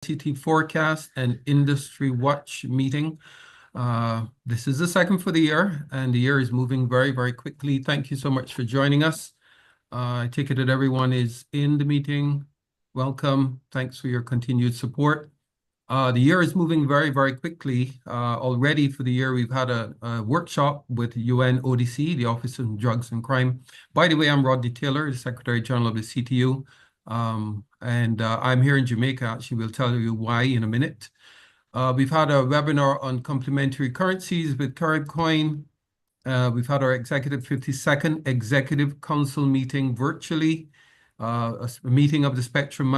ICT forecast and industry watch meeting. This is the second for the year, and the year is moving very, very quickly. Thank you so much for joining us. I take it that everyone is in the meeting. Welcome. Thanks for your continued support. The year is moving very, very quickly. Already for the year, we've had a workshop with UNODC, the Office of Drugs and Crime. By the way, I'm Rodney Taylor, the Secretary General of the CTU. I'm here in Jamaica. Actually, we'll tell you why in a minute. We've had a webinar on complementary currencies with CaribCoin. We've had our Executive 52nd Executive Council meeting virtually, a meeting of the Spectrum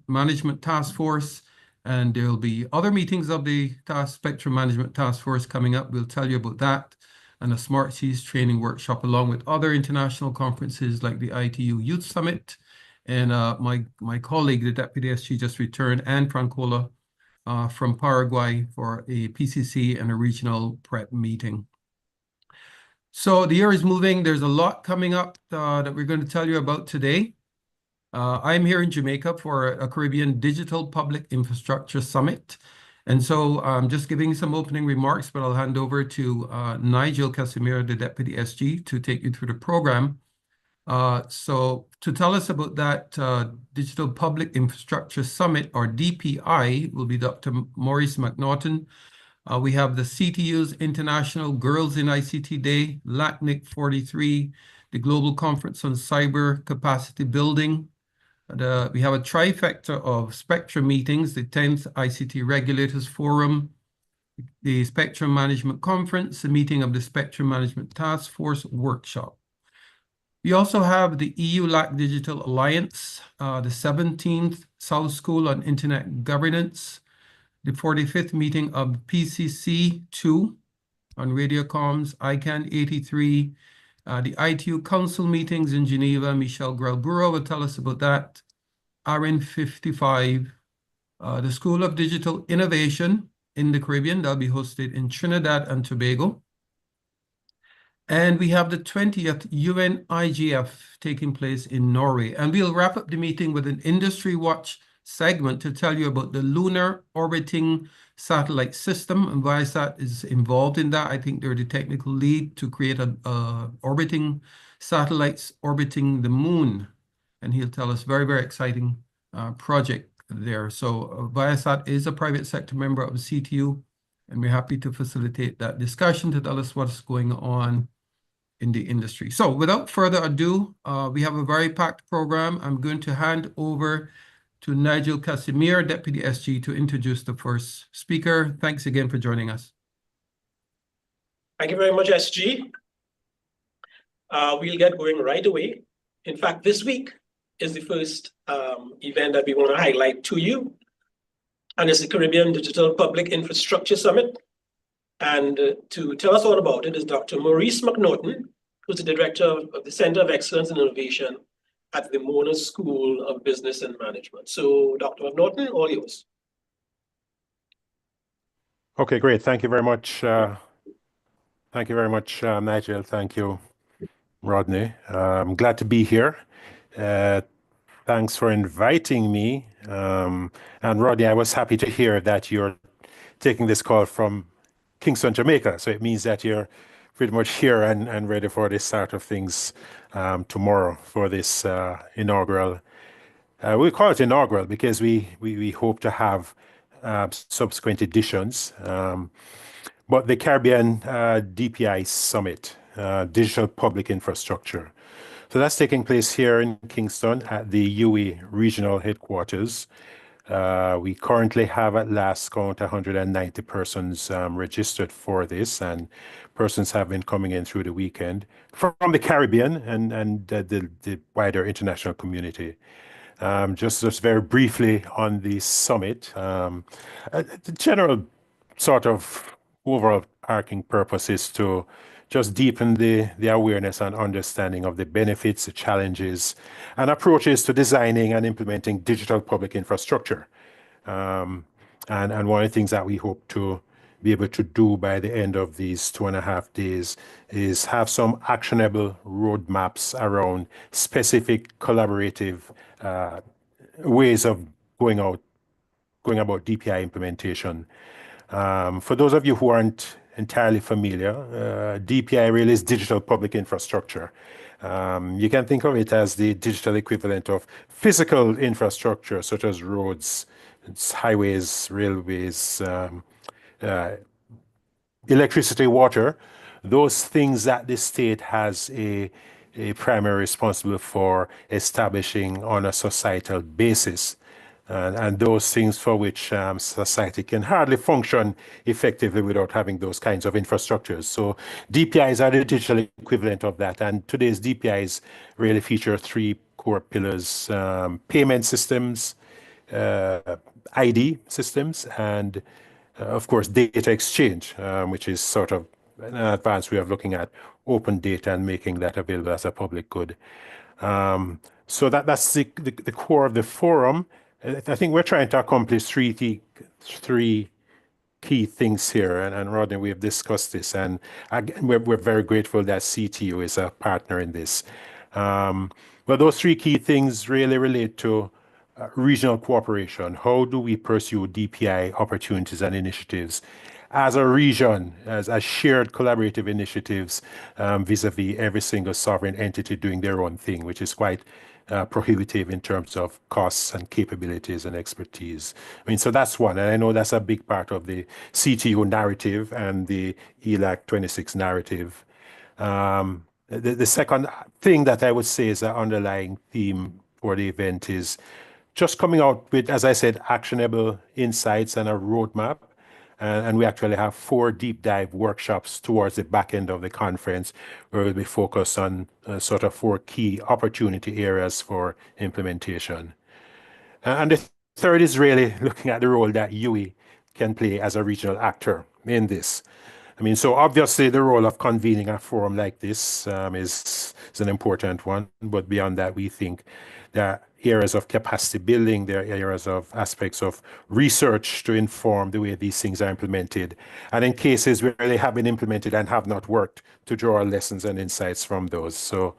Management Task Force, and there'll be other meetings of the Spectrum Management Task Force coming up. We'll tell you about that, and a Smart Seas training workshop, along with other international conferences like the ITU Youth Summit. And my colleague, the Deputy SG, just returned, Anne Francola, from Paraguay for a PCC and a regional prep meeting. So the year is moving. There's a lot coming up that we're going to tell you about today. I'm here in Jamaica for a Caribbean Digital Public Infrastructure Summit. And so I'm just giving some opening remarks, but I'll hand over to Nigel Casimir, the Deputy SG, to take you through the program. So to tell us about that Digital Public Infrastructure Summit, or DPI, will be Dr. Maurice McNaughton. We have the CTU's International Girls in ICT Day, LACNIC 43, the Global Conference on Cyber Capacity Building. We have a trifecta of Spectrum meetings, the 10th ICT Regulators Forum, the Spectrum Management Conference, the meeting of the Spectrum Management Task Force workshop. We also have the EU-LAC Digital Alliance, the 17th South School on Internet Governance, the 45th meeting of PCC2 on radio comms, ICANN 83, the ITU Council meetings in Geneva. Michelle Grelburo will tell us about that. RN 55, the School of Digital Innovation in the Caribbean, that'll be hosted in Trinidad and Tobago. And we have the 20th UN IGF taking place in Norway. And we'll wrap up the meeting with an industry watch segment to tell you about the Lunar Orbiting Satellite System. And Viasat is involved in that. I think they're the technical lead to create orbiting satellites orbiting the moon. And he'll tell us very, very exciting project there. So Viasat is a private sector member of the CTU, and we're happy to facilitate that discussion to tell us what's going on in the industry. So without further ado, we have a very packed program. I'm going to hand over to Nigel Casimir, Deputy SG, to introduce the first speaker. Thanks again for joining us. Thank you very much, SG. We'll get going right away. In fact, this week is the first event that we want to highlight to you, and it's the Caribbean Digital Public Infrastructure Summit. And to tell us all about it is Dr. Maurice McNaughton, who's the Director of the Center of Excellence and Innovation at the Mona School of Business and Management. So, Dr. McNaughton, all yours. Okay, great. Thank you very much. Thank you very much, Nigel. Thank you, Rodney. I'm glad to be here. Thanks for inviting me. And Rodney, I was happy to hear that you're taking this call from Kingston, Jamaica. So it means that you're pretty much here and ready for the start of things tomorrow for this inaugural. We call it inaugural because we hope to have subsequent editions. But the Caribbean DPI Summit, Digital Public Infrastructure. So that's taking place here in Kingston at the UE Regional Headquarters. We currently have at last count 190 persons registered for this, and persons have been coming in through the weekend from the Caribbean and the wider international community. Just very briefly on the summit, the general sort of overall arcing purpose is to just deepen the awareness and understanding of the benefits, the challenges, and approaches to designing and implementing digital public infrastructure. And one of the things that we hope to be able to do by the end of these 2.5 days is have some actionable roadmaps around specific collaborative ways of going out going about DPI implementation. For those of you who aren't entirely familiar, DPI really is digital public infrastructure. You can think of it as the digital equivalent of physical infrastructure, such as roads, highways, railways, electricity, water, those things that the state has a primary responsibility for establishing on a societal basis. And those things for which society can hardly function effectively without having those kinds of infrastructures. So DPIs are the digital equivalent of that. And today's DPIs really feature three core pillars: payment systems, ID systems, and of course, data exchange, which is sort of an advanced way of looking at open data and making that available as a public good. So that's the core of the forum. I think we're trying to accomplish three key things here, and Rodney, we've discussed this, and again, we're very grateful that CTU is a partner in this. But those three key things really relate to regional cooperation. How do we pursue DPI opportunities and initiatives as a region, as shared collaborative initiatives vis-a-vis every single sovereign entity doing their own thing, which is quite prohibitive in terms of costs and capabilities and expertise. I mean, so that's one, and I know that's a big part of the CTU narrative and the ELAC 26 narrative. The second thing that I would say is an underlying theme for the event is just coming out with, as I said, actionable insights and a roadmap. And we actually have 4 deep dive workshops towards the back end of the conference where we'll be focused on sort of 4 key opportunity areas for implementation. And the third is really looking at the role that UE can play as a regional actor in this. I mean, so obviously the role of convening a forum like this is an important one, but beyond that, we think there are areas of capacity building, there are areas of aspects of research to inform the way these things are implemented, and in cases where they have been implemented and have not worked, to draw lessons and insights from those. So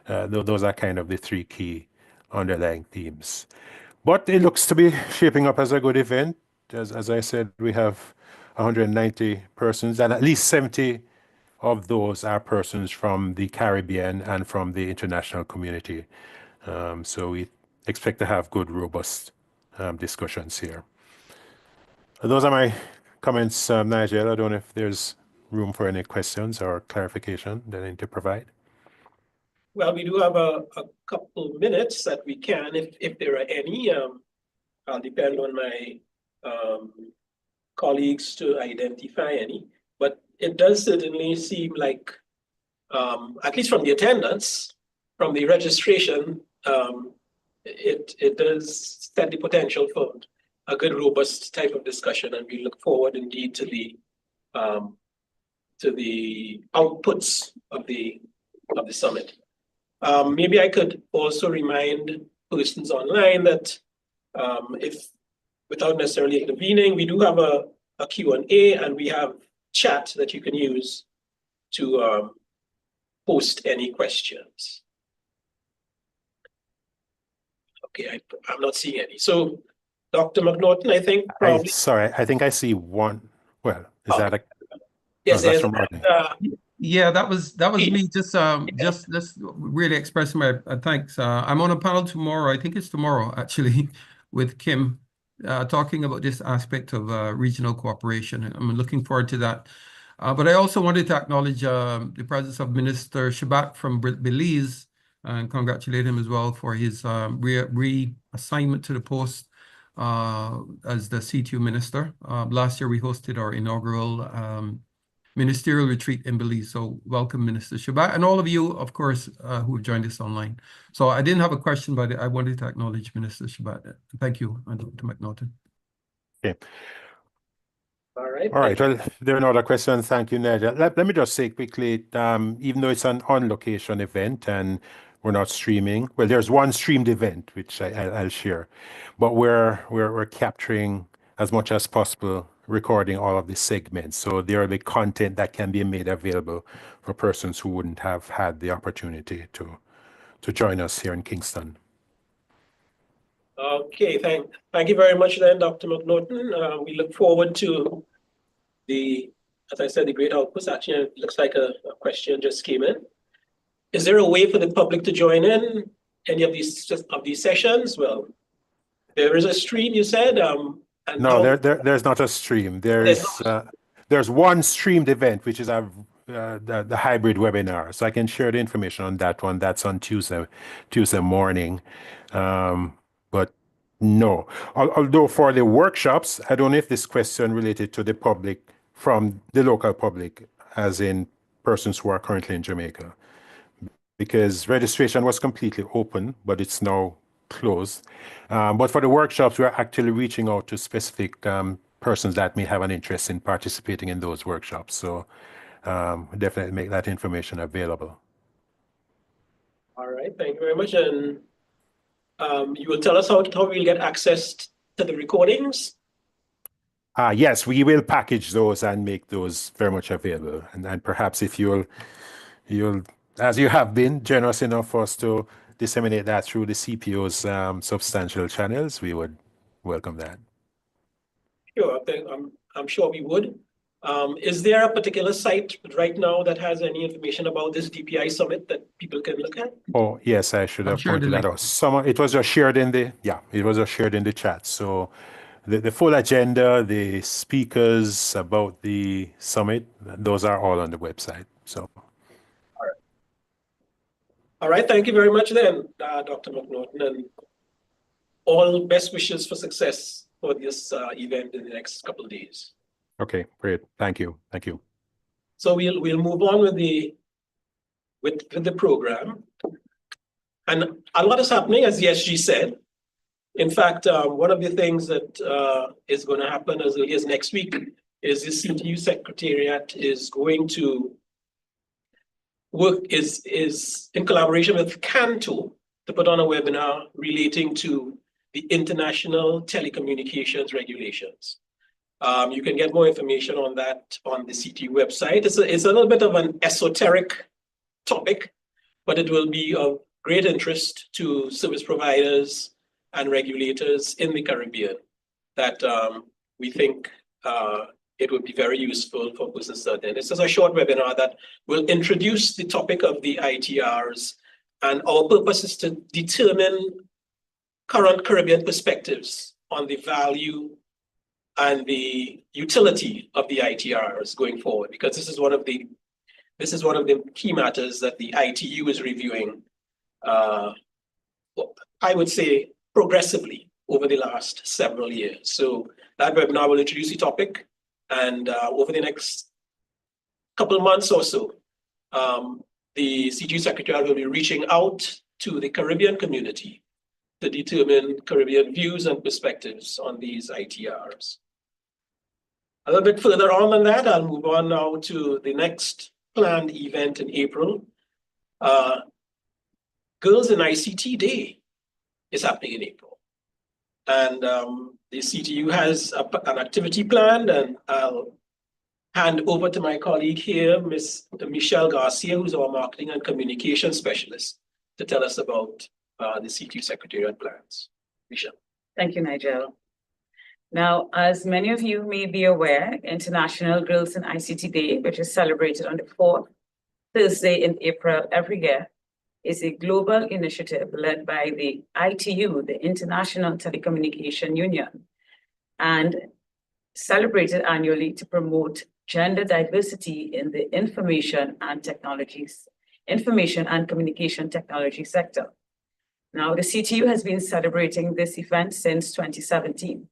those are kind of the 3 key underlying themes. But it looks to be shaping up as a good event. As I said, we have 190 persons, and at least 70 of those are persons from the Caribbean and from the international community. So we expect to have good, robust discussions here. Those are my comments, Nigel. I don't know if there's room for any questions or clarification that I need to provide. Well, we do have a couple minutes that we can, if there are any. I'll depend on my colleagues to identify any. But it does certainly seem like, at least from the attendance, from the registration, it does set the potential for a good, robust type of discussion, and we look forward indeed to the outputs of the summit. Maybe I could also remind persons online that if, without necessarily intervening, we do have a Q&A, and we have chat that you can use to post any questions. Okay, I'm not seeing any. So, Dr. McNaughton, I think probably. Sorry, I think I see one. Well, is that a? Yes, that's from Rodney. Yeah, that was me. Just really expressing my thanks. I'm on a panel tomorrow. I think it's tomorrow actually, with Kim, talking about this aspect of regional cooperation. I'm looking forward to that. But I also wanted to acknowledge the presence of Minister Shabat from Belize and congratulate him as well for his reassignment to the post as the CTU minister. Last year we hosted our inaugural ministerial retreat in Belize. So welcome, Minister Shabat, and all of you, of course, who have joined us online. So I didn't have a question, but I wanted to acknowledge Minister Shabat. Thank you, Dr. McNaughton. Okay. All right. All right. Well, if there are no other questions. Thank you, Nigel. Let me just say quickly, even though it's an on-location event and we're not streaming, well, there's one streamed event which I'll share, but we're capturing as much as possible, recording all of the segments. So there will be content that can be made available for persons who wouldn't have had the opportunity to join us here in Kingston. Okay, thank you very much then, Dr. McNaughton. We look forward to as I said, the great outputs. Actually, it looks like a question just came in. Is there a way for the public to join in any of these sessions? Well, there is a stream, you said. And No, there's not a stream. There's one streamed event, which is the hybrid webinar. So I can share the information on that one. That's on Tuesday morning. But no, although for the workshops, I don't know if this question related to the public from the local public, as in persons who are currently in Jamaica, because registration was completely open, but it's now closed. But for the workshops, we're actually reaching out to specific persons that may have an interest in participating in those workshops. So definitely make that information available. All right, thank you very much. And you will tell us how we'll get access to the recordings? Yes, we will package those and make those very much available. And perhaps if you'll, as you have been generous enough for us to disseminate that through the CPO's substantial channels, we would welcome that. Sure, I'm sure we would. Is there a particular site right now that has any information about this DPI summit that people can look at? Oh, yes, I should have pointed that out. It was just shared in the chat. So the full agenda, the speakers about the summit, those are all on the website. So. All right, thank you very much then, Dr. McNaughton, and all best wishes for success for this event in the next couple of days. Okay, great. Thank you. Thank you. So we'll move on with the program. And a lot is happening, as the SG said. In fact, one of the things that is going to happen as early as next week is the CTU Secretariat is going to work is in collaboration with Canto to put on a webinar relating to the international telecommunications regulations. You can get more information on that on the CTU website. It's a little bit of an esoteric topic, but it will be of great interest to service providers and regulators in the Caribbean that we think it would be very useful for persons to attend. This is a short webinar that will introduce the topic of the ITRs, and our purpose is to determine current Caribbean perspectives on the value and the utility of the ITRs going forward, because this is one of the key matters that the ITU is reviewing, I would say progressively over the last several years. So that webinar will introduce the topic, and over the next couple of months or so, the CTU Secretariat will be reaching out to the Caribbean community to determine Caribbean views and perspectives on these ITRs. A little bit further on than that, I'll move on now to the next planned event in April. Girls in ICT Day is happening in April. And the CTU has an activity planned, and I'll hand over to my colleague here, Ms. Michelle Garcia, who's our Marketing and Communication Specialist, to tell us about the CTU Secretariat plans. Michelle. Thank you, Nigel. Now, as many of you may be aware, International Girls in ICT Day, which is celebrated on the 4th Thursday in April every year, is a global initiative led by the ITU, the International Telecommunication Union, and celebrated annually to promote gender diversity in the information and communication technology sector. Now, the CTU has been celebrating this event since 2017.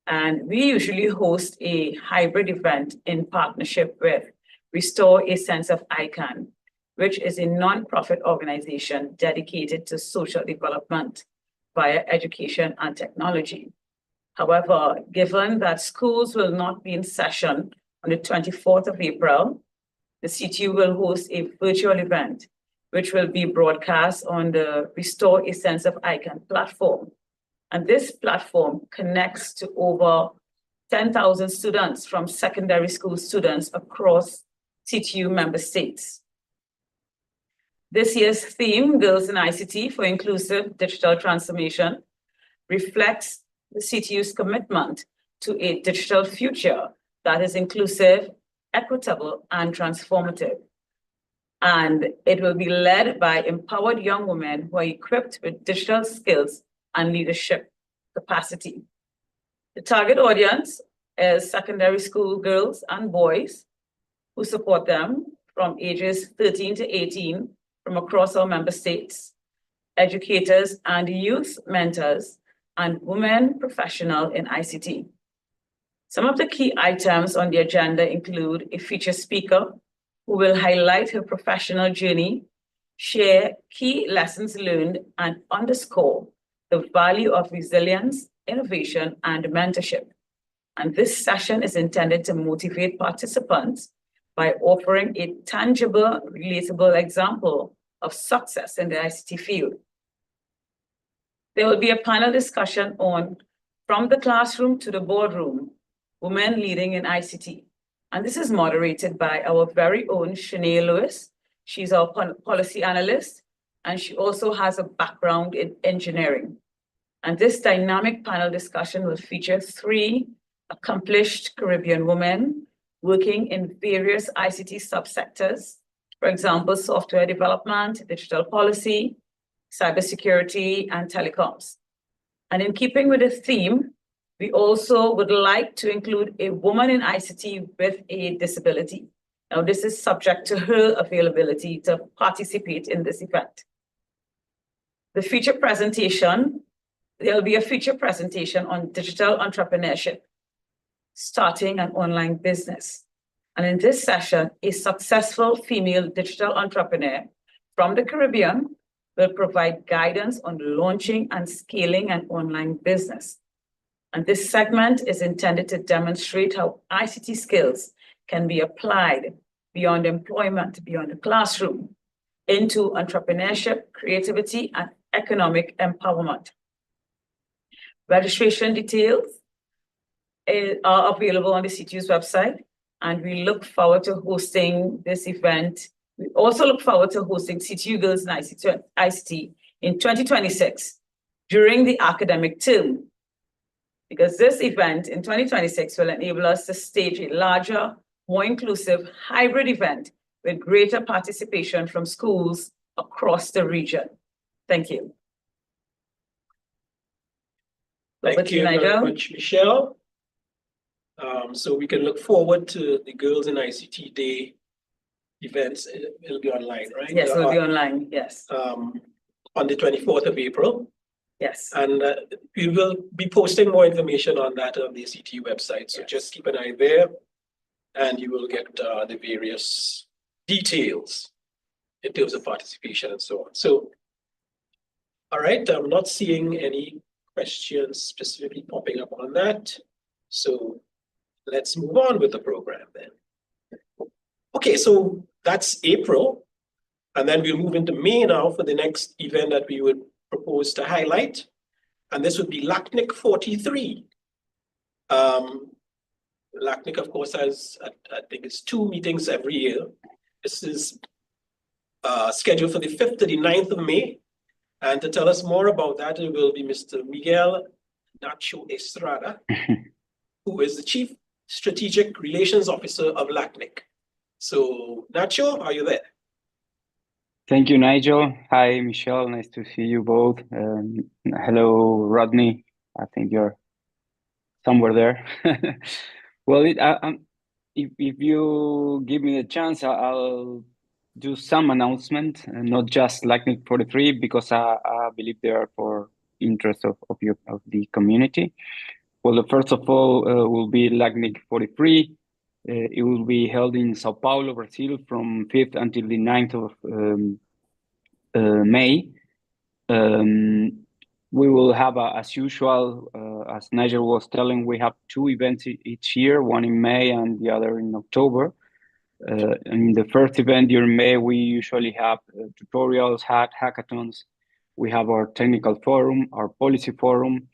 And we usually host a hybrid event in partnership with Restore a Sense of ICANN, which is a nonprofit organization dedicated to social development via education and technology. However, given that schools will not be in session on the 24th of April, the CTU will host a virtual event, which will be broadcast on the Restore a Sense of ICANN platform. And this platform connects to over 10,000 students from secondary school students across CTU member states. This year's theme, Girls in ICT for Inclusive Digital Transformation, reflects the CTU's commitment to a digital future that is inclusive, equitable, and transformative. And it will be led by empowered young women who are equipped with digital skills and leadership capacity. The target audience is secondary school girls and boys who support them from ages 13 to 18 from across our member states, educators and youth mentors, and women professionals in ICT. Some of the key items on the agenda include a feature speaker who will highlight her professional journey, share key lessons learned, and underscore the value of resilience, innovation, and mentorship. And this session is intended to motivate participants by offering a tangible, relatable example of success in the ICT field. There will be a panel discussion on From the Classroom to the Boardroom, Women Leading in ICT. And this is moderated by our very own Shanae Lewis. She's our policy analyst, and she also has a background in engineering. And this dynamic panel discussion will feature 3 accomplished Caribbean women working in various ICT subsectors, for example, software development, digital policy, cybersecurity, and telecoms. And in keeping with the theme, we also would like to include a woman in ICT with a disability. Now, this is subject to her availability to participate in this event. The feature presentation, there'll be a feature presentation on digital entrepreneurship, starting an online business. And in this session, a successful female digital entrepreneur from the Caribbean will provide guidance on launching and scaling an online business. And this segment is intended to demonstrate how ICT skills can be applied beyond employment, beyond the classroom, into entrepreneurship, creativity, and economic empowerment. Registration details are available on the CTU's website, and we look forward to hosting this event. We also look forward to hosting CTU Girls in ICT in 2026 during the academic term, because this event in 2026 will enable us to stage a larger, more inclusive hybrid event with greater participation from schools across the region. Thank you. Thank you very much, Michelle. So we can look forward to the Girls in ICT Day events. It'll be online, right? Yes, it'll be online, yes. On the 24th of April. Yes. And we will be posting more information on that on the CTU website. So just keep an eye there and you will get the various details in terms of participation and so on. So, all right, I'm not seeing any questions specifically popping up on that. So let's move on with the program then. Okay, so that's April. And then we'll move into May now for the next event that we would propose to highlight. And this would be LACNIC 43. LACNIC, of course, has, I think it's 2 meetings every year. This is scheduled for the 5th to the 9th of May. And to tell us more about that, it will be Mr. Miguel Nacho Estrada, who is the Chief Strategic Relations Officer of LACNIC. So, Nacho, are you there? Thank you, Nigel. Hi, Michelle. Nice to see you both. Hello, Rodney. I think you're somewhere there. Well, if you give me a chance, I'll do some announcement, not just LACNIC 43, because I believe they are for interest of the community. Well, first of all, will be LACNIC 43. It will be held in Sao Paulo, Brazil, from 5th until the 9th of May. We will have, as usual, as Nigel was telling, we have 2 events each year, one in May and the other in October. In the first event during May, we usually have tutorials, hackathons. We have our technical forum, our policy forum.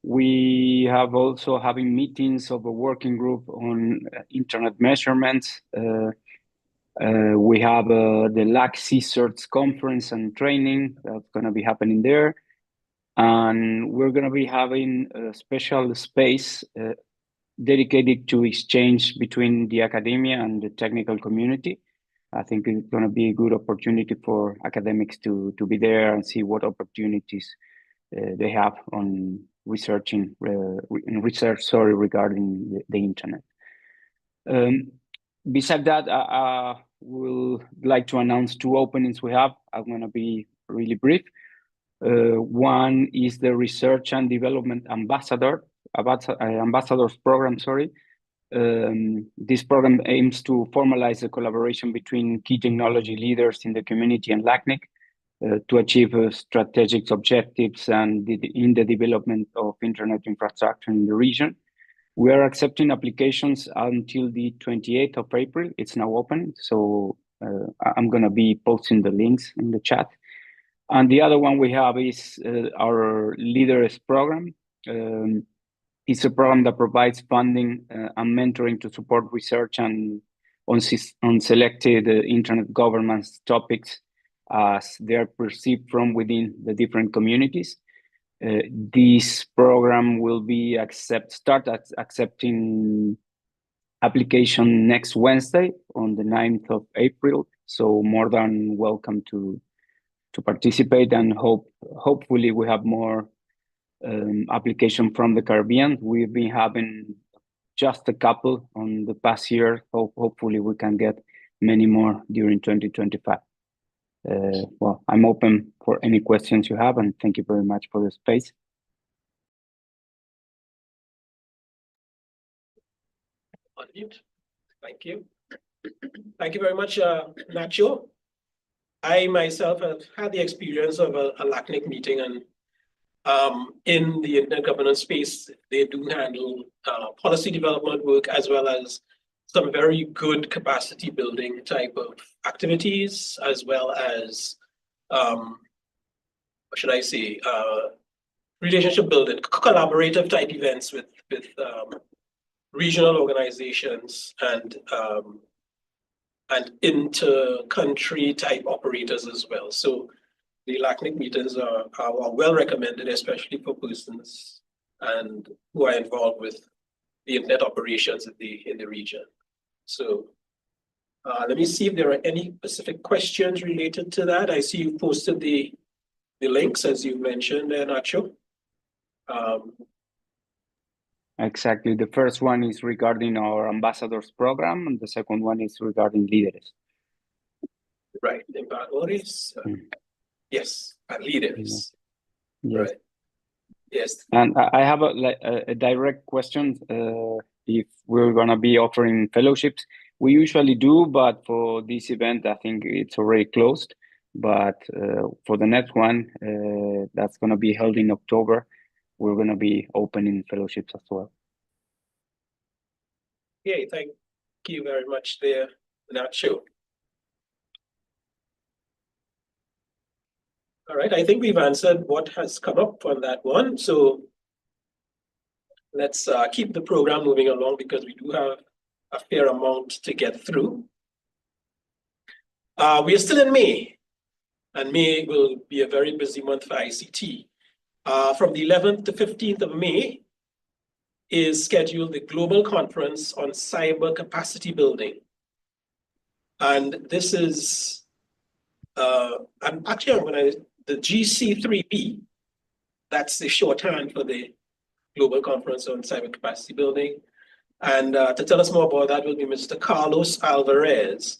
We have also having meetings of a working group on internet measurements. We have the LAC CSERTs conference and training that's going to be happening there. And we're going to be having a special space dedicated to exchange between the academia and the technical community. I think it's going to be a good opportunity for academics to be there and see what opportunities they have on research regarding the internet. Besides that, I will like to announce 2 openings we have. I'm going to be really brief. One is the Research and Development Ambassadors Program, sorry. This program aims to formalize the collaboration between key technology leaders in the community and LACNIC to achieve strategic objectives and in the development of internet infrastructure in the region. We are accepting applications until the 28th of April. It's now open, so I'm going to be posting the links in the chat. And the other one we have is our Leaders program. It's a program that provides funding and mentoring to support research and on selected internet governance topics as they are perceived from within the different communities. This program will be start accepting application next Wednesday on the 9th of April. So more than welcome to participate, and hopefully we have more application from the Caribbean. We've been having just a couple on the past year. Hopefully we can get many more during 2025. Well, I'm open for any questions you have, and thank you very much for the space. Unmute. Thank you. Thank you very much, Nacho. I myself have had the experience of a LACNIC meeting, and in the internet governance space, they do handle policy development work as well as some very good capacity building type of activities, as well as, what should I say, relationship building, collaborative type events with regional organizations and inter-country type operators as well. So the LACNIC meetings are well recommended, especially for persons and who are involved with the internet operations in the region. So let me see if there are any specific questions related to that. I see you posted the links, as you mentioned, Nacho. Exactly. The first one is regarding our ambassadors program, and the second one is regarding leaders. Right. Embajadores. Yes, leaders. Yes. Right. Yes. And I have a direct question. If we're going to be offering fellowships, we usually do, but for this event, I think it's already closed. But for the next one, that's going to be held in October, we're going to be opening fellowships as well. Okay, thank you very much there, Nacho. All right, I think we've answered what has come up on that one. So let's keep the program moving along because we do have a fair amount to get through. We are still in May, and May will be a very busy month for ICT. From the 11th to 15th of May is scheduled the Global Conference on Cyber Capacity Building. And this is, the GC3B, that's the shorthand for the Global Conference on Cyber Capacity Building. And to tell us more about that will be Mr. Carlos Alvarez.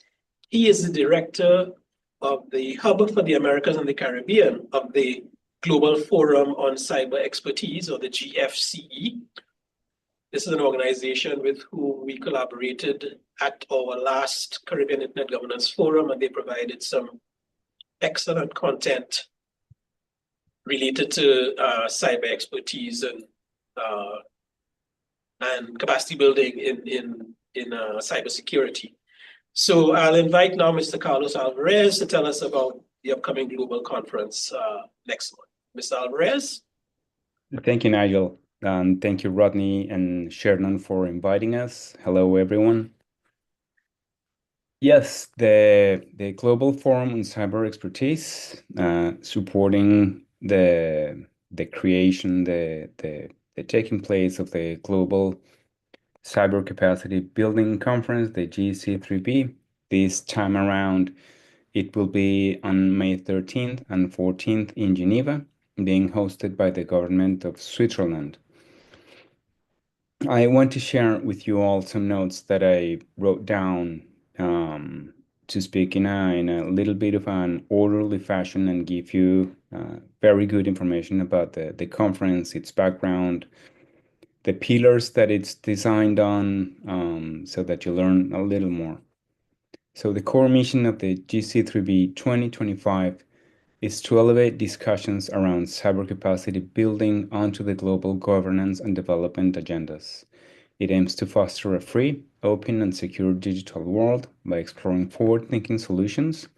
He is the director of the Hub for the Americas and the Caribbean of the Global Forum on Cyber Expertise, or the GFCE. This is an organization with whom we collaborated at our last Caribbean Internet Governance Forum, and they provided some excellent content related to cyber expertise and capacity building in cybersecurity. So I'll invite now Mr. Carlos Alvarez to tell us about the upcoming global conference next month. Mr. Alvarez? Thank you, Nigel. And thank you, Rodney and Shernon, for inviting us. Hello, everyone. Yes, the Global Forum on Cyber Expertise, supporting the creation, the taking place of the Global Cyber Capacity Building Conference, the GC3B. This time around, it will be on May 13th and 14th in Geneva, being hosted by the government of Switzerland. I want to share with you all some notes that I wrote down to speak in a little bit of an orderly fashion and give you very good information about the conference, its background, the pillars that it's designed on, so that you learn a little more. So the core mission of the GC3B 2025 is to elevate discussions around cyber capacity building onto the global governance and development agendas. It aims to foster a free, open, and secure digital world by exploring forward-thinking solutions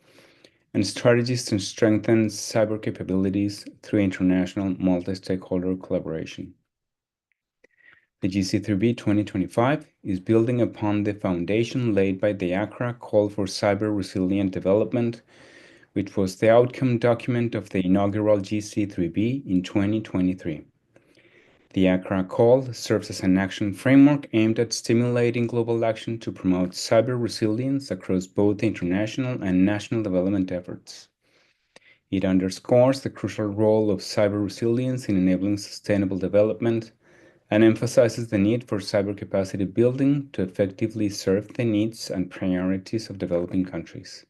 and strategies to strengthen cyber capabilities through international multi-stakeholder collaboration. The GC3B 2025 is building upon the foundation laid by the Accra Call for Cyber Resilient Development, which was the outcome document of the inaugural GC3B in 2023. The Accra Call serves as an action framework aimed at stimulating global action to promote cyber resilience across both international and national development efforts. It underscores the crucial role of cyber resilience in enabling sustainable development and emphasizes the need for cyber capacity building to effectively serve the needs and priorities of developing countries.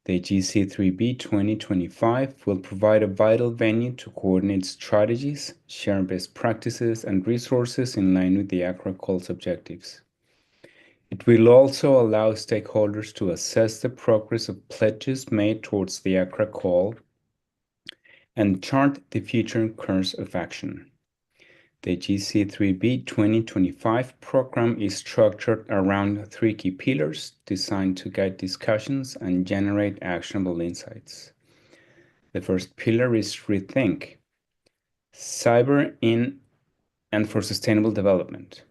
The GC3B 2025 will provide a vital venue to coordinate strategies, share best practices, and resources in line with the Accra Call's objectives. It will also allow stakeholders to assess the progress of pledges made towards the Accra Call and chart the future course of action. The GC3B 2025 program is structured around 3 key pillars designed to guide discussions and generate actionable insights. The first pillar is Rethink, Cyber in and for Sustainable Development.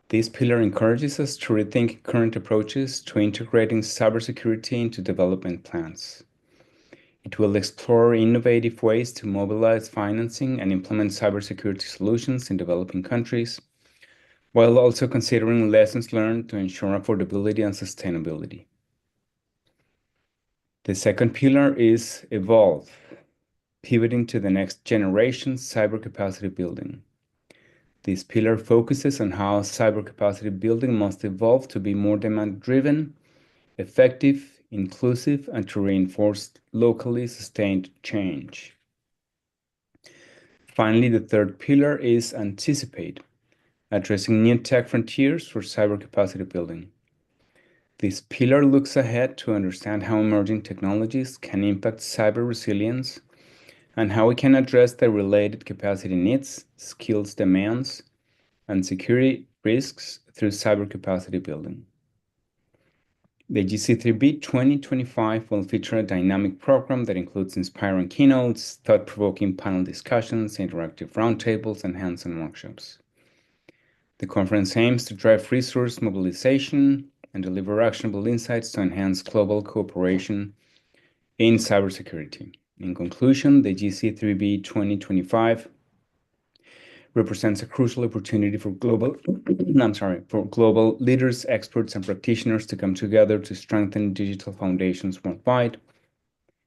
This pillar encourages us to rethink current approaches to integrating cybersecurity into development plans. It will explore innovative ways to mobilize financing and implement cybersecurity solutions in developing countries, while also considering lessons learned to ensure affordability and sustainability. The second pillar is Evolve, pivoting to the next generation cyber capacity building. This pillar focuses on how cyber capacity building must evolve to be more demand-driven, effective, inclusive, and to reinforce locally sustained change. Finally, the third pillar is Anticipate, addressing new tech frontiers for cyber capacity building. This pillar looks ahead to understand how emerging technologies can impact cyber resilience and how we can address the related capacity needs, skills demands, and security risks through cyber capacity building. The GC3B 2025 will feature a dynamic program that includes inspiring keynotes, thought-provoking panel discussions, interactive roundtables, and hands-on workshops. The conference aims to drive resource mobilization and deliver actionable insights to enhance global cooperation in cybersecurity. In conclusion, the GC3B 2025 represents a crucial opportunity for global leaders, experts, and practitioners to come together to strengthen digital foundations worldwide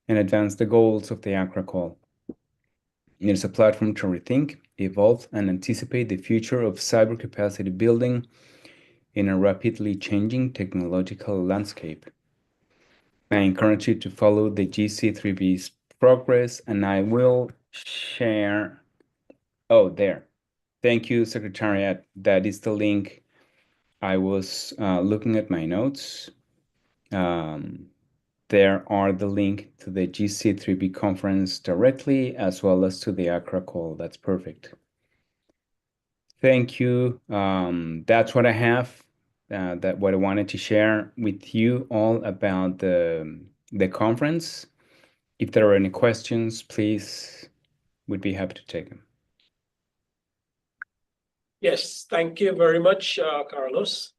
and advance the goals of the Accra Call. It is a platform to rethink, evolve, and anticipate the future of cyber capacity building in a rapidly changing technological landscape. I encourage you to follow the GC3B's progress, and I will share. Oh, there. Thank you, Secretariat. That is the link. I was looking at my notes. There are the link to the GC3B conference directly, as well as to the Accra Call. That's perfect. Thank you. That's what I have. What I wanted to share with you all about the conference. If there are any questions, please, we'd be happy to take them. Yes, thank you very much, Carlos.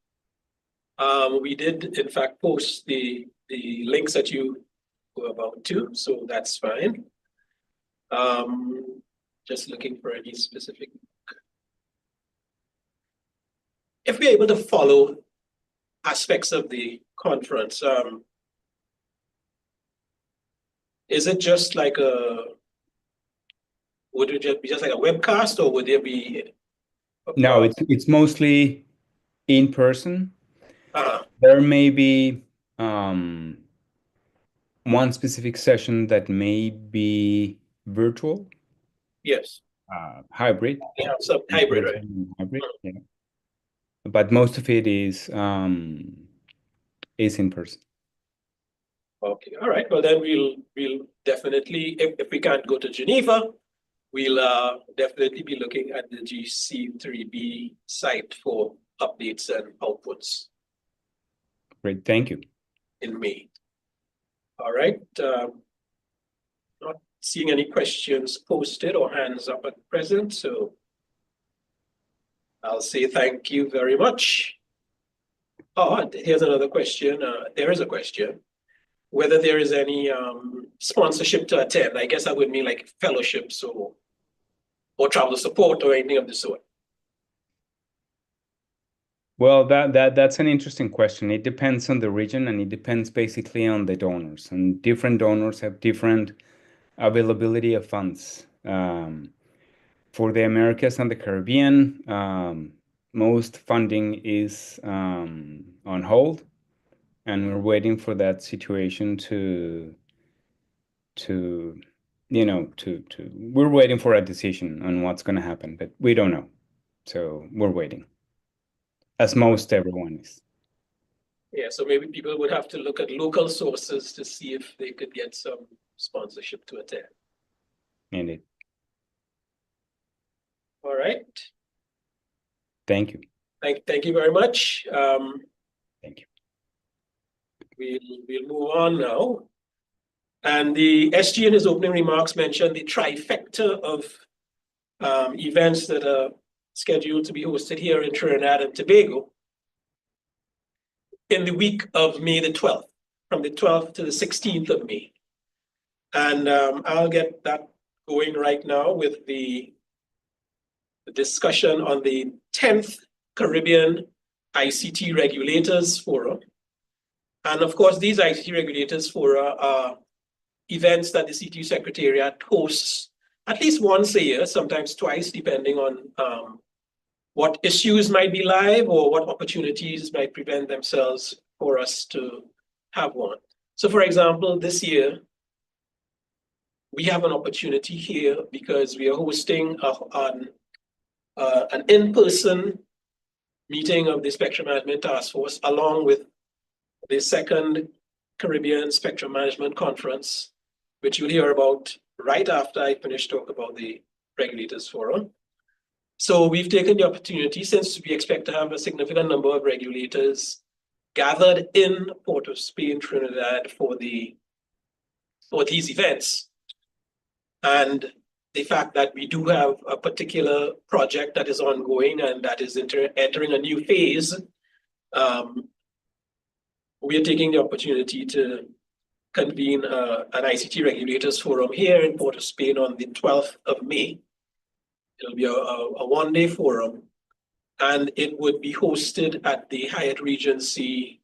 We did, in fact, post the links that you were about to, so that's fine. Just looking for any specific. If we're able to follow aspects of the conference, is it just like would it just be just like a webcast, or would there be? No, it's mostly in person. Uh, There may be one specific session that may be virtual, yes, hybrid, yeah, some in hybrid, person right? and hybrid, yeah. But most of it is in person. Okay, all right. Well, then we'll definitely, if we can't go to Geneva, we'll definitely be looking at the GC3B site for updates and outputs Great, thank you. in May. All right. Not seeing any questions posted or hands up at present, so I'll say thank you very much. Oh, here's another question. There is a question. Whether there is any sponsorship to attend. I guess that would mean like fellowships or travel support or anything of the sort. Well, that's an interesting question. It depends on the region, and it depends basically on the donors. And different donors have different availability of funds. For the Americas and the Caribbean, most funding is on hold, and we're waiting for that situation to we're waiting for a decision on what's going to happen, but we don't know. So we're waiting, as most everyone is. Yeah, so maybe people would have to look at local sources to see if they could get some sponsorship to attend. Indeed. All right. Thank you. Thank you very much. Thank you. We'll move on now. And the SG in his opening remarks mentioned the trifecta of events that are scheduled to be hosted here in Trinidad and Tobago in the week of May the 12th, from the 12th to the 16th of May. And I'll get that going right now with the discussion on the 10th Caribbean ICT Regulators Forum. And of course, these ICT Regulators Fora are events that the CTU Secretariat hosts at least once a year, sometimes twice, depending on what issues might be live or what opportunities might present themselves for us to have one. So for example, this year, we have an opportunity here because we are hosting an in-person meeting of the Spectrum Management Task Force along with the second Caribbean Spectrum Management Conference, which you'll hear about right after I finish talking about the Regulators Forum. So we've taken the opportunity, since we expect to have a significant number of regulators gathered in Port of Spain, Trinidad for these events. And the fact that we do have a particular project that is ongoing and that is entering a new phase, we are taking the opportunity to convene an ICT Regulators Forum here in Port of Spain on the 12th of May. It'll be a one-day forum, and it would be hosted at the Hyatt Regency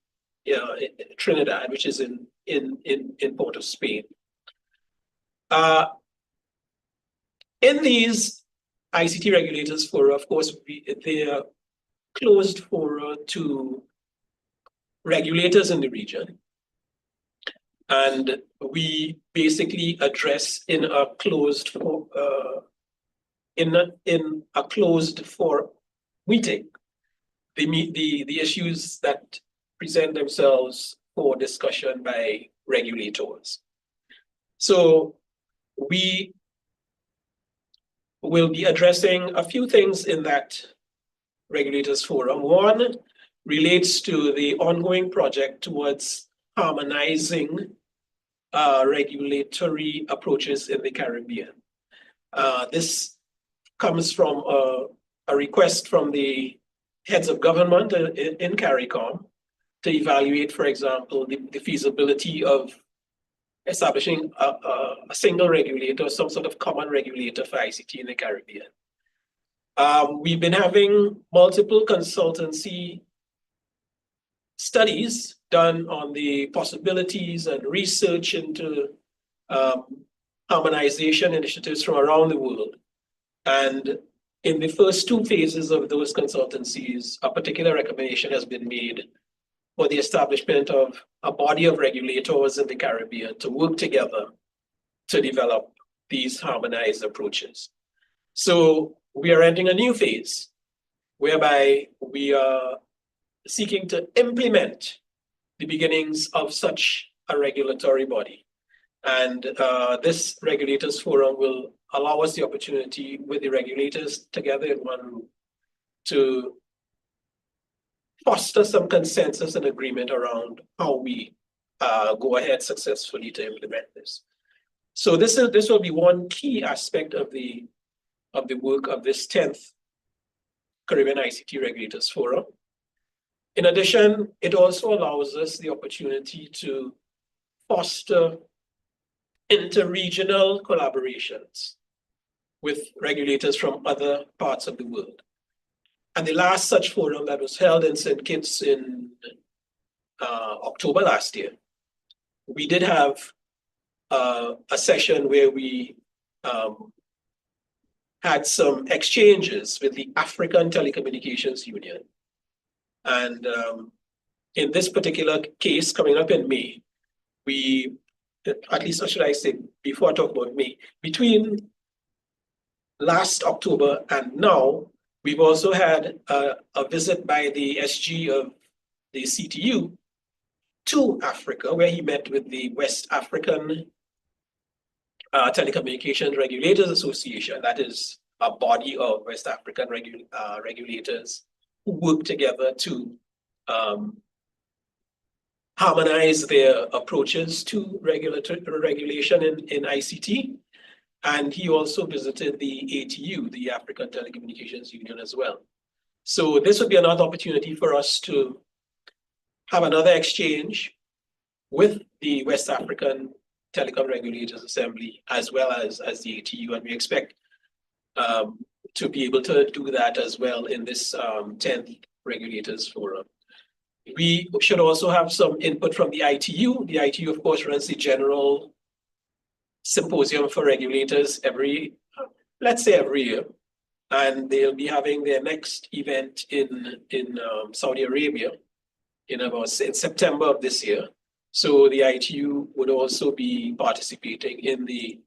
Trinidad, which is in Port of Spain. In these ICT Regulators Fora, of course, they are closed fora to regulators in the region. And we basically address in a closed meeting the issues that present themselves for discussion by regulators. So we will be addressing a few things in that regulators forum. One relates to the ongoing project towards harmonizing regulatory approaches in the Caribbean. This comes from a request from the heads of government in CARICOM to evaluate, for example, the feasibility of establishing a single regulator, some sort of common regulator for ICT in the Caribbean. We've been having multiple consultancy studies done on the possibilities and research into harmonization initiatives from around the world. And in the first two phases of those consultancies, a particular recommendation has been made for the establishment of a body of regulators in the Caribbean to work together to develop these harmonized approaches. So we are entering a new phase whereby we are seeking to implement the beginnings of such a regulatory body. And this regulators forum will allow us the opportunity with the regulators together in one room to foster some consensus and agreement around how we go ahead successfully to implement this. So this will be one key aspect of the work of this 10th Caribbean ICT Regulators Forum. In addition, it also allows us the opportunity to foster interregional collaborations with regulators from other parts of the world. And the last such forum that was held in St. Kitts in October last year, we did have a session where we had some exchanges with the African Telecommunications Union. And in this particular case, coming up in May, we, at least or should I say, before I talk about May, between last October and now, we've also had a visit by the SG of the CTU to Africa, where he met with the West African Telecommunications Regulators Association. That is a body of West African regulators who work together to harmonize their approaches to regulation in ICT. And he also visited the ATU, the African Telecommunications Union, as well. So this would be another opportunity for us to have another exchange with the West African Telecom Regulators Assembly, as well as the ATU. And we expect to be able to do that as well in this 10th Regulators Forum. We should also have some input from the ITU. The ITU, of course, runs the General Symposium for Regulators let's say every year. And they'll be having their next event in Saudi Arabia in September of this year. So the ITU would also be participating in the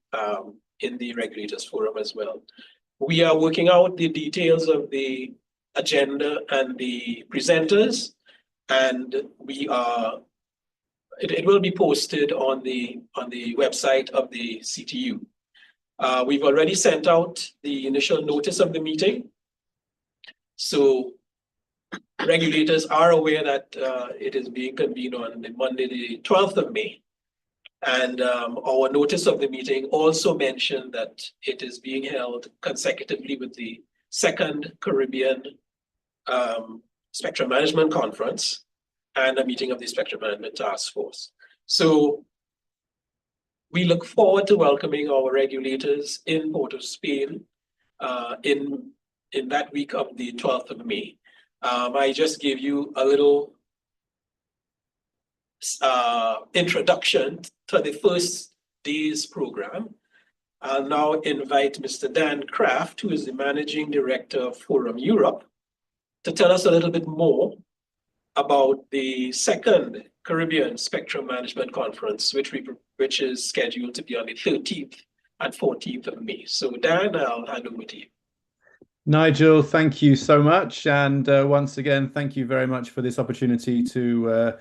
Regulators Forum as well. We are working out the details of the agenda and the presenters, and it will be posted on the website of the CTU. We've already sent out the initial notice of the meeting. So regulators are aware that it is being convened on Monday, the 12th of May. And our notice of the meeting also mentioned that it is being held consecutively with the second Caribbean Spectrum Management Conference and a meeting of the Spectrum Management Task Force. So we look forward to welcoming our regulators in Port of Spain in that week of the 12th of May. I just gave you a little introduction to the first day's program. I'll now invite Mr. Dan Kraft, who is the Managing Director of Forum Europe, to tell us a little bit more about the second Caribbean Spectrum Management Conference, which is scheduled to be on the 13th and 14th of May. So Dan, I'll hand over to you. Nigel, thank you so much. And once again, thank you very much for this opportunity to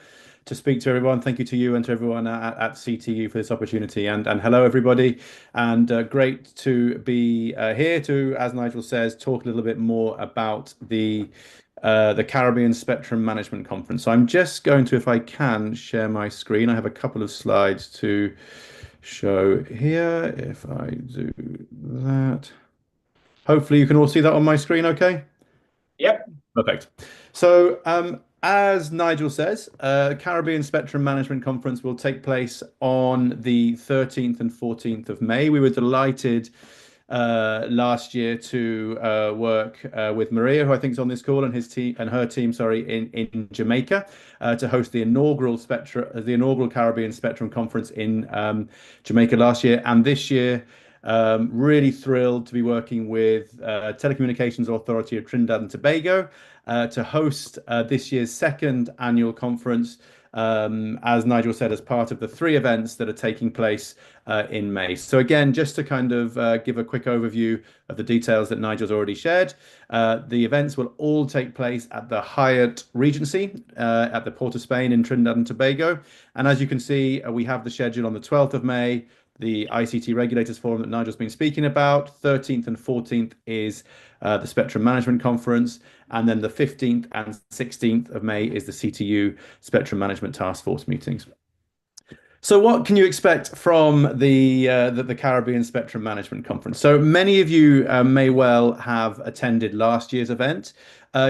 speak to everyone. Thank you to you and to everyone at CTU for this opportunity. And hello, everybody. And great to be here to, as Nigel says, talk a little bit more about the Caribbean Spectrum Management Conference. So I'm just going to, if I can, share my screen. I have a couple of slides to show here. If I do that. Hopefully you can all see that on my screen, okay? Yep. Perfect. So As Nigel says, Caribbean Spectrum Management Conference will take place on the 13th and 14th of May. We were delighted last year to work with Maria, who I think is on this call, and her team, sorry, in Jamaica, to host the inaugural Caribbean Spectrum Conference in Jamaica last year, and this year. Really thrilled to be working with Telecommunications Authority of Trinidad and Tobago to host this year's second annual conference, as Nigel said, as part of the 3 events that are taking place in May. So again, just to kind of give a quick overview of the details that Nigel's already shared, the events will all take place at the Hyatt Regency at the Port of Spain in Trinidad and Tobago. And as you can see, we have the schedule on the 12th of May, the ICT Regulators Forum that Nigel's been speaking about. 13th and 14th is the Spectrum Management Conference. And then the 15th and 16th of May is the CTU Spectrum Management Task Force meetings. So what can you expect from the Caribbean Spectrum Management Conference? So many of you may well have attended last year's event.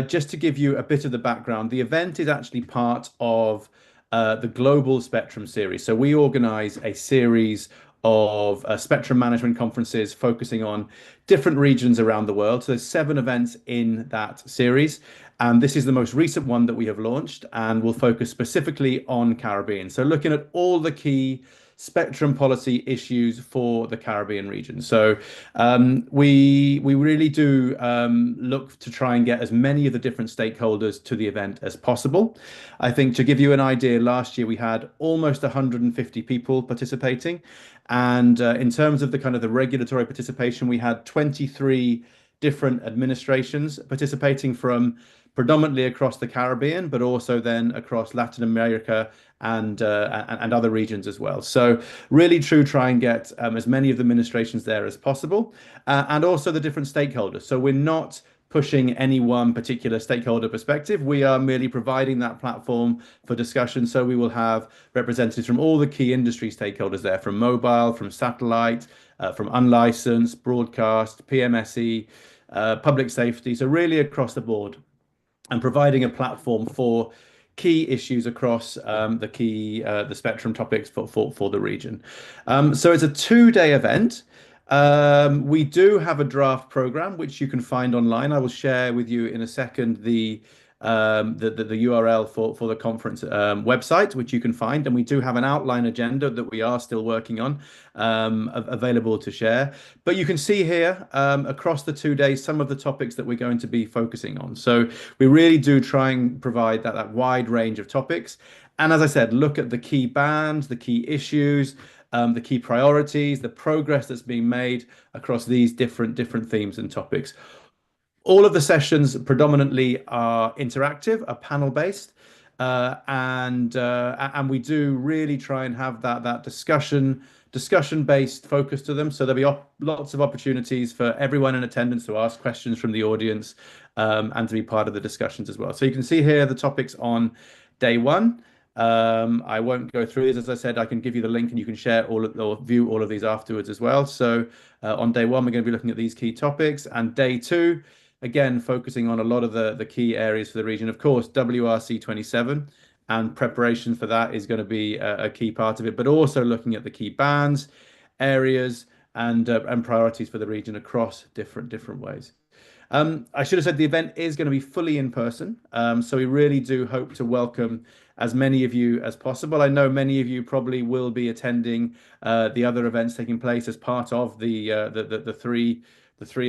Just to give you a bit of the background, the event is actually part of the Global Spectrum Series. So we organize a series of spectrum management conferences focusing on different regions around the world. So there's 7 events in that series. And this is the most recent one that we have launched, and will focus specifically on Caribbean. So looking at all the key spectrum policy issues for the Caribbean region. So we really do look to try and get as many of the different stakeholders to the event as possible. I think to give you an idea, last year we had almost 150 people participating. And in terms of the regulatory participation, we had 23 different administrations participating from predominantly across the Caribbean, but also then across Latin America and other regions as well. So really try and get as many of the administrations there as possible, and also the different stakeholders. So we're not pushing any one particular stakeholder perspective. We are merely providing that platform for discussion. So we will have representatives from all the key industry stakeholders there, from mobile, from satellite, from unlicensed, broadcast, PMSE, public safety. So really across the board, and providing a platform for key issues across the spectrum topics for the region. So it's a 2-day event. We do have a draft program which you can find online. I will share with you in a second the URL for the conference website, which you can find, and we do have an outline agenda that we are still working on, available to share. But you can see here across the 2 days some of the topics that we're going to be focusing on. So we really do try and provide that wide range of topics, and as I said, look at the key bands, the key issues, the key priorities, the progress that's being made across these different themes and topics. All of the sessions predominantly are interactive, are panel-based, and we do really try and have that discussion-based focus to them. So there'll be lots of opportunities for everyone in attendance to ask questions from the audience, and to be part of the discussions as well. So you can see here the topics on day 1. I won't go through these. As I said, I can give you the link and you can share or view all of these afterwards as well. So on day 1, we're going to be looking at these key topics, and day 2, again, focusing on a lot of the key areas for the region. Of course, WRC 27 and preparation for that is going to be a key part of it, but also looking at the key bands, areas, and priorities for the region across different ways. I should have said the event is going to be fully in person, so we really do hope to welcome as many of you as possible. I know many of you probably will be attending the other events taking place as part of the three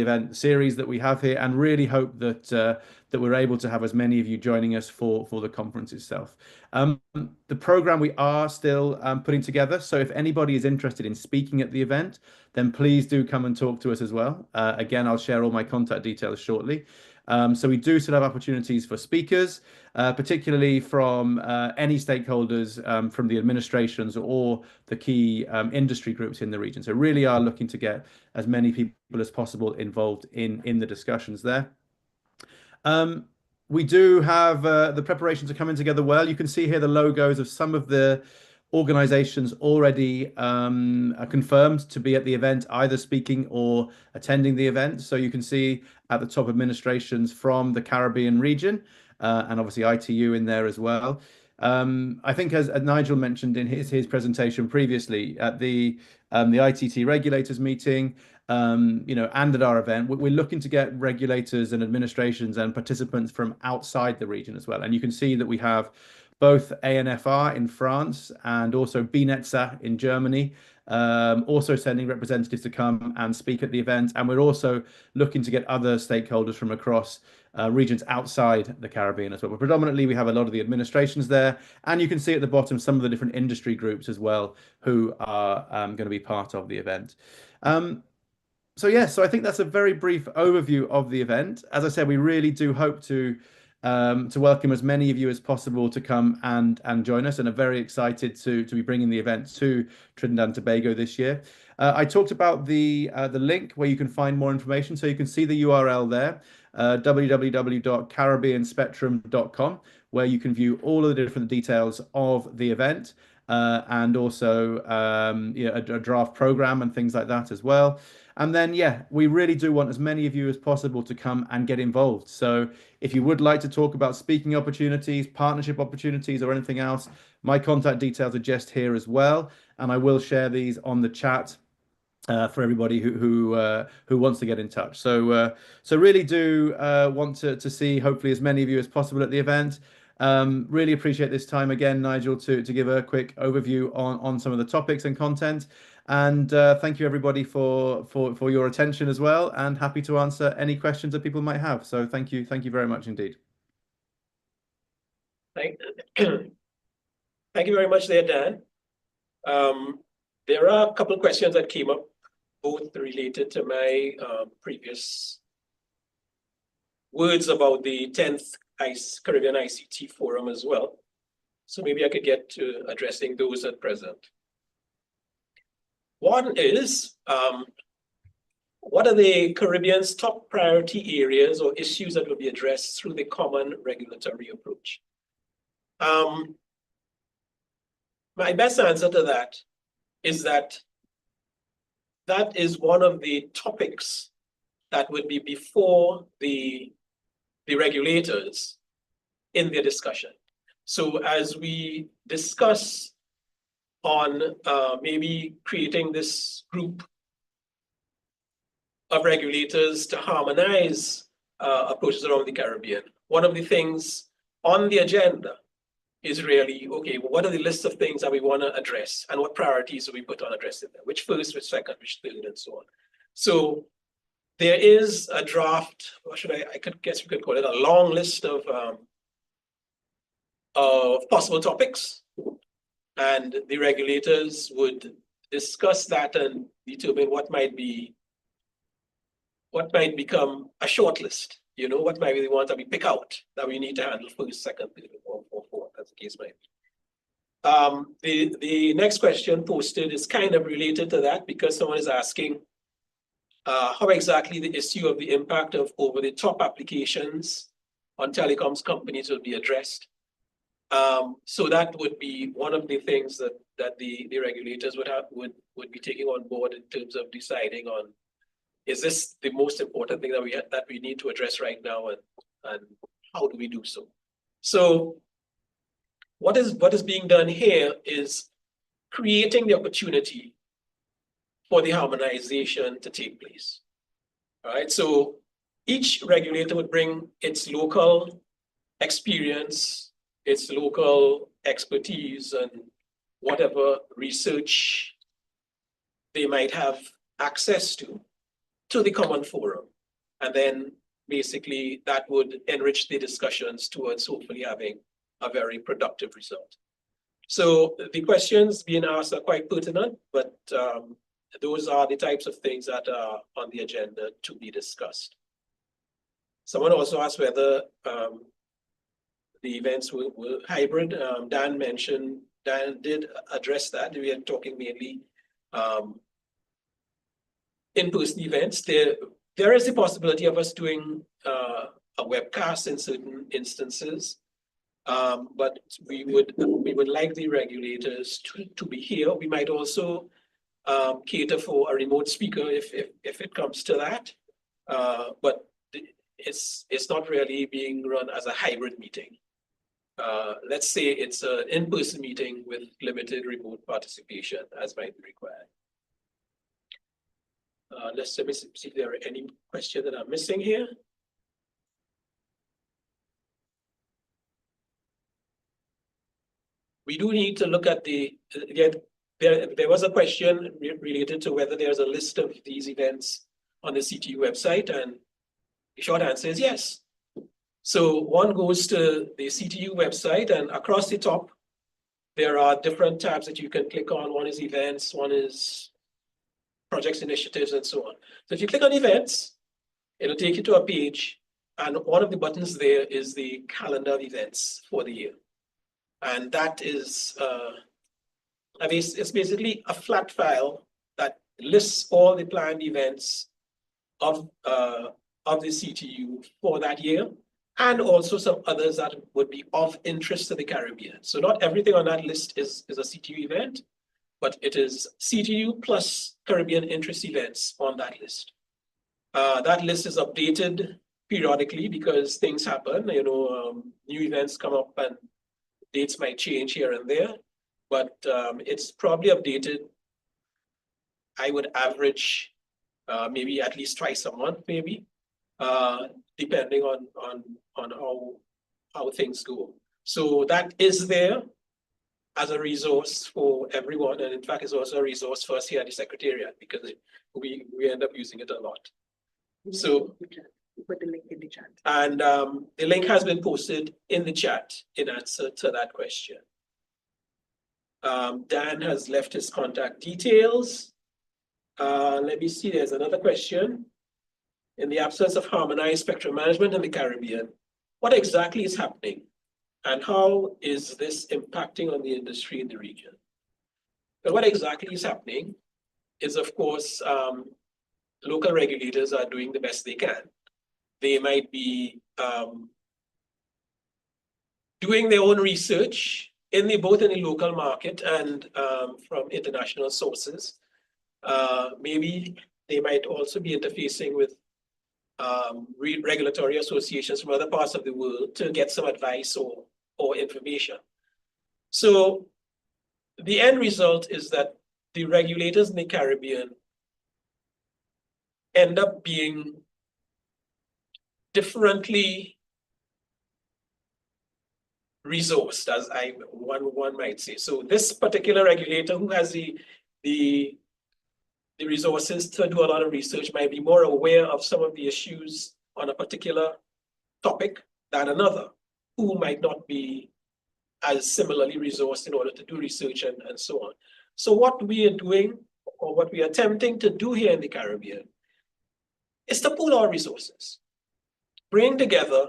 event series that we have here, and really hope that we're able to have as many of you joining us for the conference itself. The program we are still putting together, so if anybody is interested in speaking at the event, then please do come and talk to us as well. Again, I'll share all my contact details shortly. So we do still have opportunities for speakers, particularly from any stakeholders from the administrations or the key industry groups in the region. So really are looking to get as many people as possible involved in the discussions there. We do have the preparations are coming together well. You can see here the logos of some of the organizations already are confirmed to be at the event, either speaking or attending the event. So you can see at the top administrations from the Caribbean region. and obviously ITU in there as well. I think as Nigel mentioned in his presentation previously at the ICT regulators meeting, and at our event, we're looking to get regulators and administrations and participants from outside the region as well. And you can see that we have both ANFR in France and also BNetzA in Germany, also sending representatives to come and speak at the event. And we're also looking to get other stakeholders from across regions outside the Caribbean as well. But predominantly, we have a lot of the administrations there. And you can see at the bottom some of the different industry groups as well who are going to be part of the event. So I think that's a very brief overview of the event. As I said, we really do hope to welcome as many of you as possible to come and join us, and are very excited to be bringing the event to Trinidad and Tobago this year. I talked about the link where you can find more information, so you can see the URL there, www.caribbeanspectrum.com, where you can view all of the different details of the event, and also a draft program and things like that as well. And then, we really do want as many of you as possible to come and get involved. So if you would like to talk about speaking opportunities, partnership opportunities, or anything else, my contact details are just here as well. And I will share these on the chat for everybody who wants to get in touch. So really do want to see hopefully as many of you as possible at the event. Really appreciate this time again, Nigel, to give a quick overview on some of the topics and content. And thank you everybody for your attention as well, and happy to answer any questions that people might have. So thank you very much indeed. Thank you very much there, Dan. There are a couple of questions that came up, both related to my previous words about the 10th Caribbean ICT Forum as well. So maybe I could get to addressing those at present. One is, what are the Caribbean's top priority areas or issues that will be addressed through the common regulatory approach? My best answer to that is that is one of the topics that would be before the regulators in their discussion. So as we discuss on maybe creating this group of regulators to harmonize approaches around the Caribbean, one of the things on the agenda is really, okay, what are the list of things that we want to address, and what priorities do we put on addressing them? Which first, which second, which third, and so on. So there is a draft, or should I guess we could call it a long list of possible topics, and the regulators would discuss that and determine what might become a short list. What might be the ones that we pick out that we need to handle first, second, third, or fourth, as the case might be. The next question posted is kind of related to that, because someone is asking how exactly the issue of the impact of over-the-top applications on telecoms companies will be addressed. So that would be one of the things that the regulators would be taking on board in terms of deciding on, is this the most important thing that we need to address right now, and how do we do so? So what is being done here is creating the opportunity for the harmonization to take place. All right, so each regulator would bring its local experience, its local expertise, and whatever research they might have access to the common forum. And then basically that would enrich the discussions towards hopefully having a very productive result. So the questions being asked are quite pertinent, but those are the types of things that are on the agenda to be discussed. Someone also asked whether the events were hybrid. Dan did address that. We are talking mainly in-person events. There is a possibility of us doing a webcast in certain instances, but we would like the regulators to be here. We might also cater for a remote speaker if it comes to that. But it's not really being run as a hybrid meeting. Let's say it's an in-person meeting with limited remote participation as might be required. Let me see if there are any questions that I'm missing here. We do need to look at there was a question related to whether there's a list of these events on the CTU website, and the short answer is yes. So one goes to the CTU website, and across the top, there are different tabs that you can click on. One is events, one is projects, initiatives, and so on. So if you click on events, it'll take you to a page, and one of the buttons there is the calendar of events for the year. And that is, it's basically a flat file that lists all the planned events of the CTU for that year, and also some others that would be of interest to the Caribbean. So not everything on that list is a CTU event, but it is CTU plus Caribbean interest events on that list. That list is updated periodically because things happen, new events come up and dates might change here and there, but it's probably updated. I would average maybe at least twice a month, maybe, depending on how things go. So that is there as a resource for everyone, and in fact, it's also a resource for us here at the Secretariat because we end up using it a lot. So put the link in the chat. And the link has been posted in the chat in answer to that question. Dan has left his contact details. Let me see, there's another question. In the absence of harmonized spectrum management in the Caribbean, what exactly is happening? And how is this impacting on the industry in the region? But what exactly is happening is, of course, local regulators are doing the best they can. They might be doing their own research both in the local market and from international sources. Maybe they might also be interfacing with regulatory associations from other parts of the world to get some advice or information. So the end result is that the regulators in the Caribbean end up being differently resourced, as one might say. So this particular regulator who has the resources to do a lot of research might be more aware of some of the issues on a particular topic than another, who might not be as similarly resourced in order to do research and so on. So what we are doing, or what we are attempting to do here in the Caribbean, is to pool our resources, bring together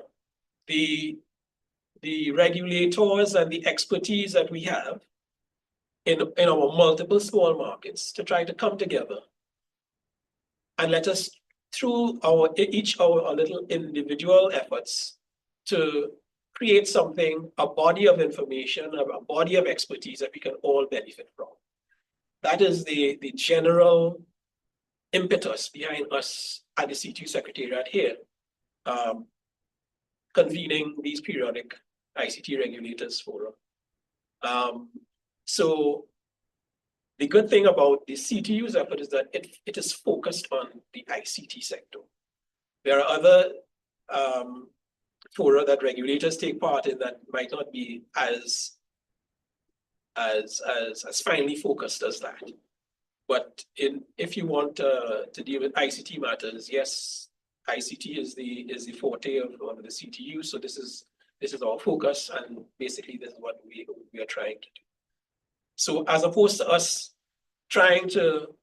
the regulators and the expertise that we have in our multiple small markets to try to come together and let us, through our little individual efforts, to create something, a body of information, a body of expertise that we can all benefit from. That is the general impetus behind us at the CTU Secretariat here, convening these periodic ICT regulators forum. So the good thing about the CTU's effort is that it is focused on the ICT sector. There are other fora that regulators take part in that might not be as finely focused as that. But if you want to deal with ICT matters, yes, ICT is the forte of the CTU. So this is our focus, and basically this is what we are trying to do. So as opposed to us trying to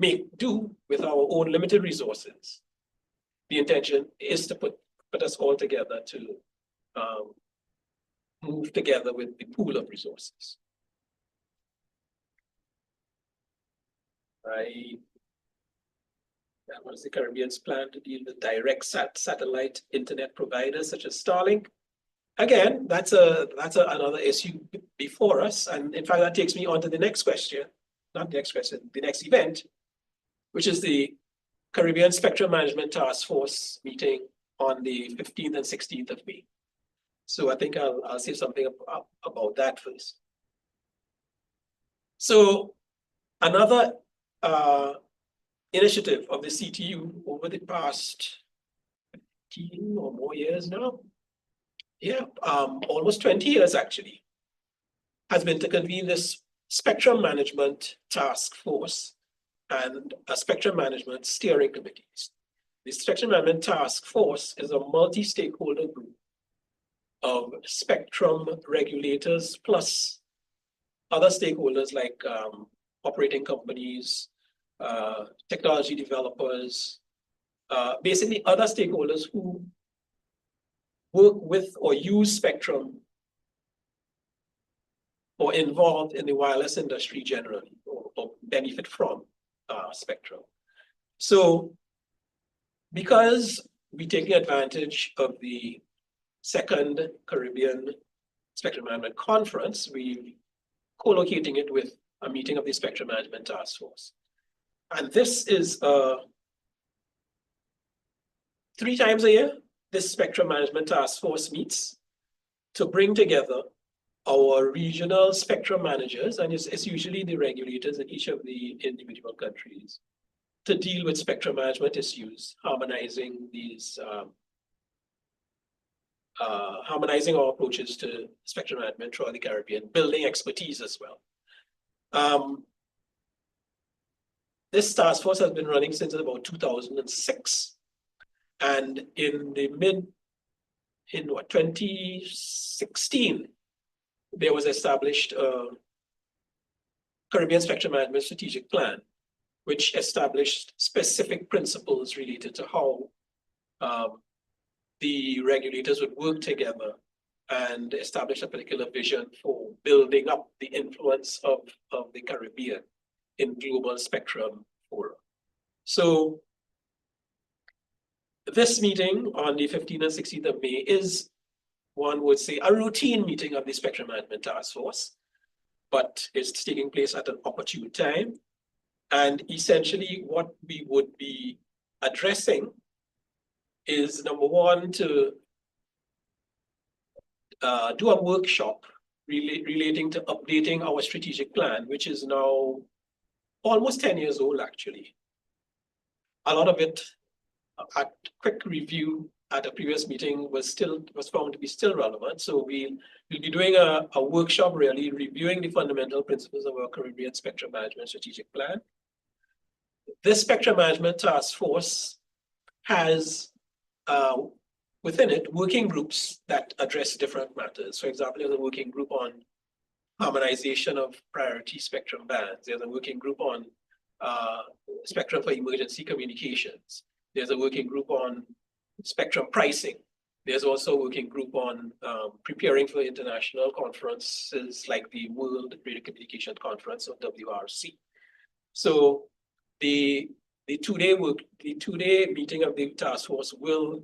make do with our own limited resources, the intention is to put us all together to move together with the pool of resources. What is the Caribbean's plan to deal with direct satellite internet providers such as Starlink? Again, that's another issue before us. And in fact, that takes me on to the next question, not the next question, the next event, which is the Caribbean Spectrum Management Task Force meeting on the 15th and 16th of May. So I think I'll say something about that first. So another initiative of the CTU over the past 15 or more years now, almost 20 years actually, has been to convene this spectrum management task force and a spectrum management steering committee. The spectrum management task force is a multi-stakeholder group of spectrum regulators plus other stakeholders like operating companies, technology developers, basically other stakeholders who work with or use spectrum or involved in the wireless industry generally, or benefit from spectrum. So because we're taking advantage of the second Caribbean Spectrum Management Conference, we're co-locating it with a meeting of the Spectrum Management Task Force. And this is 3 times a year, this Spectrum Management Task Force meets to bring together our regional spectrum managers, and it's usually the regulators in each of the individual countries, to deal with spectrum management issues, harmonizing these, harmonizing our approaches to spectrum management throughout the Caribbean, building expertise as well. This task force has been running since about 2006, and in 2016, there was established a Caribbean Spectrum Management Strategic Plan, which established specific principles related to how the regulators would work together and establish a particular vision for building up the influence of the Caribbean in global spectrum forum. So this meeting on the 15th and 16th of May is, one would say, a routine meeting of the Spectrum Management Task Force, but it's taking place at an opportune time. And essentially what we would be addressing is, number one, to do a workshop relating to updating our strategic plan, which is now almost 10 years old, actually. A lot of it, at quick review at a previous meeting, was found to be still relevant. So we'll be doing a workshop really reviewing the fundamental principles of our Caribbean Spectrum Management Strategic Plan. This Spectrum Management Task Force has within it working groups that address different matters. For example, there's a working group on harmonization of priority spectrum bands. There's a working group on spectrum for emergency communications. There's a working group on spectrum pricing. There's also a working group on preparing for international conferences like the World Radio Communication Conference, or WRC. So the two-day meeting of the task force will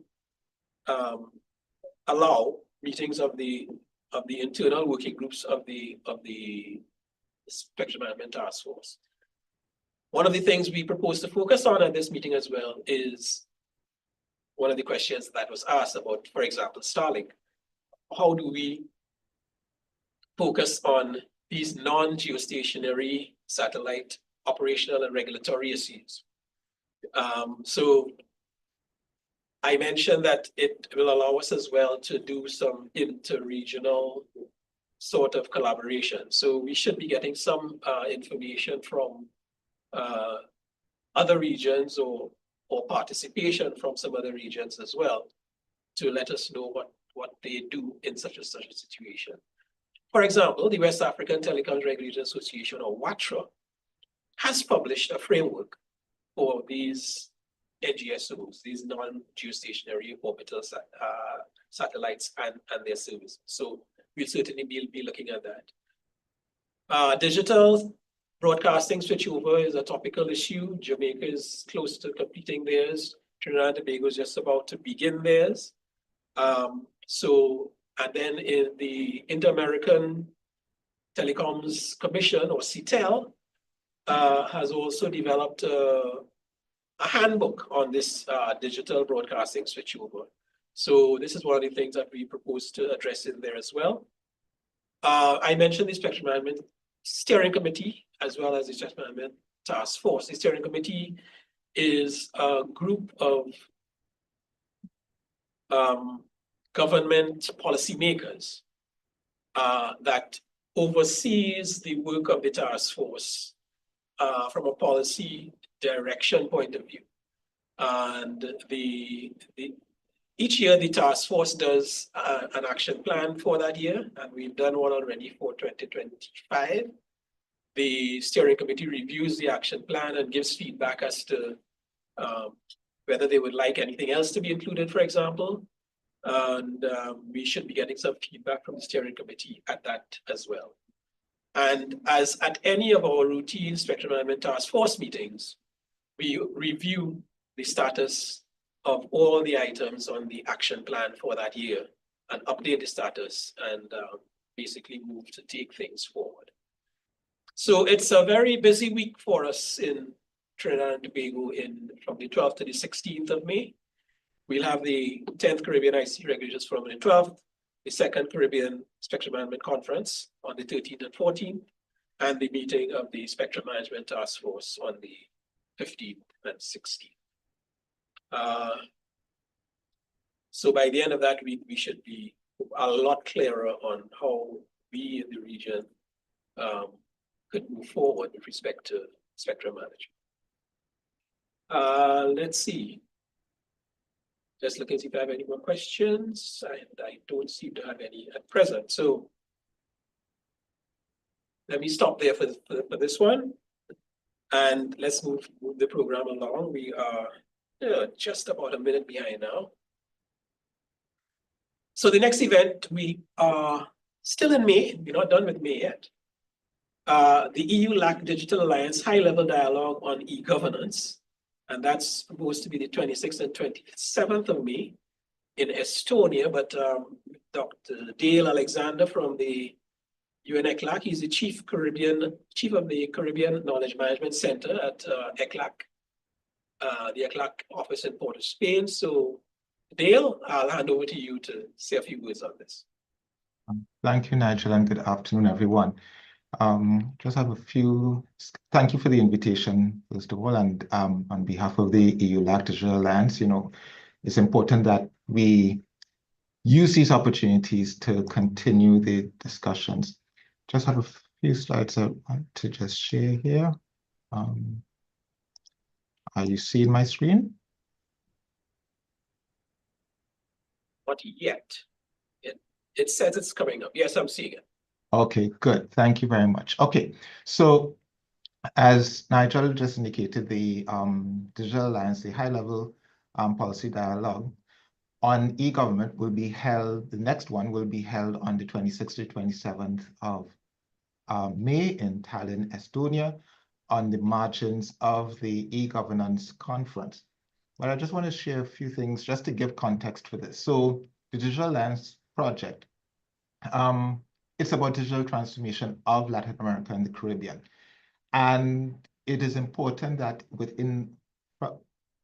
allow meetings of the internal working groups of the Spectrum Management Task Force. One of the things we propose to focus on at this meeting as well is one of the questions that was asked about, for example, Starlink. How do we focus on these non-geostationary satellite operational and regulatory issues? So I mentioned that it will allow us as well to do some inter-regional sort of collaboration. So we should be getting some information from other regions or participation from some other regions as well to let us know what they do in such a situation. For example, the West African Telecoms Regulators Association, or WATRA, has published a framework for these NGSOs, these non-geostationary orbital satellites and their services. So we'll certainly be looking at that. Digital broadcasting switchover is a topical issue. Jamaica is close to completing theirs. Trinidad and Tobago is just about to begin theirs. And then in the Inter-American Telecoms Commission, or CTEL, has also developed a handbook on this digital broadcasting switchover. So this is one of the things that we propose to address in there as well. I mentioned the Spectrum Management Steering Committee as well as the Spectrum Management Task Force. The Steering Committee is a group of government policymakers that oversees the work of the task force from a policy direction point of view. And each year the task force does an action plan for that year, and we've done one already for 2025. The steering committee reviews the action plan and gives feedback as to whether they would like anything else to be included, for example. And we should be getting some feedback from the steering committee at that as well. And as at any of our routine Spectrum Management Task Force meetings, we review the status of all the items on the action plan for that year and update the status and basically move to take things forward. So it's a very busy week for us in Trinidad and Tobago from the 12th to the 16th of May. We'll have the 10th Caribbean ICT Regulators Forum on the 12th, the 2nd Caribbean Spectrum Management Conference on the 13th and 14th, and the meeting of the Spectrum Management Task Force on the 15th and 16th. So by the end of that week, we should be a lot clearer on how we in the region could move forward with respect to spectrum management. Let's see. Just looking to see if I have any more questions, and I don't seem to have any at present. So let me stop there for this one, and let's move the program along. We are just about a minute behind now. So the next event, we are still in May. We're not done with May yet. The EU-LAC Digital Alliance High-Level Dialogue on E-Governance. And that's supposed to be the 26th and 27th of May in Estonia. But Dr. Dale Alexander from the UN-ECLAC, he's the chief of the Caribbean Knowledge Management Center at ECLAC, the ECLAC office in Port of Spain. So Dale, I'll hand over to you to say a few words on this. Thank you, Nigel, and good afternoon, everyone. Just have a few, thank you for the invitation, first of all, and on behalf of the EU-LAC Digital Alliance, it's important that we use these opportunities to continue the discussions. Just have a few slides I want to just share here. Are you seeing my screen? Not yet. It says it's coming up. Yes, I'm seeing it. Okay, good. Thank you very much. Okay, so as Nigel just indicated, the Digital Alliance, the high-level policy dialogue on e-government will be held, the next one will be held on the 26th to 27th of May in Tallinn, Estonia, on the margins of the e-governance conference. But I just want to share a few things just to give context for this. So the Digital Alliance project, it's about digital transformation of Latin America and the Caribbean. And it is important that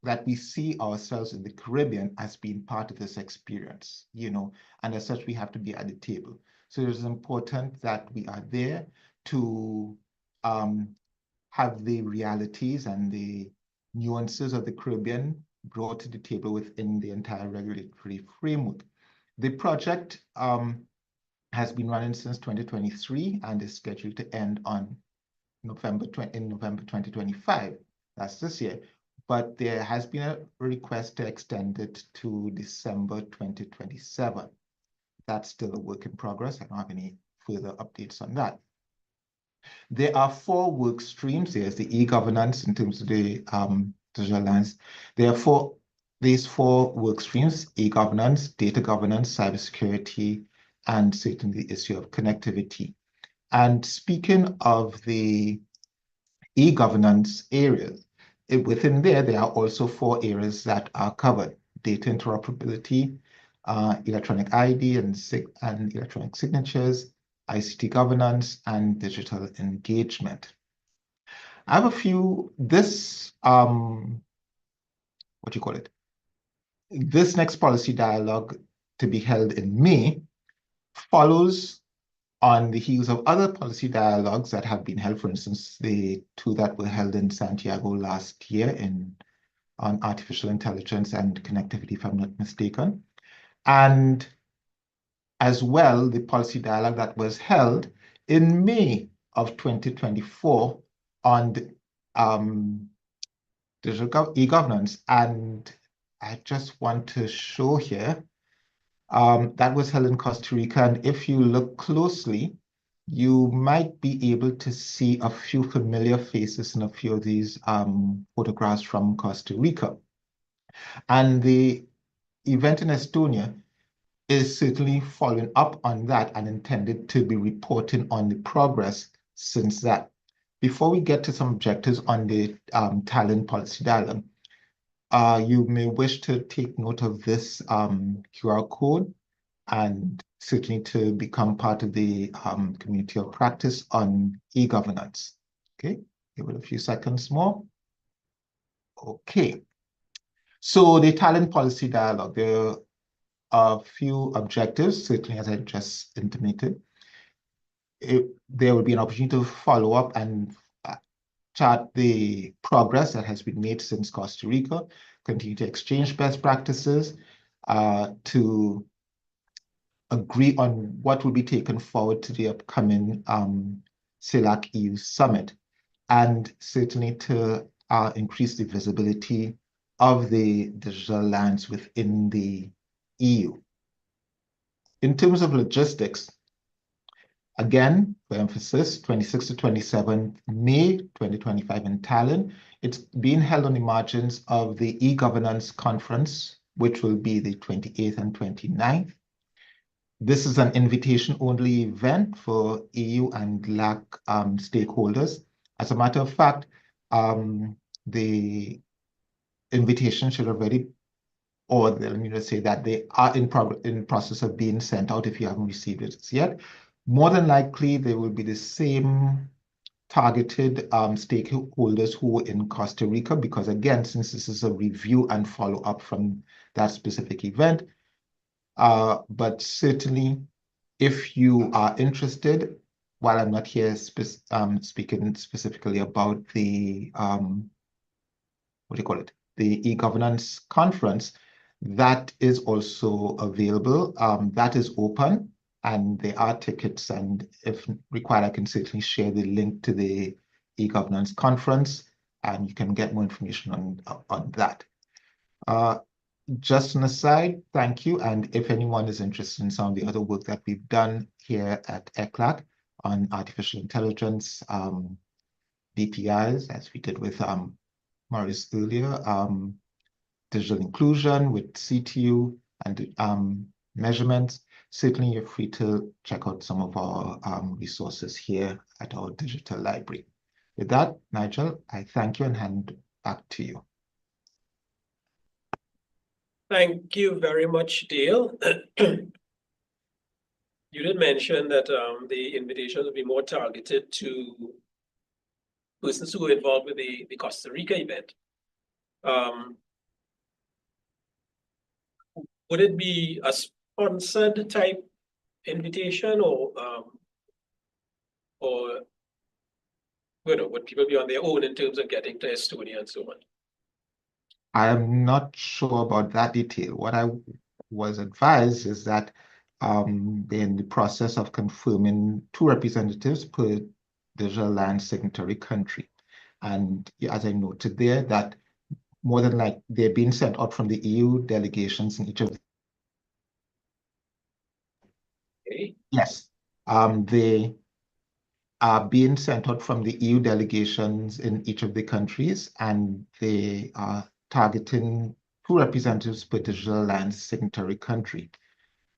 that we see ourselves in the Caribbean as being part of this experience, and as such, we have to be at the table. So it is important that we are there to have the realities and the nuances of the Caribbean brought to the table within the entire regulatory framework. The project has been running since 2023 and is scheduled to end on November 2025. That's this year. But there has been a request to extend it to December 2027. That's still a work in progress. I don't have any further updates on that. There are 4 work streams. There's the e-governance in terms of the Digital Alliance. These 4 work streams: e-governance, data governance, cybersecurity, and certainly the issue of connectivity. And speaking of the e-governance areas, within there are also 4 areas that are covered: data interoperability, electronic ID and electronic signatures, ICT governance, and digital engagement. I have a few, this next policy dialogue to be held in May follows on the heels of other policy dialogues that have been held, for instance, the two that were held in Santiago last year on artificial intelligence and connectivity, if I'm not mistaken. And as well, the policy dialogue that was held in May of 2024 on digital e-governance. And I just want to show here, that was held in Costa Rica. And if you look closely, you might be able to see a few familiar faces in a few of these photographs from Costa Rica. And the event in Estonia is certainly following up on that and intended to be reporting on the progress since that. Before we get to some objectives on the talent policy dialogue, you may wish to take note of this QR code and certainly to become part of the community of practice on e-governance. Okay, give it a few seconds more. Okay, so the talent policy dialogue, there are a few objectives, certainly as I just intimated. There will be an opportunity to follow up and chart the progress that has been made since Costa Rica, continue to exchange best practices, to agree on what will be taken forward to the upcoming CELAC EU summit, and certainly to increase the visibility of the digital lands within the EU. In terms of logistics, again, for emphasis, 26 to 27 May 2025 in Tallinn. It's being held on the margins of the e-governance conference, which will be the 28th and 29th. This is an invitation-only event for EU and LAC stakeholders. As a matter of fact, the invitation should already, or let me just say that they are in process of being sent out if you haven't received it yet. More than likely, they will be the same targeted stakeholders who were in Costa Rica, because again, since this is a review and follow up from that specific event, but certainly if you are interested, while I'm not here speaking specifically about the, what do you call it? The e-governance conference, that is also available. That is open and there are tickets, and if required, I can certainly share the link to the e-governance conference and you can get more information on that. Just an aside, thank you. And if anyone is interested in some of the other work that we've done here at ECLAC on artificial intelligence, DPIs, as we did with Maurice earlier, digital inclusion with CTU and measurements, certainly you're free to check out some of our resources here at our digital library. With that, Nigel, I thank you and hand back to you. Thank you very much, Dale. You did mention that the invitations will be more targeted to persons who are involved with the Costa Rica event. Would it be a sponsored type invitation, or would people be on their own in terms of getting to Estonia and so on? I am not sure about that detail. What I was advised is that they're in the process of confirming 2 representatives per digital land signatory country. And as I noted there, that more than like they're being sent out from the EU delegations in each of. Okay. Yes, they are being sent out from the EU delegations in each of the countries, and they are targeting 2 representatives per digital land signatory country.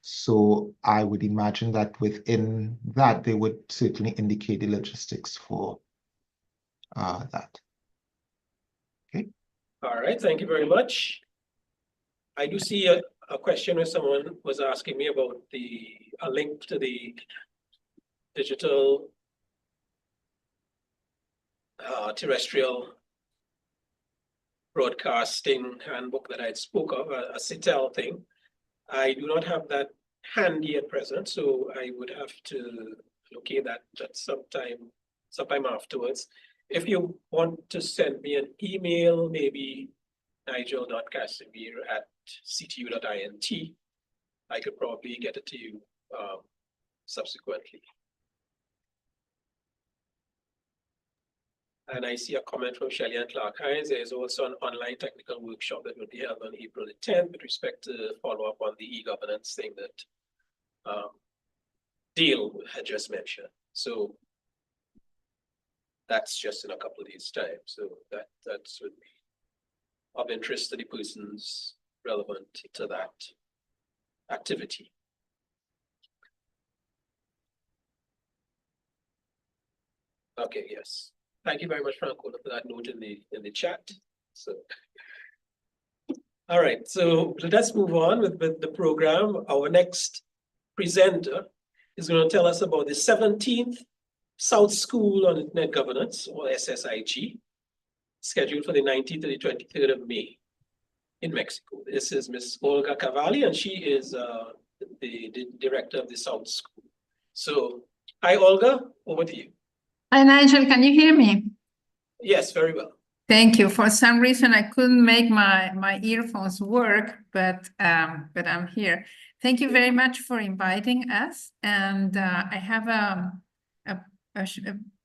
So I would imagine that within that, they would certainly indicate the logistics for that. Okay. All right, thank you very much. I do see a question where someone was asking me about a link to the digital terrestrial broadcasting handbook that I spoke of, a CTL thing. I do not have that handy at present, so I would have to locate that at sometime afterwards. If you want to send me an email, maybe nigel.casimir@ctu.int, I could probably get it to you subsequently. And I see a comment from Shelley and Clark Hines. There is also an online technical workshop that will be held on April the 10th with respect to follow up on the e-governance thing that Dale had just mentioned. So that's just in a couple of days' time. So that would be of interest to the persons relevant to that activity. Okay, yes. Thank you very much, Franco, for that note in the chat. So, all right, so let's move on with the program. Our next presenter is going to tell us about the 17th South School on Internet Governance, or SSIG, scheduled for the 19th to the 23rd of May in Mexico. This is Ms. Olga Cavalli, and she is the director of the South School. So, hi, Olga, over to you. Hi, Nigel, can you hear me? Yes, very well. Thank you. For some reason, I couldn't make my earphones work, but I'm here. Thank you very much for inviting us. And I have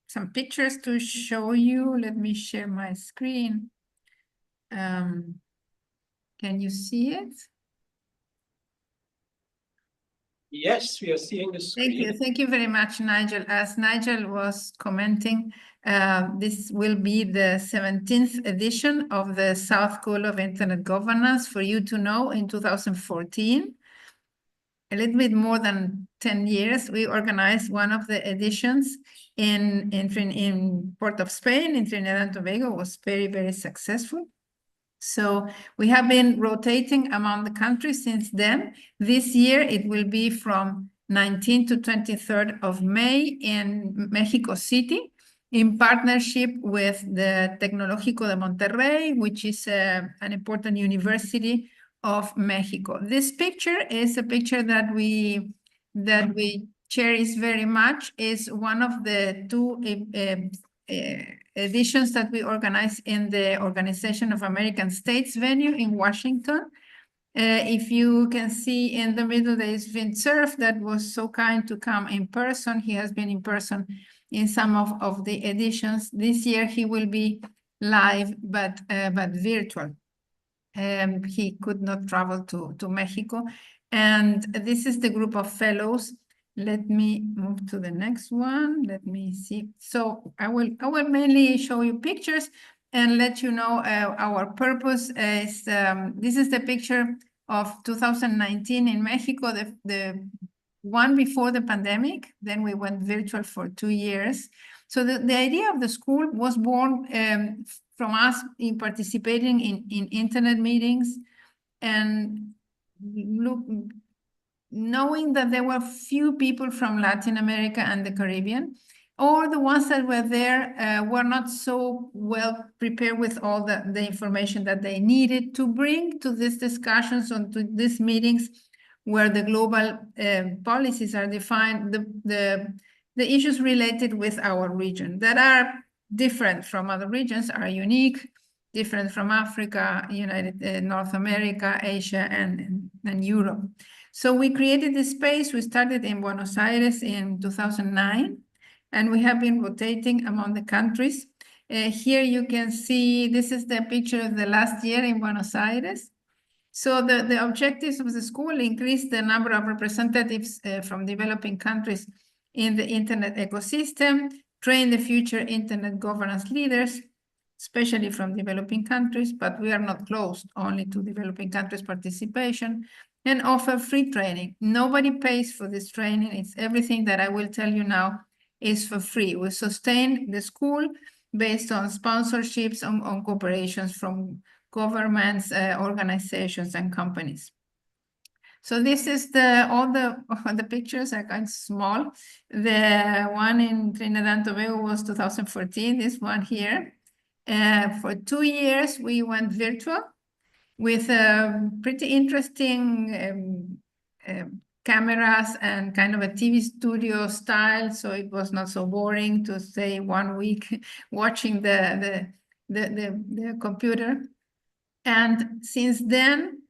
some pictures to show you. Let me share my screen. Can you see it? Yes, we are seeing the screen. Thank you very much, Nigel. As Nigel was commenting, this will be the 17th edition of the South School of Internet Governance. For you to know, in 2014, a little bit more than 10 years, we organized one of the editions in Port of Spain, in Trinidad and Tobago. It was very, very successful. So we have been rotating among the countries since then. This year, it will be from 19th to 23rd of May in Mexico City, in partnership with the Tecnológico de Monterrey, which is an important university of Mexico. This picture is a picture that we cherish very much. Is one of the two editions that we organize in the Organization of American States venue in Washington. If you can see in the middle, there is Vint Cerf that was so kind to come in person. He has been in person in some of the editions. This year he will be live, but virtual. He could not travel to Mexico. And this is the group of fellows. Let me move to the next one. Let me see. So I will mainly show you pictures and let you know our purpose is, this is the picture of 2019 in Mexico, the one before the pandemic. Then we went virtual for 2 years. So the idea of the school was born from us in participating in internet meetings and knowing that there were few people from Latin America and the Caribbean, or the ones that were there were not so well prepared with all the information that they needed to bring to these discussions and to these meetings where the global policies are defined, the issues related with our region that are different from other regions, are unique, different from Africa, North America, Asia, and Europe. So we created this space. We started in Buenos Aires in 2009, and we have been rotating among the countries. Here you can see, this is the picture of the last year in Buenos Aires. So the objectives of the school increase the number of representatives from developing countries in the internet ecosystem, train the future internet governance leaders, especially from developing countries, but we are not closed only to developing countries' participation, and offer free training. Nobody pays for this training. It's everything that I will tell you now is for free. We sustain the school based on sponsorships, on cooperations from governments, organizations, and companies. So this is all the pictures are kind of small. The one in Trinidad and Tobago was 2014, this one here. For 2 years, we went virtual with pretty interesting cameras and kind of a TV studio style. So it was not so boring to stay 1 week watching the computer. And since then,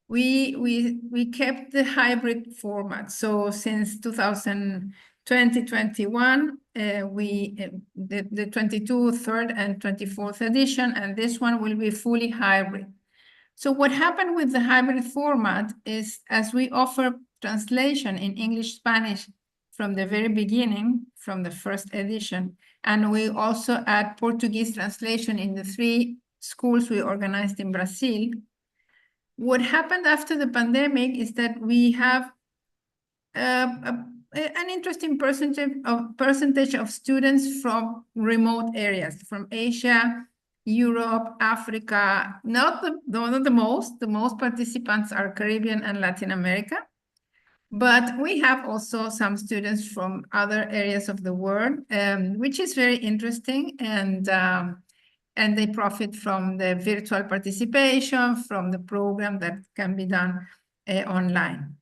we kept the hybrid format. So since 2021, the 22 third and 24th edition, and this one will be fully hybrid. So what happened with the hybrid format is, as we offer translation in English, Spanish from the very beginning, from the first edition, and we also add Portuguese translation in the 3 schools we organized in Brazil. What happened after the pandemic is that we have an interesting percentage of students from remote areas, from Asia, Europe, Africa. Not the most participants are Caribbean and Latin America, but we have also some students from other areas of the world, which is very interesting, and they profit from the virtual participation, from the program that can be done online.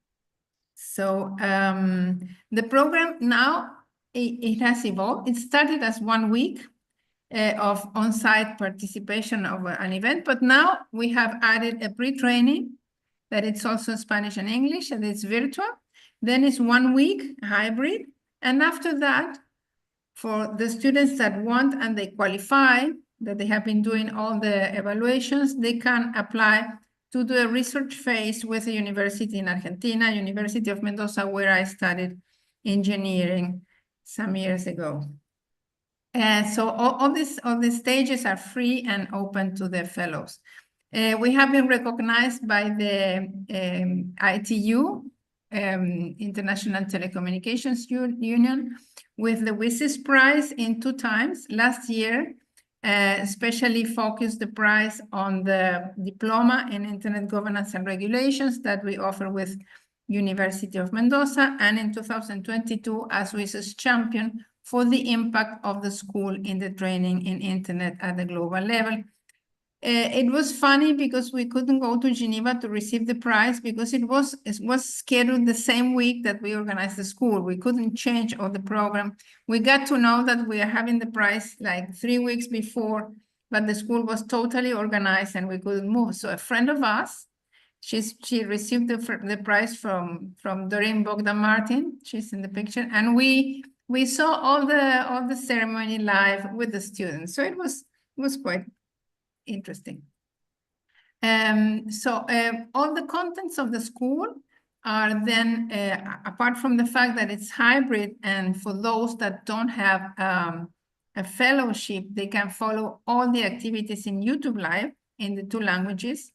So the program now, it has evolved. It started as 1 week of on-site participation of an event, but now we have added a pre-training that it's also Spanish and English, and it's virtual. Then it's 1 week hybrid. And after that, for the students that want and they qualify, that they have been doing all the evaluations, they can apply to do a research phase with a university in Argentina, University of Mendoza, where I studied engineering some years ago. So all these stages are free and open to the fellows. We have been recognized by the ITU, International Telecommunications Union, with the WSIS Prize in 2 times. Last year, especially focused the prize on the diploma in Internet Governance and Regulations that we offer with University of Mendoza, and in 2022 as WSIS champion for the impact of the school in the training in Internet at the global level. It was funny because we couldn't go to Geneva to receive the prize because it was scheduled the same week that we organized the school. We couldn't change all the program. We got to know that we are having the prize like 3 weeks before, but the school was totally organized and we couldn't move. So a friend of us, she received the prize from Doreen Bogdan Martin. She's in the picture, and we saw all the ceremony live with the students. So it was quite interesting. So all the contents of the school are then, apart from the fact that it's hybrid, and for those that don't have a fellowship, they can follow all the activities in YouTube Live in the 2 languages.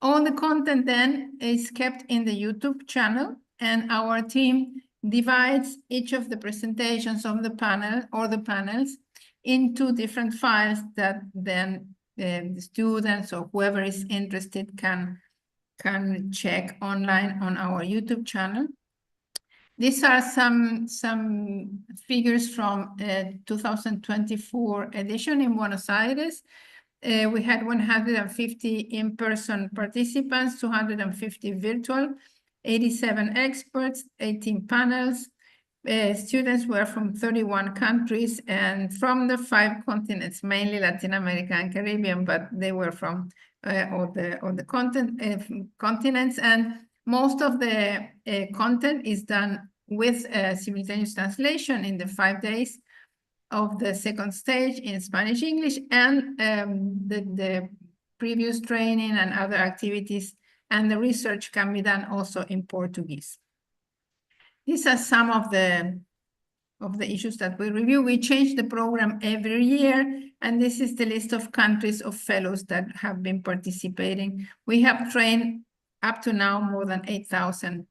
All the content then is kept in the YouTube channel, and our team divides each of the presentations of the panel or the panels into different files that then the students or whoever is interested can check online on our YouTube channel. These are some figures from 2024 edition in Buenos Aires. We had 150 in-person participants, 250 virtual, 87 experts, 18 panels. Students were from 31 countries and from the 5 continents, mainly Latin America and Caribbean, but they were from all the continents. And most of the content is done with simultaneous translation in the 5 days of the second stage in Spanish English, and the previous training and other activities and the research can be done also in Portuguese. These are some of the issues that we review. We change the program every year, and this is the list of countries of fellows that have been participating. We have trained up to now more than 8,000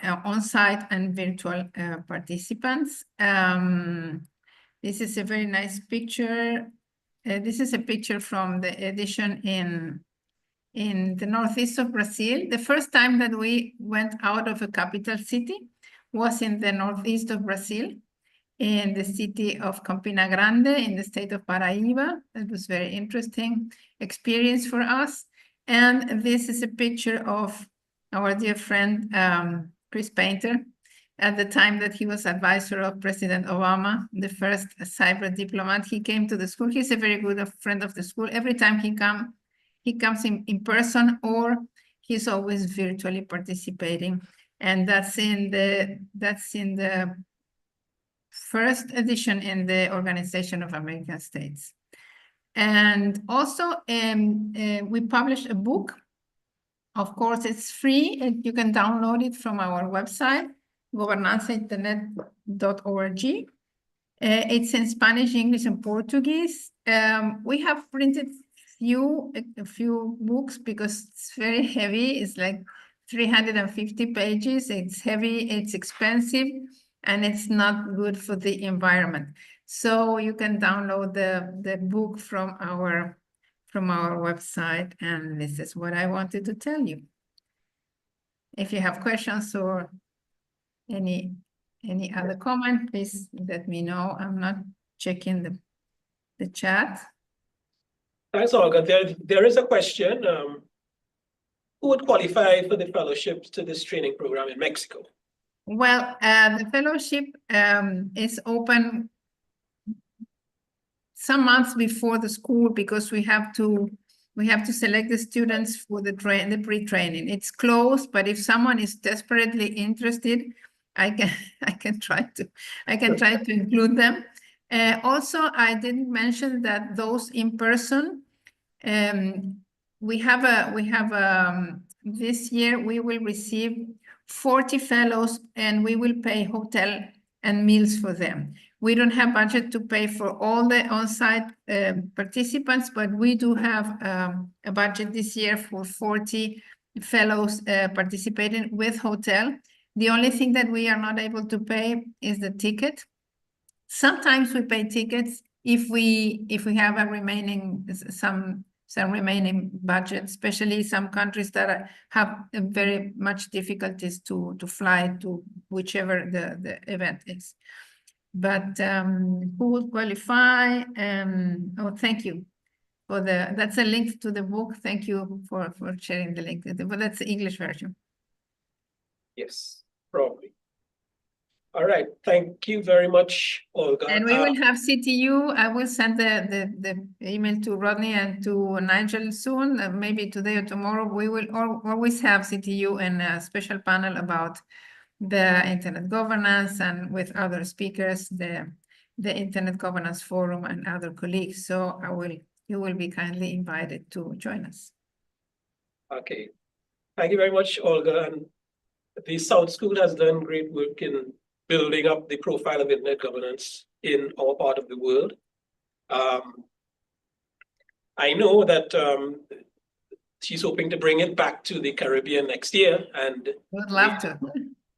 on-site and virtual participants. This is a very nice picture. This is a picture from the edition in the northeast of Brazil. The first time that we went out of a capital city was in the northeast of Brazil. in the city of Campina Grande in the state of Paraíba. It was very interesting experience for us. And this is a picture of our dear friend, Chris Painter, at the time that he was advisor of President Obama, the first cyber diplomat. He came to the school. He's a very good friend of the school. Every time he comes in person, or he's always virtually participating. And that's in the first edition in the Organization of American States. And also we published a book. Of course, it's free and you can download it from our website, gobernanzainternet.org. It's in Spanish, English, and Portuguese. We have printed a few books because it's very heavy. It's like 350 pages. It's heavy, it's expensive, and it's not good for the environment. So you can download the book from our website, and this is what I wanted to tell you. If you have questions or any other comment, please let me know. I'm not checking the chat. Thanks, Olga. There is a question. Who would qualify for the fellowship to this training program in Mexico? Well, the fellowship is open some months before the school because we have to select the students for the pre-training. It's closed, but if someone is desperately interested, I can try to include them. Also, I didn't mention that those in person, we have this year we will receive 40 fellows and we will pay hotel and meals for them. We don't have budget to pay for all the on-site participants, but we do have a budget this year for 40 fellows participating with hotel. The only thing that we are not able to pay is the ticket. Sometimes we pay tickets if we have a remaining some remaining budget, especially some countries that have very much difficulties to fly to whichever the event is. But who would qualify? Oh, thank you for that's a link to the book. Thank you for sharing the link, but that's the English version. Yes, probably. All right, thank you very much, Olga. And we will have CTU. I will send the email to Rodney and to Nigel soon, maybe today or tomorrow. We will always have CTU and a special panel about the internet governance and with other speakers, the Internet Governance Forum and other colleagues. So you will be kindly invited to join us. Okay, thank you very much, Olga. And the South School has done great work in building up the profile of internet governance in our part of the world. I know that she's hoping to bring it back to the Caribbean next year, and would love to.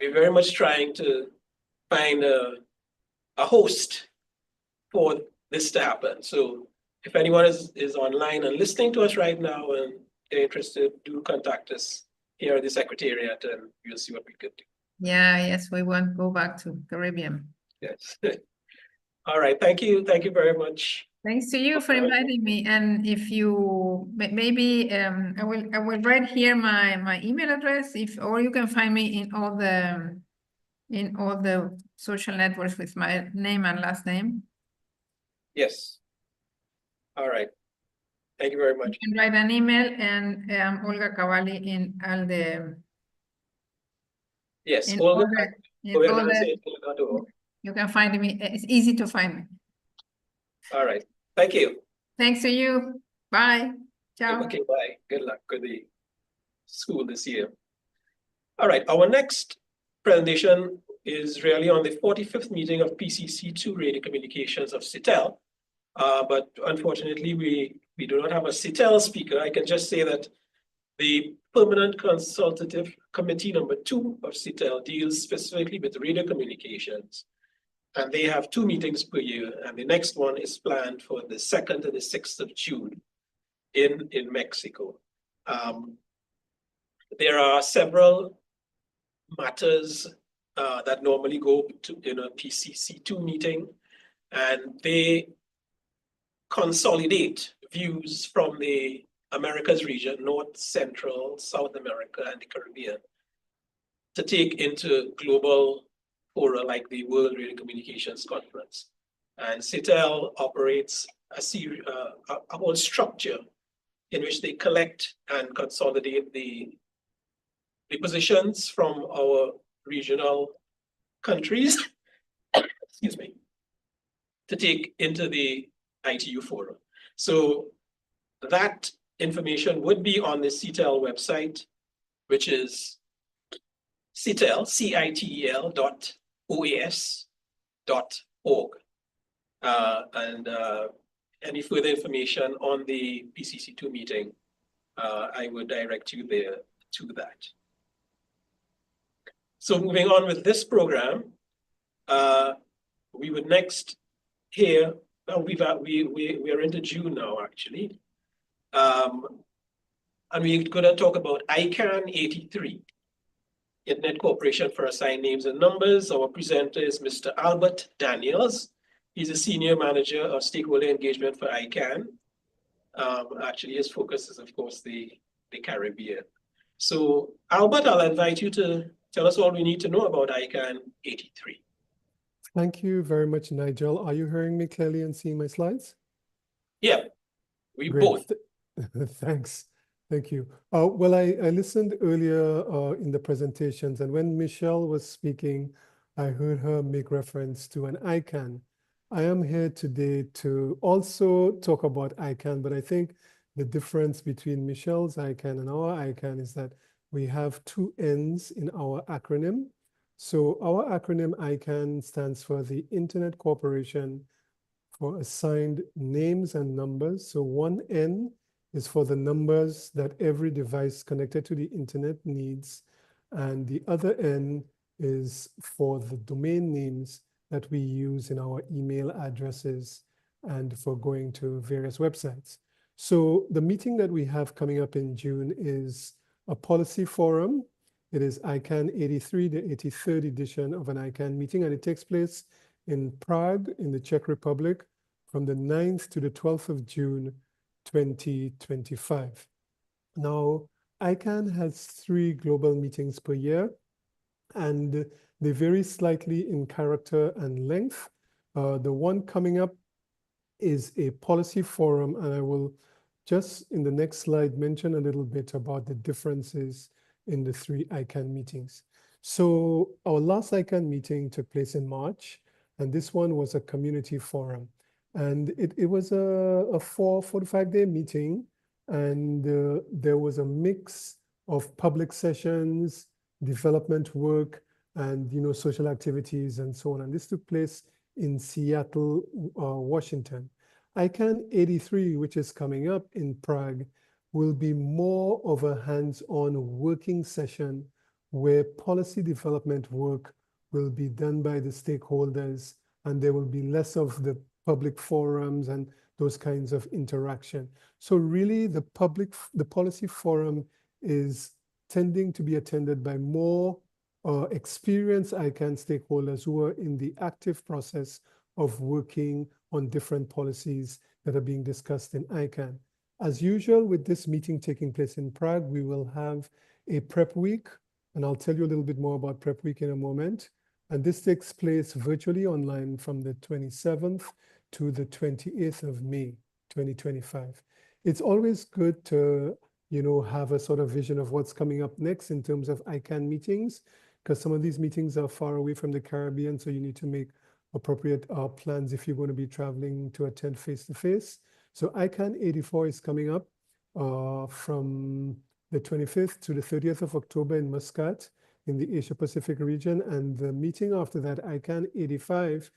We're very much trying to find a host for this to happen. So if anyone is online and listening to us right now and they're interested, do contact us here at the Secretariat and we'll see what we could do. Yeah, yes, we want to go back to Caribbean. Yes. All right, thank you very much. Thanks to you for inviting me. And if you maybe I will write here my email address, or you can find me in all the social networks with my name and last name. Yes. All right. Thank you very much. You can write an email, and Olga Cavalli in all the. Yes, Olga. You can find me. It's easy to find me. All right. Thank you. Thanks to you. Bye. Ciao. Okay, bye. Good luck with the school this year. All right, our next presentation is really on the 45th meeting of PCC2 Radio Communications of CITEL. But unfortunately, we do not have a CITEL speaker. I can just say that the Permanent Consultative Committee #2 of CITEL deals specifically with radio communications. And they have 2 meetings per year. And the next one is planned for the 2nd and the 6th of June in Mexico. There are several matters that normally go to PCC2 meeting, and they consolidate views from the Americas region, North, Central, South America, and the Caribbean, to take into global fora like the World Radio Communications Conference. And CITEL operates a whole structure in which they collect and consolidate the positions from our regional countries, excuse me, to take into the ITU forum. So that information would be on the CITEL website, which is CITEL, CITEL.oas.org. And any further information on the PCC2 meeting, I would direct you there to that. So moving on with this program, we would next hear, we are into June now, actually. And we're going to talk about ICANN 83, Internet Corporation for Assigned Names and Numbers. Our presenter is Mr. Albert Daniels. He's a senior manager of stakeholder engagement for ICANN. Actually, his focus is, of course, the Caribbean. So, Albert, I'll invite you to tell us all we need to know about ICANN 83. Thank you very much, Nigel. Are you hearing me clearly and seeing my slides? Yeah, we Great. both. Thanks. Thank you. Well, I listened earlier in the presentations, and when Michelle was speaking, I heard her make reference to an ICANN. I am here today to also talk about ICANN, but I think the difference between Michelle's ICANN and our ICANN is that we have two N's in our acronym. So our acronym ICANN stands for the Internet Corporation for Assigned Names and Numbers. So one N is for the numbers that every device connected to the internet needs, and the other N is for the domain names that we use in our email addresses and for going to various websites. So the meeting that we have coming up in June is a policy forum. It is ICANN 83, the 83rd edition of an ICANN meeting, and it takes place in Prague in the Czech Republic from the 9th to the 12th of June, 2025. Now, ICANN has 3 global meetings per year, and they vary slightly in character and length. The one coming up is a policy forum, and I will just in the next slide mention a little bit about the differences in the 3 ICANN meetings. So our last ICANN meeting took place in March, and this one was a community forum. And it was a 4 to 5 day meeting, and there was a mix of public sessions, development work, and social activities and so on. And this took place in Seattle, Washington. ICANN 83, which is coming up in Prague, will be more of a hands-on working session where policy development work will be done by the stakeholders, and there will be less of the public forums and those kinds of interaction. So really the policy forum is tending to be attended by more experienced ICANN stakeholders who are in the active process of working on different policies that are being discussed in ICANN. As usual, with this meeting taking place in Prague, we will have a prep week, and I'll tell you a little bit more about prep week in a moment. And this takes place virtually online from the 27th to the 28th of May, 2025. It's always good to, have a sort of vision of what's coming up next in terms of ICANN meetings, because some of these meetings are far away from the Caribbean, so you need to make appropriate plans if you're going to be traveling to attend face-to-face. So ICANN 84 is coming up from the 25th to the 30th of October in Muscat in the Asia Pacific region. And the meeting after that, ICANN 85,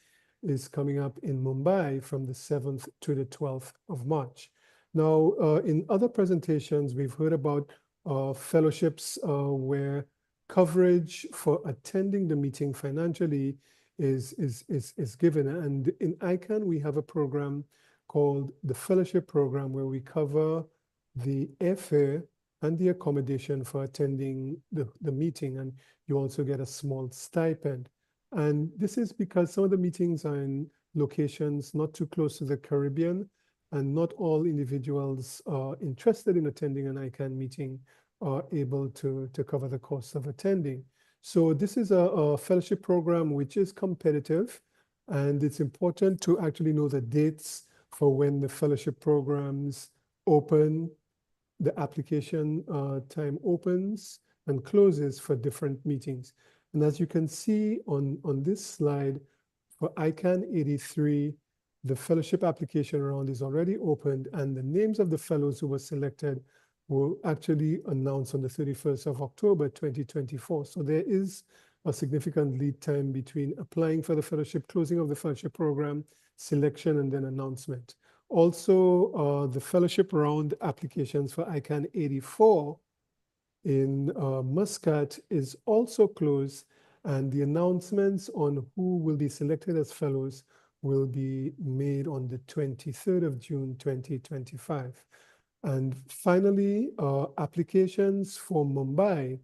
is coming up in Mumbai from the 7th to the 12th of March. Now, in other presentations, we've heard about fellowships where coverage for attending the meeting financially is given. And in ICANN, we have a program called the Fellowship Program, where we cover the airfare and the accommodation for attending the meeting, and you also get a small stipend. And this is because some of the meetings are in locations not too close to the Caribbean, and not all individuals interested in attending an ICANN meeting are able to cover the cost of attending. So this is a fellowship program which is competitive, and it's important to actually know the dates for when the fellowship programs open, the application time opens and closes for different meetings. And as you can see on this slide, for ICANN 83, the fellowship application round is already opened, and the names of the fellows who were selected will actually announce on the 31st of October 2024. So there is a significant lead time between applying for the fellowship, closing of the fellowship program, selection, and then announcement. Also, the fellowship round applications for ICANN 84 in Muscat is also closed, and the announcements on who will be selected as fellows will be made on the 23rd of June 2025. And finally, applications for Mumbai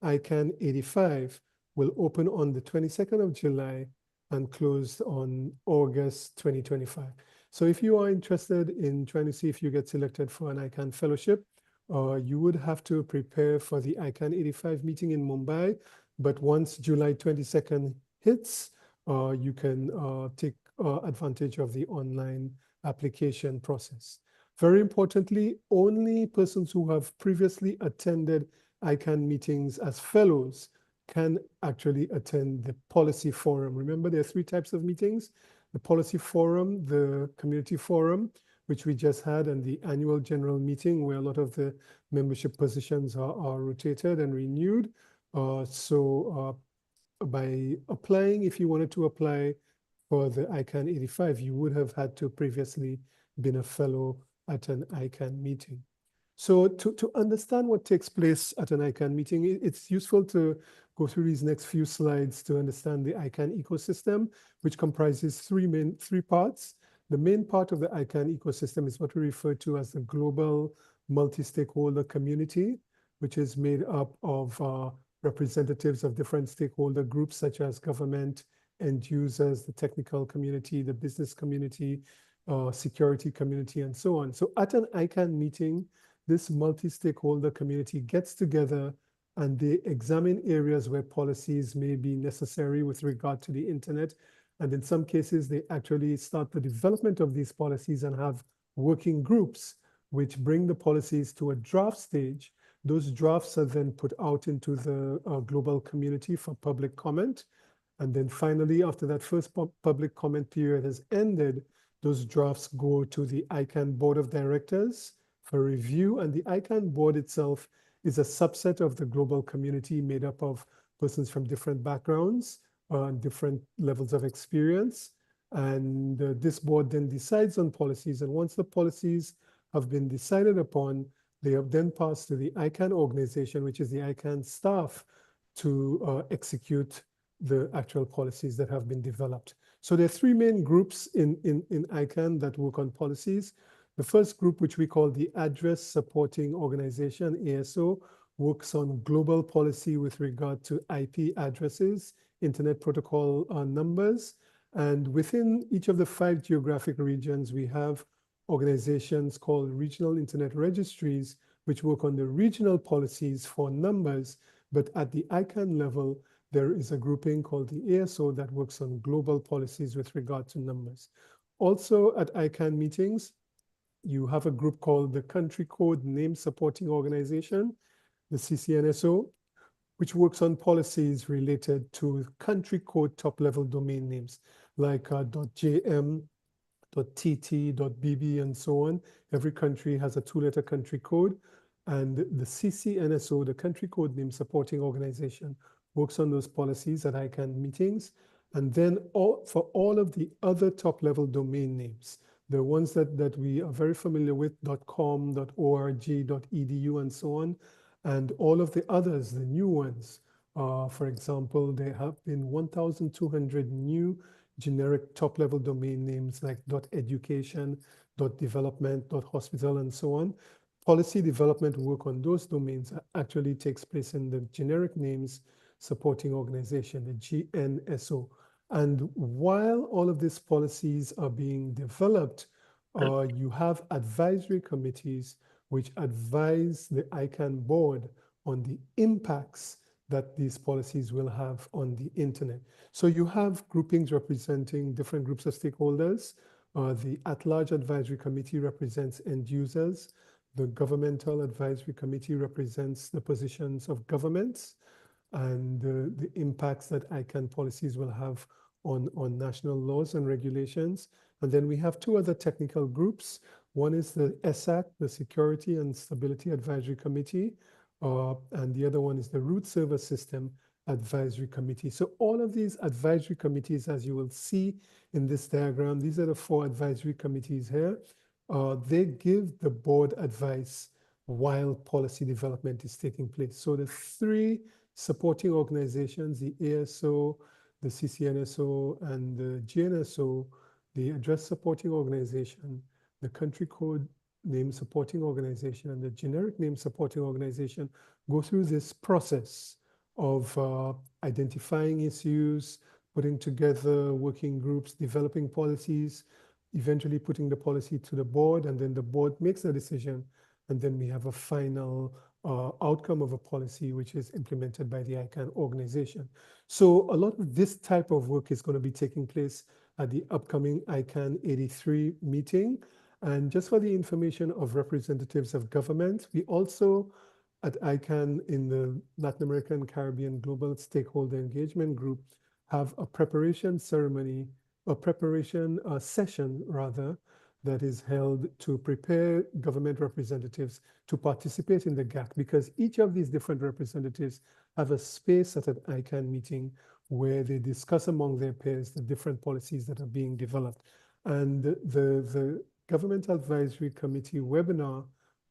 ICANN 85 will open on the 22nd of July and close on August 2025. So if you are interested in trying to see if you get selected for an ICANN fellowship, you would have to prepare for the ICANN 85 meeting in Mumbai. But once July 22nd hits, you can take advantage of the online application process. Very importantly, only persons who have previously attended ICANN meetings as fellows can actually attend the policy forum. Remember, there are three types of meetings: the policy forum, the community forum, which we just had, and the annual general meeting, where a lot of the membership positions are rotated and renewed. By applying, if you wanted to apply for the ICANN 85, you would have had to previously been a fellow at an ICANN meeting. So to understand what takes place at an ICANN meeting, it's useful to go through these next few slides to understand the ICANN ecosystem, which comprises three parts. The main part of the ICANN ecosystem is what we refer to as the global multi-stakeholder community, which is made up of representatives of different stakeholder groups, such as government, end users, the technical community, the business community, security community, and so on. So at an ICANN meeting, this multi-stakeholder community gets together and they examine areas where policies may be necessary with regard to the internet. And in some cases, they actually start the development of these policies and have working groups which bring the policies to a draft stage. Those drafts are then put out into the global community for public comment. And then finally, after that first public comment period has ended, those drafts go to the ICANN board of directors for review. And the ICANN board itself is a subset of the global community made up of persons from different backgrounds, different levels of experience. And this board then decides on policies. And once the policies have been decided upon, they have then passed to the ICANN organization, which is the ICANN staff, to execute the actual policies that have been developed. So there are three main groups in ICANN that work on policies. The first group, which we call the Address Supporting Organization, ASO, works on global policy with regard to IP addresses, Internet Protocol numbers. And within each of the 5 geographic regions, we have organizations called Regional Internet Registries, which work on the regional policies for numbers. But at the ICANN level, there is a grouping called the ASO that works on global policies with regard to numbers. Also at ICANN meetings, you have a group called the Country Code Name Supporting Organization, the CCNSO, which works on policies related to country code top-level domain names like .jm, .tt, .bb, and so on. Every country has a 2-letter country code. And the CCNSO, the Country Code Name Supporting Organization, works on those policies at ICANN meetings. And then for all of the other top-level domain names, the ones that we are very familiar with, .com, .org, .edu, and so on, and all of the others, the new ones. For example, there have been 1,200 new generic top-level domain names like .education, .development, .hospital, and so on. policy development work on those domains actually takes place in the generic names supporting organization, the GNSO. And while all of these policies are being developed, you have advisory committees which advise the ICANN board on the impacts that these policies will have on the internet. So you have groupings representing different groups of stakeholders. The at-large advisory committee represents end users. The governmental advisory committee represents the positions of governments and the impacts that ICANN policies will have on national laws and regulations. And then we have two other technical groups. One is the ESAC, the Security and Stability Advisory Committee, and the other one is the Root Server System Advisory Committee. So all of these advisory committees, as you will see in this diagram, these are the 4 advisory committees here. They give the board advice while policy development is taking place. So the 3 supporting organizations, the ASO, the CCNSO, and the GNSO, the address supporting organization, the country code name supporting organization, and the generic name supporting organization go through this process of identifying issues, putting together working groups, developing policies, eventually putting the policy to the board, and then the board makes a decision, and then we have a final outcome of a policy which is implemented by the ICANN organization. So a lot of this type of work is going to be taking place at the upcoming ICANN 83 meeting. And just for the information of representatives of government, we also at ICANN in the Latin American Caribbean Global Stakeholder Engagement Group have a preparation ceremony, a preparation session rather, that is held to prepare government representatives to participate in the GAC, because each of these different representatives have a space at an ICANN meeting where they discuss among their peers the different policies that are being developed. And the Government Advisory Committee webinar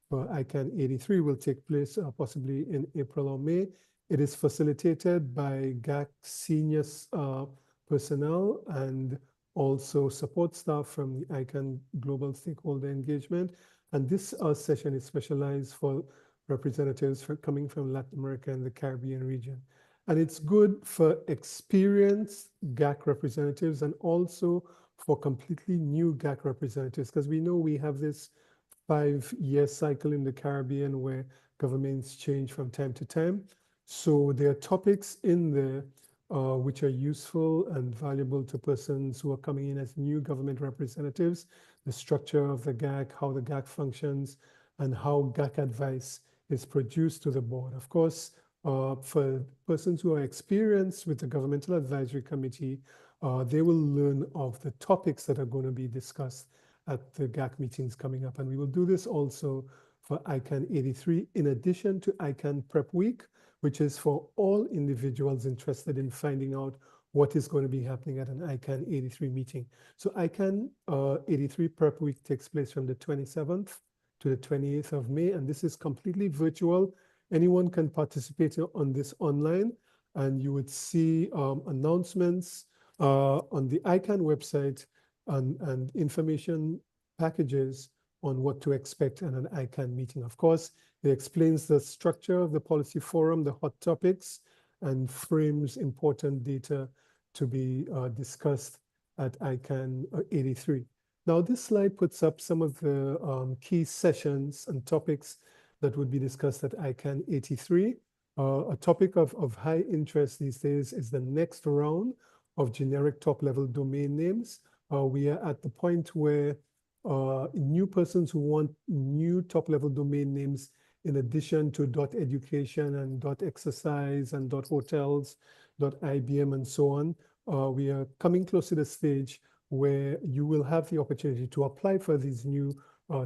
for ICANN 83 will take place possibly in April or May. It is facilitated by GAC senior personnel and also support staff from the ICANN Global Stakeholder Engagement. And this session is specialized for representatives coming from Latin America and the Caribbean region. And it's good for experienced GAC representatives and also for completely new GAC representatives, because we know we have this 5-year cycle in the Caribbean where governments change from time to time. So there are topics in there which are useful and valuable to persons who are coming in as new government representatives, the structure of the GAC, how the GAC functions, and how GAC advice is produced to the board. Of course, for persons who are experienced with the Governmental Advisory Committee, they will learn of the topics that are going to be discussed at the GAC meetings coming up. And we will do this also for ICANN 83, in addition to ICANN Prep Week, which is for all individuals interested in finding out what is going to be happening at an ICANN 83 meeting. So ICANN 83 Prep Week takes place from the 27th to the 28th of May, and this is completely virtual. Anyone can participate on this online, and you would see announcements on the ICANN website and information packages on what to expect at an ICANN meeting. Of course, it explains the structure of the policy forum, the hot topics, and frames important data to be discussed at ICANN 83. Now, this slide puts up some of the key sessions and topics that would be discussed at ICANN 83. A topic of high interest these days is the next round of generic top-level domain names. We are at the point where new persons who want new top-level domain names in addition to .education and .exercise and .hotels, .ibm and so on, we are coming close to the stage where you will have the opportunity to apply for these new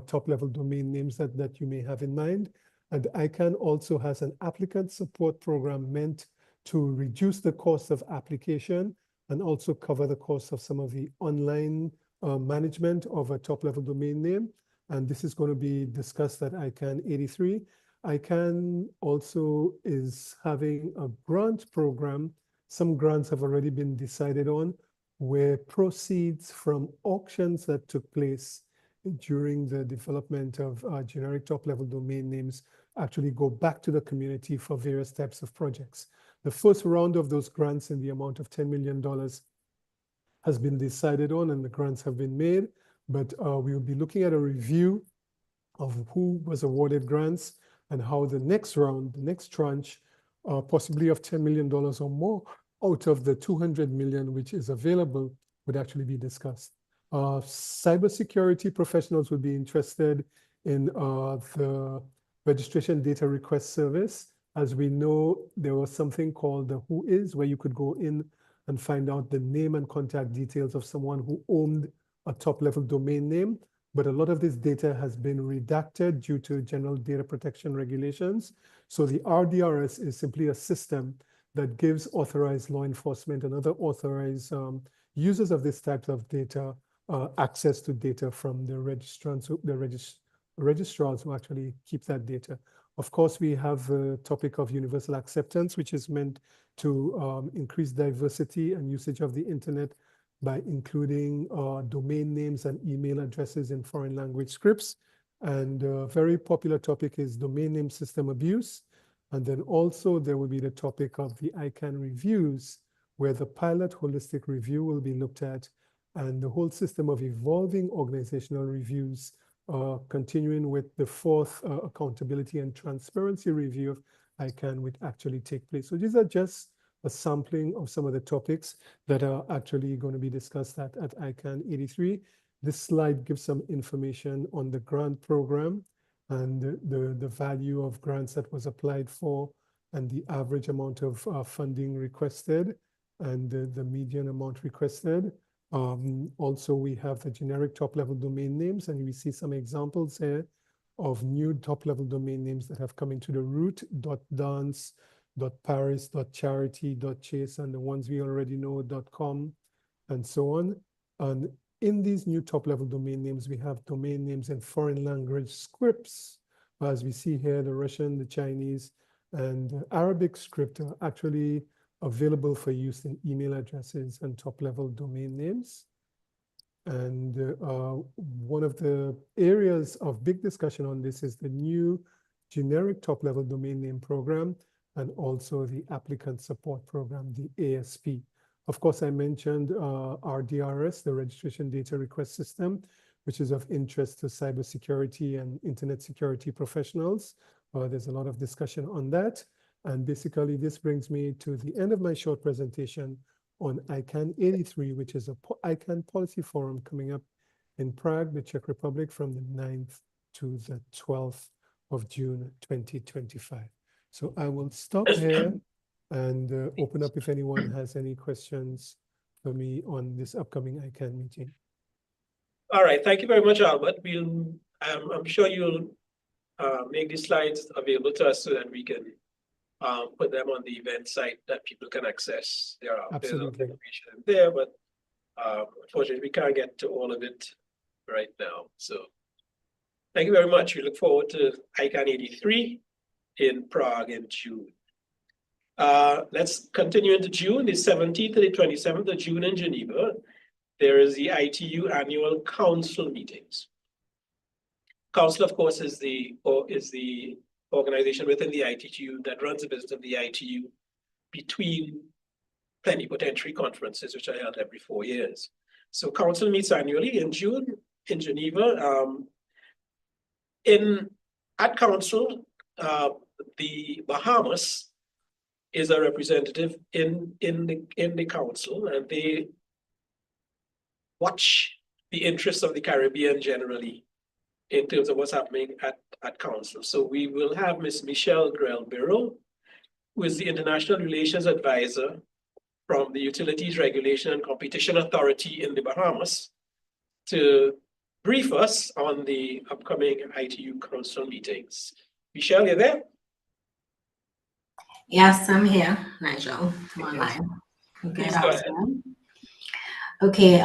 top-level domain names that you may have in mind. And ICANN also has an applicant support program meant to reduce the cost of application and also cover the cost of some of the online management of a top-level domain name. And this is going to be discussed at ICANN 83. ICANN also is having a grant program. Some grants have already been decided on, where proceeds from auctions that took place during the development of generic top-level domain names actually go back to the community for various types of projects. The first round of those grants in the amount of $10 million has been decided on, and the grants have been made, but we will be looking at a review of who was awarded grants and how the next round, the next tranche, possibly of $10 million or more out of the 200 million which is available would actually be discussed. Cybersecurity professionals would be interested in the registration data request service. As we know, there was something called the Who Is, where you could go in and find out the name and contact details of someone who owned a top-level domain name. But a lot of this data has been redacted due to general data protection regulations. So the RDRS is simply a system that gives authorized law enforcement and other authorized users of this type of data access to data from the registrants, registrars who actually keep that data. Of course, we have the topic of universal acceptance, which is meant to increase diversity and usage of the internet by including domain names and email addresses in foreign language scripts. And a very popular topic is domain name system abuse. And then also there will be the topic of the ICANN reviews, where the pilot holistic review will be looked at, and the whole system of evolving organizational reviews, continuing with the fourth accountability and transparency review of ICANN would actually take place. So these are just a sampling of some of the topics that are actually going to be discussed at ICANN 83. This slide gives some information on the grant program and the value of grants that was applied for and the average amount of funding requested and the median amount requested. Also, we have the generic top-level domain names, and we see some examples here of new top-level domain names that have come into the root, .dance, .paris, .charity, .chase, and the ones we already know, .com, and so on. And in these new top-level domain names, we have domain names in foreign language scripts. As we see here, the Russian, the Chinese, and Arabic script are actually available for use in email addresses and top-level domain names. And one of the areas of big discussion on this is the new generic top-level domain name program and also the applicant support program, the ASP. Of course, I mentioned RDRS, the Registration Data Request System, which is of interest to cybersecurity and internet security professionals. There's a lot of discussion on that. And basically, this brings me to the end of my short presentation on ICANN 83, which is a ICANN policy forum coming up in Prague, the Czech Republic, from the 9th to the 12th of June 2025. So I will stop here and open up if anyone has any questions for me on this upcoming ICANN meeting. All right, thank you very much, Albert. I'm sure you'll make these slides available to us so that we can put them on the event site that people can access. There's information there, but unfortunately, we can't get to all of it right now. So thank you very much. We look forward to ICANN 83 in Prague in June. Let's continue into June, the 17th to the 27th of June in Geneva. There is the ITU annual council meetings. Council, of course, is the organization within the ITU that runs the business of the ITU between plenipotentiary conferences, which are held every 4 years. So council meets annually in June in Geneva. At council, the Bahamas is a representative in the council, and they watch the interests of the Caribbean generally in terms of what's happening at council. So we will have Ms. Michelle Grell-Birrell, who is the International Relations Advisor from the Utilities Regulation and Competition Authority in the Bahamas, to brief us on the upcoming ITU council meetings. Michelle, you there? Yes, I'm here, Nigel. I'm online. Good afternoon. Okay,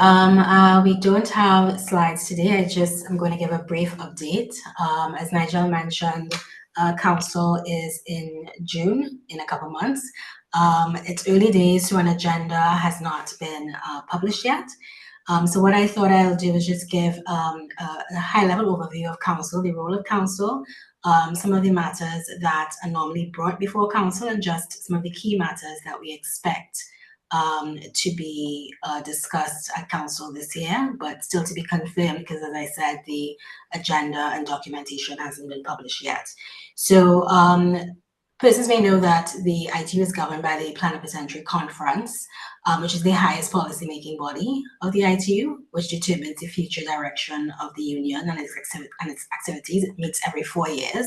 we don't have slides today. I'm going to give a brief update. As Nigel mentioned, council is in June, in a couple months. It's early days, so an agenda has not been published yet. So what I thought I'll do is just give a high-level overview of council, the role of council, some of the matters that are normally brought before council, and just some of the key matters that we expect to be discussed at council this year, but still to be confirmed because, as I said, the agenda and documentation hasn't been published yet. So persons may know that the ITU is governed by the Plenipotentiary Conference, which is the highest policy-making body of the ITU, which determines the future direction of the union and its activities. It meets every 4 years.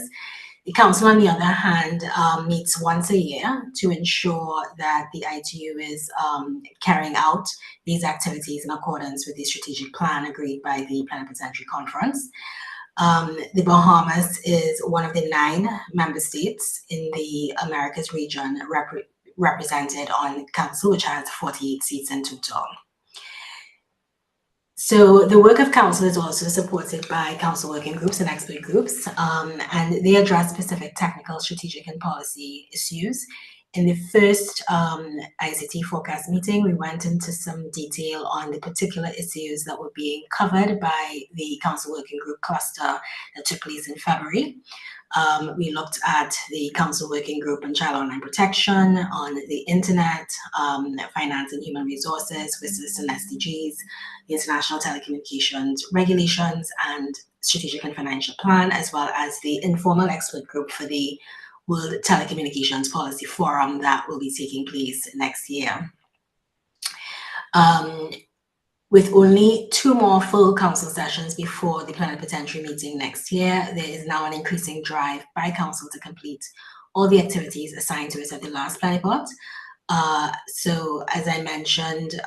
The council, on the other hand, meets once a year to ensure that the ITU is carrying out these activities in accordance with the strategic plan agreed by the Plenipotentiary Conference. The Bahamas is one of the 9 member states in the Americas region represented on council, which has 48 seats in total. So the work of council is also supported by council working groups and expert groups, and they address specific technical, strategic, and policy issues. In the first ICT forecast meeting, we went into some detail on the particular issues that were being covered by the council working group cluster that took place in February. We looked at the council working group on child online protection, on the internet, finance and human resources, WSIS and SDGs, the international telecommunications regulations and strategic and financial plan, as well as the informal expert group for the World Telecommunications Policy Forum that will be taking place next year. With only 2 more full council sessions before the plenipotentiary meeting next year, there is now an increasing drive by council to complete all the activities assigned to us at the last plenipot. So as I mentioned,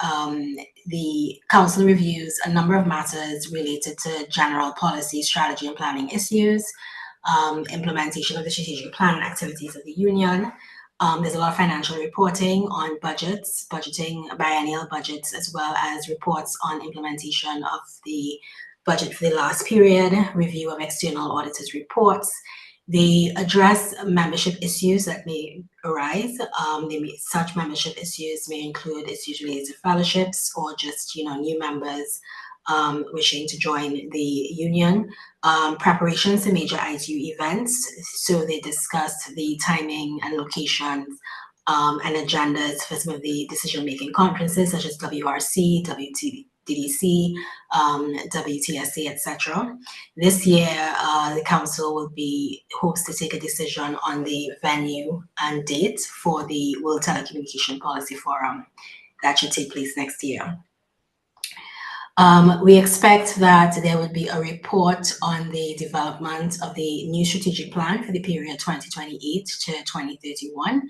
the council reviews a number of matters related to general policy, strategy, and planning issues, implementation of the strategic plan and activities of the union. There's a lot of financial reporting on budgets, budgeting, biennial budgets, as well as reports on implementation of the budget for the last period, review of external auditors' reports. They address membership issues that may arise. Such membership issues may include issues related to fellowships or just new members wishing to join the union. Preparations to major ITU events. So they discuss the timing and locations and agendas for some of the decision-making conferences such as WRC, WTDC, WTSA, etc. This year, the council will be hopes to take a decision on the venue and date for the World Telecommunication Policy Forum that should take place next year. We expect that there would be a report on the development of the new strategic plan for the period 2028 to 2031.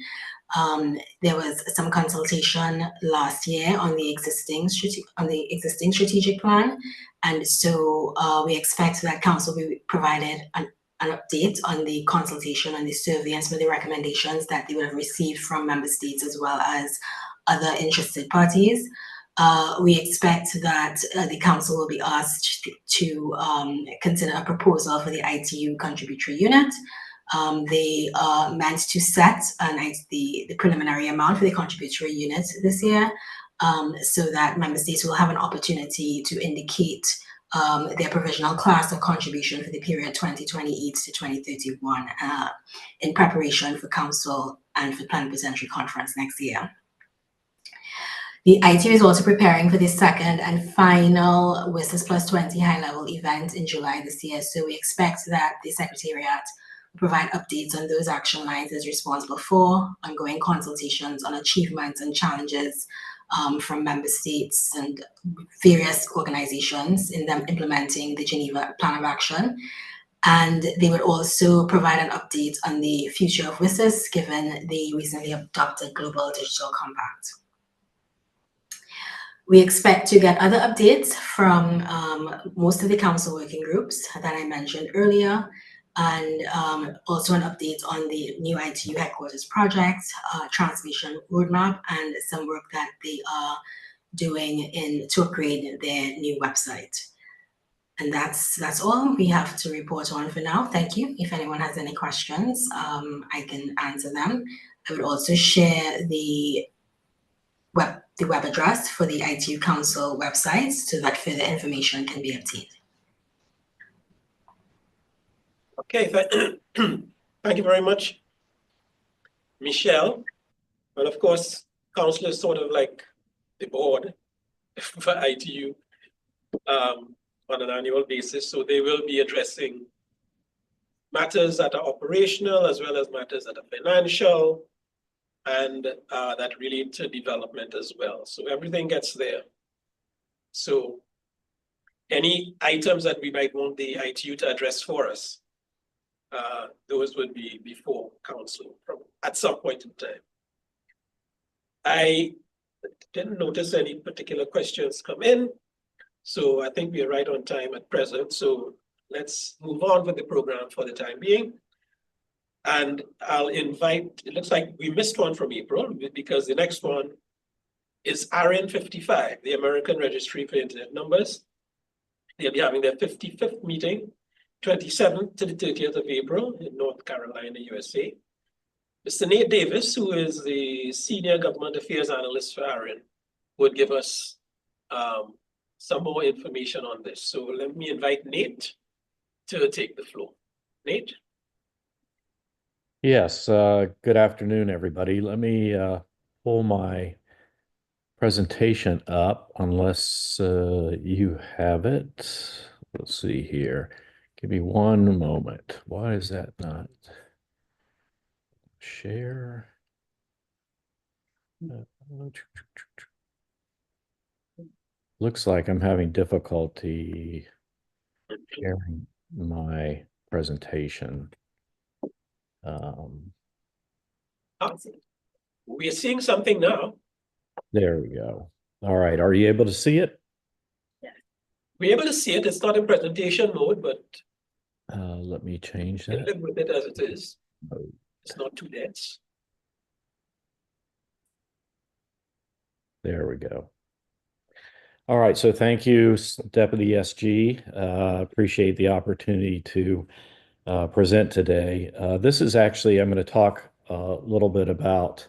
There was some consultation last year on the existing strategic plan, and so we expect that council will be provided an update on the consultation and the survey and some of the recommendations that they would have received from member states as well as other interested parties. We expect that the council will be asked to consider a proposal for the ITU contributory unit. They are meant to set the preliminary amount for the contributory unit this year, so that member states will have an opportunity to indicate their provisional class of contribution for the period 2028 to 2031 in preparation for council and for plenipotentiary conference next year. The ITU is also preparing for the second and final WSIS Plus 20 high-level event in July this year. So we expect that the Secretariat will provide updates on those action lines it's responsible for, ongoing consultations on achievements and challenges from member states and various organizations in them implementing the Geneva Plan of Action. And they would also provide an update on the future of WSIS given the recently adopted Global Digital Compact. We expect to get other updates from most of the council working groups that I mentioned earlier, and also an update on the new ITU headquarters project, transmission roadmap, and some work that they are doing to upgrade their new website. And that's all we have to report on for now. Thank you. If anyone has any questions, I can answer them. I would also share the the web address for the ITU Council website so that further information can be obtained. Okay, thank you very much, Michelle. And of course, council is sort of like the board for ITU on an annual basis. So they will be addressing matters that are operational as well as matters that are financial and that relate to development as well. So everything gets there. So any items that we might want the ITU to address for us, those would be before council at some point in time. I didn't notice any particular questions come in, so I think we are right on time at present. So let's move on with the program for the time being. And I'll invite, it looks like we missed one from April because the next one is ARIN 55, the American Registry for Internet Numbers. They'll be having their 55th meeting, 27th to the 30th of April in North Carolina, USA. Mr. Nate Davis, who is the Senior Government Affairs Analyst for ARIN, would give us some more information on this. So let me invite Nate to take the floor. Nate? Yes, good afternoon, everybody. Let me pull my presentation up unless you have it. Let's see here. Give me one moment. Why is that not? Share. Looks like I'm having difficulty sharing my presentation. We're seeing something now. There we go. All right. Are you able to see it? Yeah. We're able to see it. It's not in presentation mode, but let me change you that. can live with it as it is. It's not too dense. There we go. All right. So thank you, Deputy SG. Appreciate the opportunity to present today. This is actually, I'm going to talk a little bit about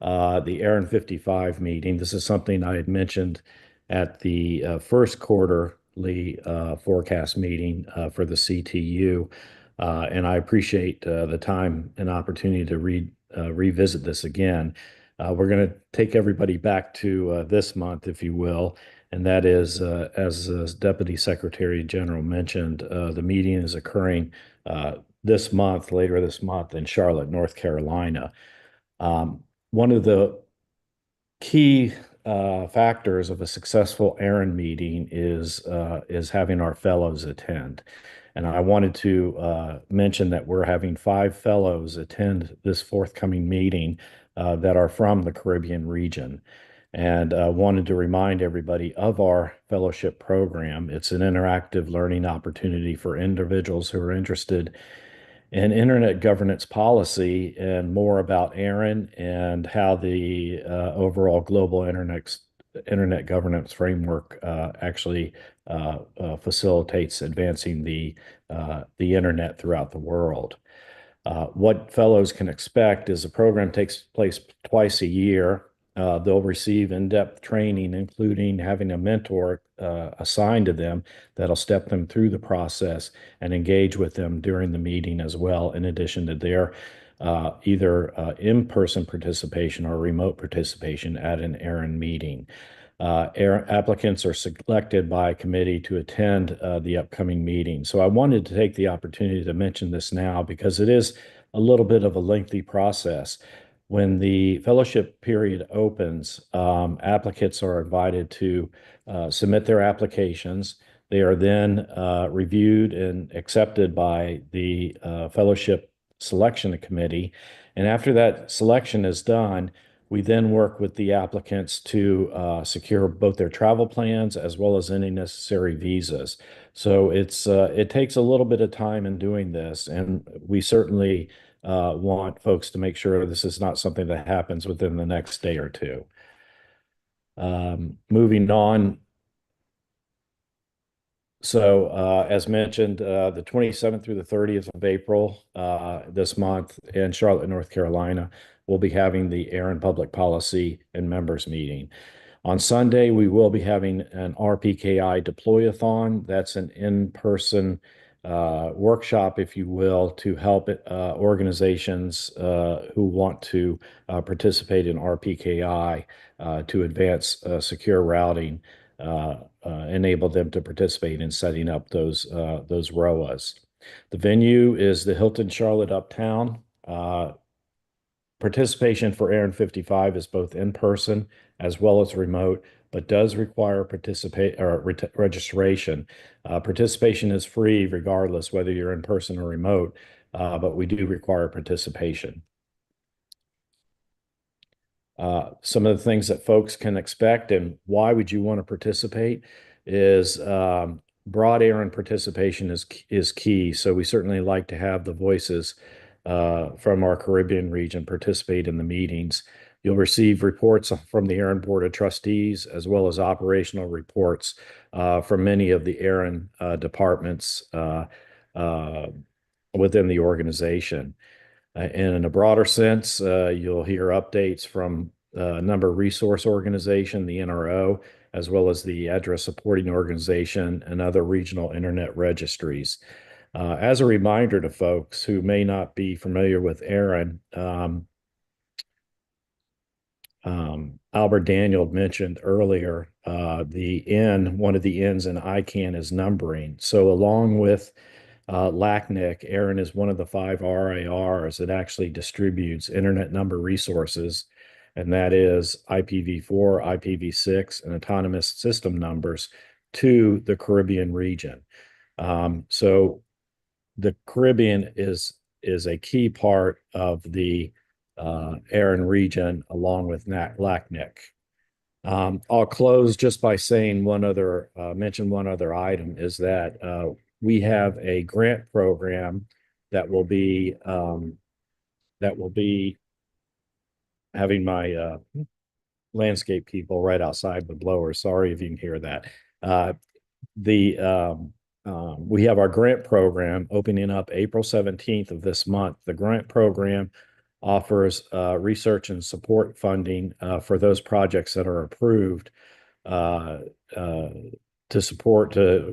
the ARIN 55 meeting. This is something I had mentioned at the first quarterly forecast meeting for the CTU. And I appreciate the time and opportunity to revisit this again. We're going to take everybody back to this month, if you will. And that is, as Deputy Secretary General mentioned, the meeting is occurring this month, later this month in Charlotte, North Carolina. One of the key factors of a successful ARIN meeting is having our fellows attend. And I wanted to mention that we're having 5 fellows attend this forthcoming meeting that are from the Caribbean region. And wanted to remind everybody of our fellowship program. It's an interactive learning opportunity for individuals who are interested in internet governance policy and more about ARIN and how the overall global internet governance framework actually facilitates advancing the internet throughout the world. What fellows can expect is the program takes place twice a year. They'll receive in-depth training, including having a mentor assigned to them that'll step them through the process and engage with them during the meeting as well, in addition to their either in-person participation or remote participation at an ARIN meeting. Applicants are selected by a committee to attend the upcoming meeting. So I wanted to take the opportunity to mention this now because it is a little bit of a lengthy process. When the fellowship period opens, applicants are invited to submit their applications. They are then reviewed and accepted by the fellowship selection committee. And after that selection is done, we then work with the applicants to secure both their travel plans as well as any necessary visas. So it takes a little bit of time in doing this, and we certainly want folks to make sure this is not something that happens within the next day or two. Moving on. So as mentioned, the 27th through the 30th of April this month in Charlotte, North Carolina, we'll be having the ARIN Public Policy and Members Meeting. On Sunday, we will be having an RPKI deploy-a-thon. That's an in-person workshop, if you will, to help organizations who want to participate in RPKI to advance secure routing, enable them to participate in setting up those ROAs. The venue is the Hilton Charlotte Uptown. Participation for Aaron 55 is both in person as well as remote, but does require registration. Participation is free regardless whether you're in person or remote, but we do require participation. Some of the things that folks can expect and why would you want to participate is broad Aaron participation is key. So we certainly like to have the voices from our Caribbean region participate in the meetings. You'll receive reports from the Aaron Board of Trustees, as well as operational reports from many of the Aaron departments within the organization. And in a broader sense, you'll hear updates from a number of resource organization, the NRO, as well as the Address Supporting Organization and other regional internet registries. As a reminder to folks who may not be familiar with Aaron, Albert Daniel mentioned earlier one of the N's in ICANN is numbering. So along with LACNIC, Aaron is one of the 5 RIRs that actually distributes internet number resources, and that is IPv4, IPv6, and autonomous system numbers to the Caribbean region. So the Caribbean is a key part of the Aaron region, along with LACNIC. I'll close just by saying mention one other item is that we have a grant program that will be having my landscape people right outside the blower. Sorry if you can hear that. We have our grant program opening up April 17th of this month. The grant program offers research and support funding for those projects that are approved to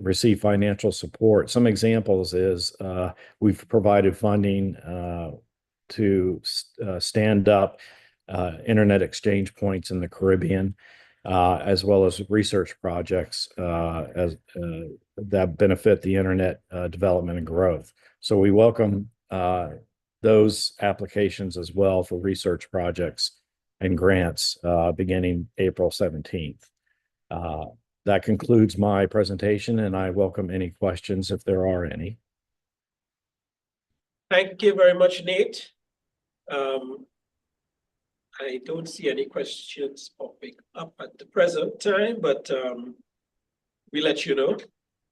receive financial support. Some examples is we've provided funding to stand up internet exchange points in the Caribbean, as well as research projects that benefit the internet development and growth. So we welcome those applications as well for research projects and grants beginning April 17th. That concludes my presentation, and I welcome any questions if there are any. Thank you very much, Nate. I don't see any questions popping up at the present time, but we'll let you know.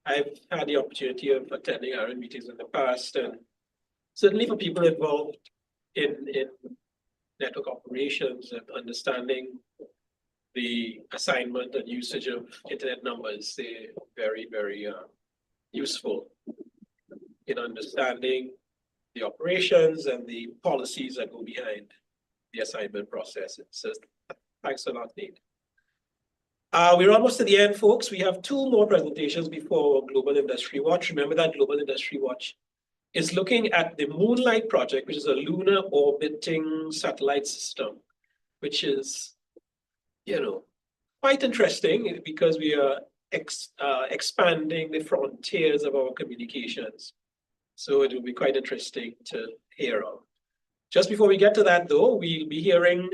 I've had the opportunity of attending Aaron meetings in the past, and certainly for people involved in network operations and understanding the assignment and usage of internet numbers, they're very, very useful in understanding the operations and the policies that go behind the assignment process. So thanks a lot, Nate. We're almost at the end, folks. We have 2 more presentations before Global Industry Watch. Remember that Global Industry Watch is looking at the Moonlight project, which is a lunar orbiting satellite system, which is, quite interesting because we are expanding the frontiers of our communications. So it will be quite interesting to hear of. Just before we get to that, though, we'll be hearing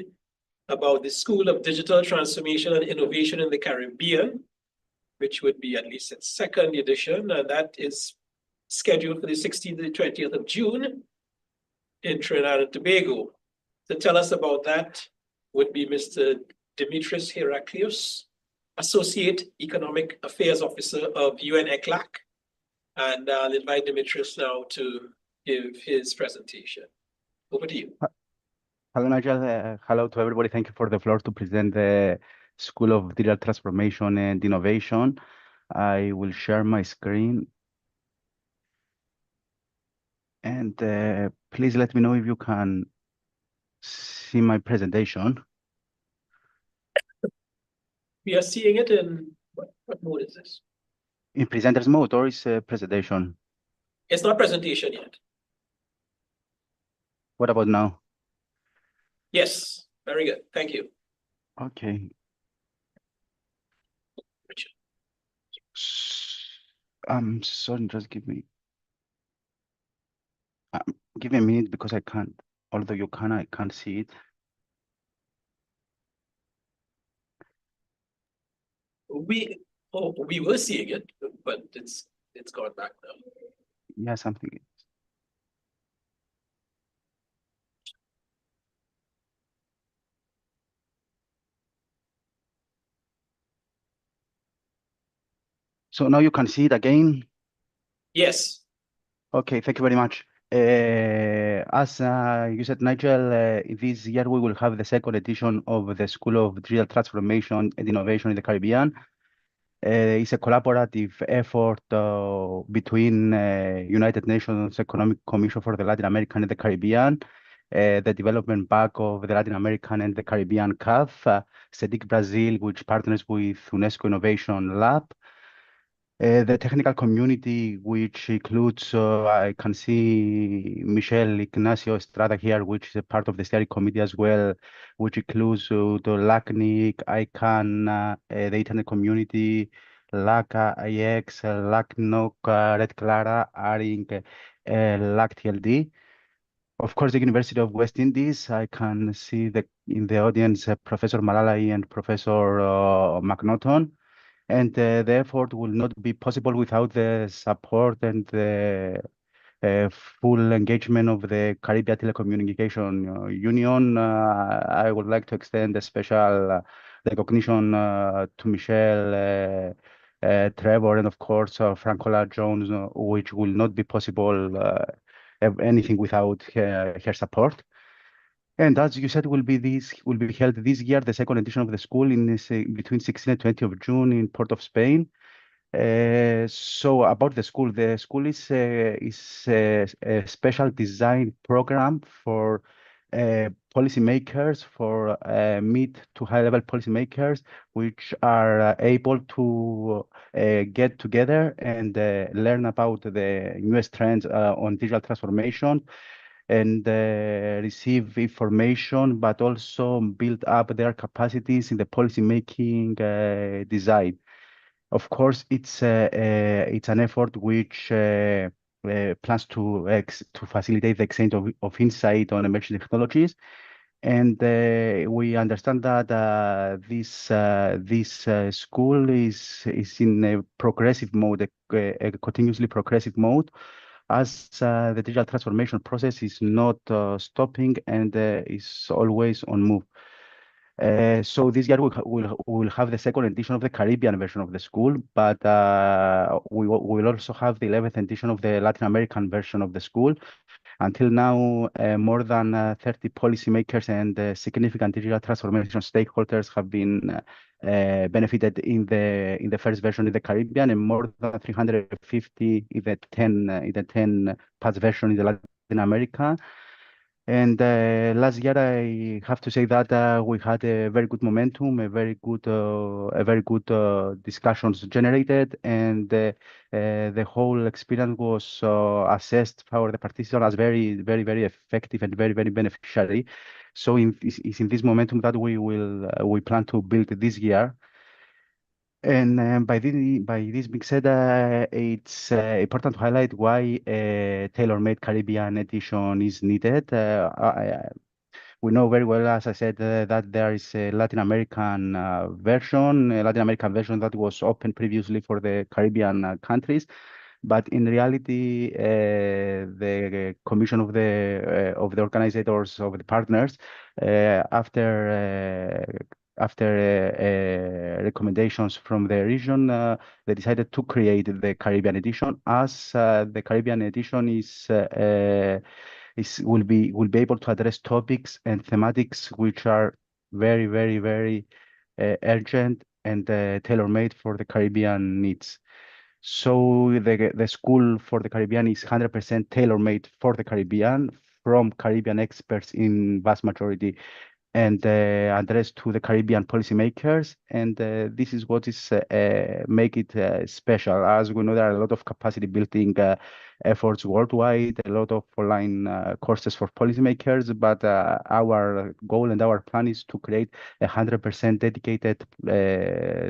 about the School of Digital Transformation and Innovation in the Caribbean, which would be at least its 2nd edition, and that is scheduled for the 16th to the 20th of June in Trinidad and Tobago. To tell us about that would be Mr. Dimitris Heraklios, Associate Economic Affairs Officer of UN ECLAC. And I'll invite Dimitris now to give his presentation. Over to you. Hello, Nigel. Hello to everybody. Thank you for the floor to present the School of Digital Transformation and Innovation. I will share my screen. And please let me know if you can see my presentation. We are seeing it in, what mode is this? In presenter's mode or is presentation? It's not presentation yet. What about now? Yes, very good. Thank you. Okay. Richard. Sorry, just give me a minute because I can't, although you can, I can't see it. We were seeing it, but it's gone back now. Yeah, something. So now you can see it again. Yes. Okay, thank you very much. As you said, Nigel, this year we will have the second edition of the School of Digital Transformation and Innovation in the Caribbean. It's a collaborative effort between United Nations Economic Commission for the Latin American and the Caribbean, the Development Bank of the Latin American and the Caribbean CAF, CEDIC Brazil, which partners with UNESCO Innovation Lab, the technical community, which includes, I can see Michelle Ignacio Estrada here, which is a part of the steering committee as well, which includes the LACNIC, ICANN, the internet community, LACA, IX, LACNOC, Red Clara, ARINC, LACTLD. Of course, the University of West Indies, I can see in the audience Professor Malalai and Professor McNaughton. And the effort will not be possible without the support and the full engagement of the Caribbean Telecommunication Union. I would like to extend a special recognition to Michelle, Trevor, and of course Francola Jones, which will not be possible anything without her support. And as you said, will be held this year, the second edition of the school in between 16 and 20 of June in Port of Spain. So about the school is a special design program for policymakers, for mid to high level policymakers, which are able to get together and learn about the newest trends on digital transformation and receive information, but also build up their capacities in the policymaking design. Of course, it's an effort which plans to facilitate the exchange of insight on emerging technologies. And we understand that this school is in a progressive mode, a continuously progressive mode, as the digital transformation process is not stopping and is always on move. So this year we'll have the second edition of the Caribbean version of the school, but we will also have the 11th edition of the Latin American version of the school. Until now, more than 30 policymakers and significant digital transformation stakeholders have been benefited in the first version in the Caribbean, and more than 350 in the 10 parts version in the Latin America. And last year, I have to say that we had a very good momentum, a very good discussions generated, and the whole experience was assessed for the participants as very, very, very effective and very, very beneficiary. So it's in this momentum that we plan to build this year. And by this being said, it's important to highlight why a tailor-made Caribbean edition is needed. We know very well, as I said, that there is a Latin American version, that was open previously for the Caribbean countries. But in reality, the commission of the organizers, of the partners, after recommendations from the region, they decided to create the Caribbean edition, as the Caribbean edition will be able to address topics and thematics which are very, very, very urgent and tailor-made for the Caribbean needs. So the school for the Caribbean is 100% tailor-made for the Caribbean, from Caribbean experts in vast majority. and addressed to the Caribbean policymakers. And this is what is make it special. As we know, there are a lot of capacity building efforts worldwide, a lot of online courses for policymakers, but our goal and our plan is to create 100% dedicated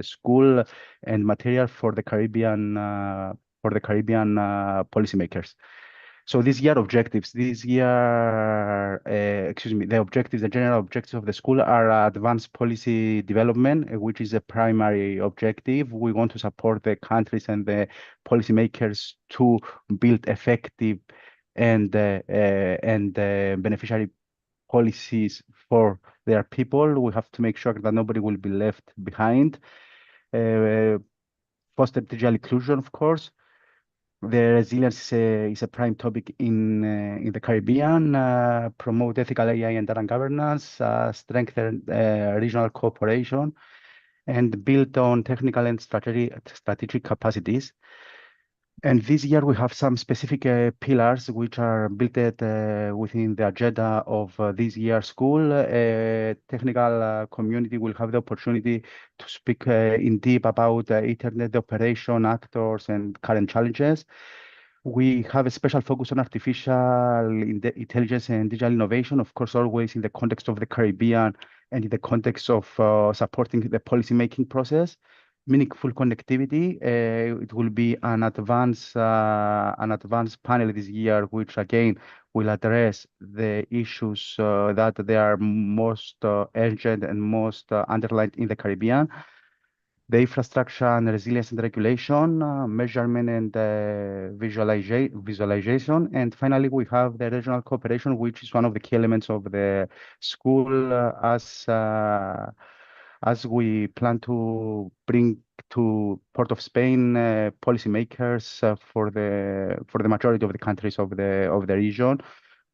school and material for the Caribbean policymakers. So this year objectives, the objectives, the general objectives of the school are advanced policy development, which is a primary objective. We want to support the countries and the policymakers to build effective and beneficiary policies for their people. We have to make sure that nobody will be left behind. Foster digital inclusion, of course. The resilience is a prime topic in the Caribbean. Promote ethical AI and data governance, strengthen regional cooperation, and build on technical and strategic capacities. And this year we have some specific pillars which are built within the agenda of this year's school. Technical community will have the opportunity to speak in deep about internet operation, actors, and current challenges. We have a special focus on artificial intelligence and digital innovation, of course, always in the context of the Caribbean and in the context of supporting the policymaking process. Meaningful connectivity. It will be an advanced panel this year, which again will address the issues that they are most urgent and most underlined in the Caribbean. The infrastructure and resilience and regulation, measurement and visualization. And finally, we have the regional cooperation, which is one of the key elements of the school as we plan to bring to Port of Spain policymakers for the majority of the countries of the region,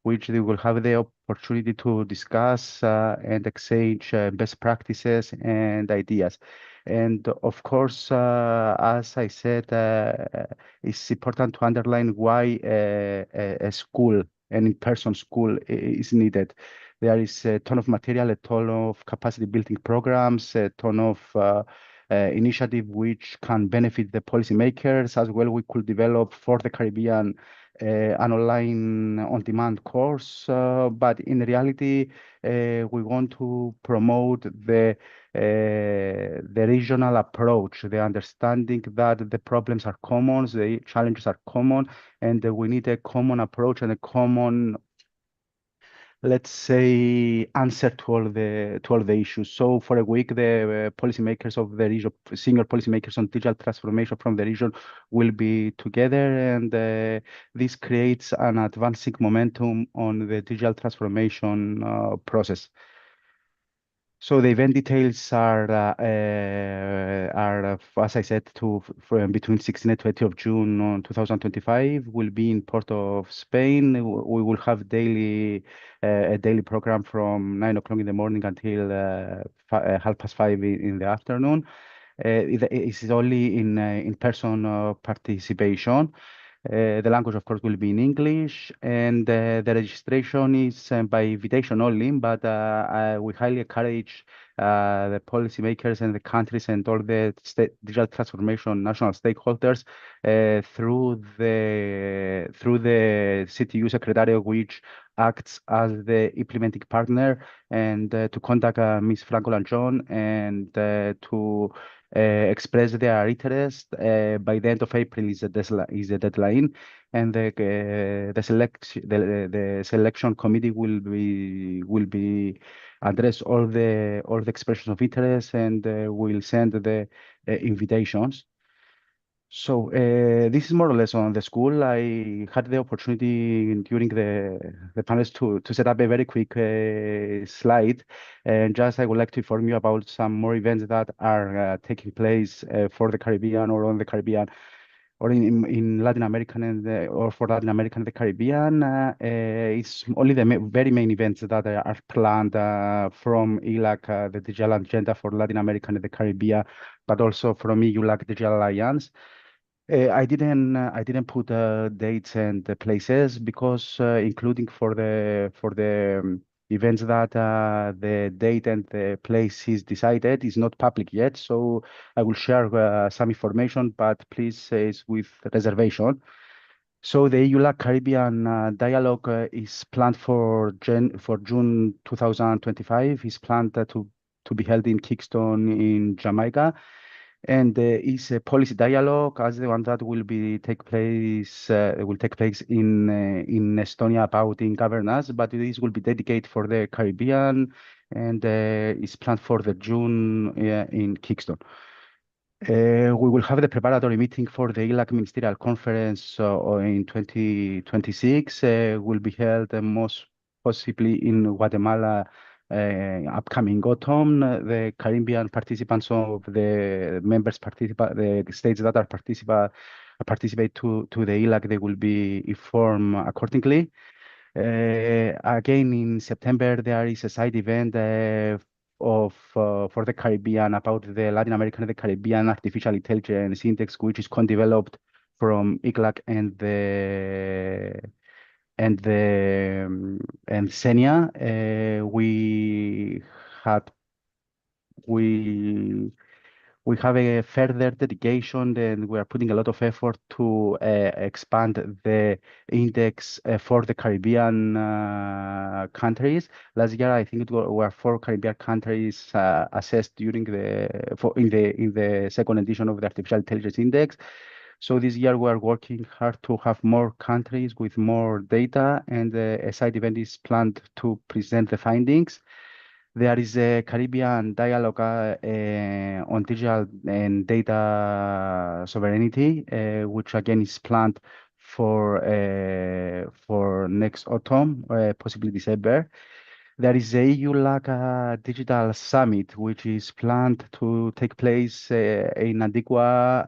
which they will have the opportunity to discuss and exchange best practices and ideas. And of course, as I said, it's important to underline why a school, an in-person school is needed. There is a ton of material, a ton of capacity building programs, a ton of initiative which can benefit the policymakers as well. We could develop for the Caribbean an online on-demand course, but in reality, we want to promote the regional approach, the understanding that the problems are common, the challenges are common, and we need a common approach and a common, let's say, answer to all the issues. So for a week, the policymakers of the region, senior policymakers on digital transformation from the region will be together, and this creates an advancing momentum on the digital transformation process. So the event details are, as I said, between 16 and 20 of June on 2025. Will be in Port of Spain. We will have a daily program from 9 o'clock in the morning until 5:30 in the afternoon. It is only in person participation. The language, of course, will be in English, and the registration is by invitation only, but we highly encourage the policymakers and the countries and all the digital transformation national stakeholders through the CTU Secretariat, which acts as the implementing partner, and to contact Ms. Franco Lanchon and to express their interest. By the end of April is the deadline, and the selection committee will be address all the expressions of interest, and will send the invitations. So this is more or less on the school. I had the opportunity during the panels to set up a very quick slide, and just I would like to inform you about some more events that are taking place for the Caribbean or on the Caribbean, or in Latin America or for Latin America and the Caribbean. It's only the very main events that are planned from ELAC, the Digital Agenda for Latin America and the Caribbean, but also from EULAC Digital Alliance. I didn't put dates and places because including for the events that the date and the place is decided is not public yet. So I will share some information, but please it's with reservation. So the EU-LAC Caribbean dialogue is planned for June 2025. Is planned to be held in Kingston in Jamaica, and is a policy dialogue as the one that will take place in Estonia about in governance, but this will be dedicated for the Caribbean and is planned for the June in Kingston. We will have the preparatory meeting for the ILAC Ministerial Conference in 2026. Will be held most possibly in Guatemala upcoming autumn. The Caribbean participants of the the states that are participate to the ILAC, they will be informed accordingly. Again, in September, there is a side event for the Caribbean about the Latin American and the Caribbean Artificial Intelligence Index, which is co-developed from ICLAC and SENIA. We have a further dedication, and we are putting a lot of effort to expand the index for the Caribbean countries. Last year, I think were 4 Caribbean countries assessed in the second edition of the Artificial Intelligence Index. So this year we are working hard to have more countries with more data, and a side event is planned to present the findings. There is a Caribbean dialogue on digital and data sovereignty, which again is planned for next autumn, possibly December. There is a EU-LAC Digital Summit, which is planned to take place in Antigua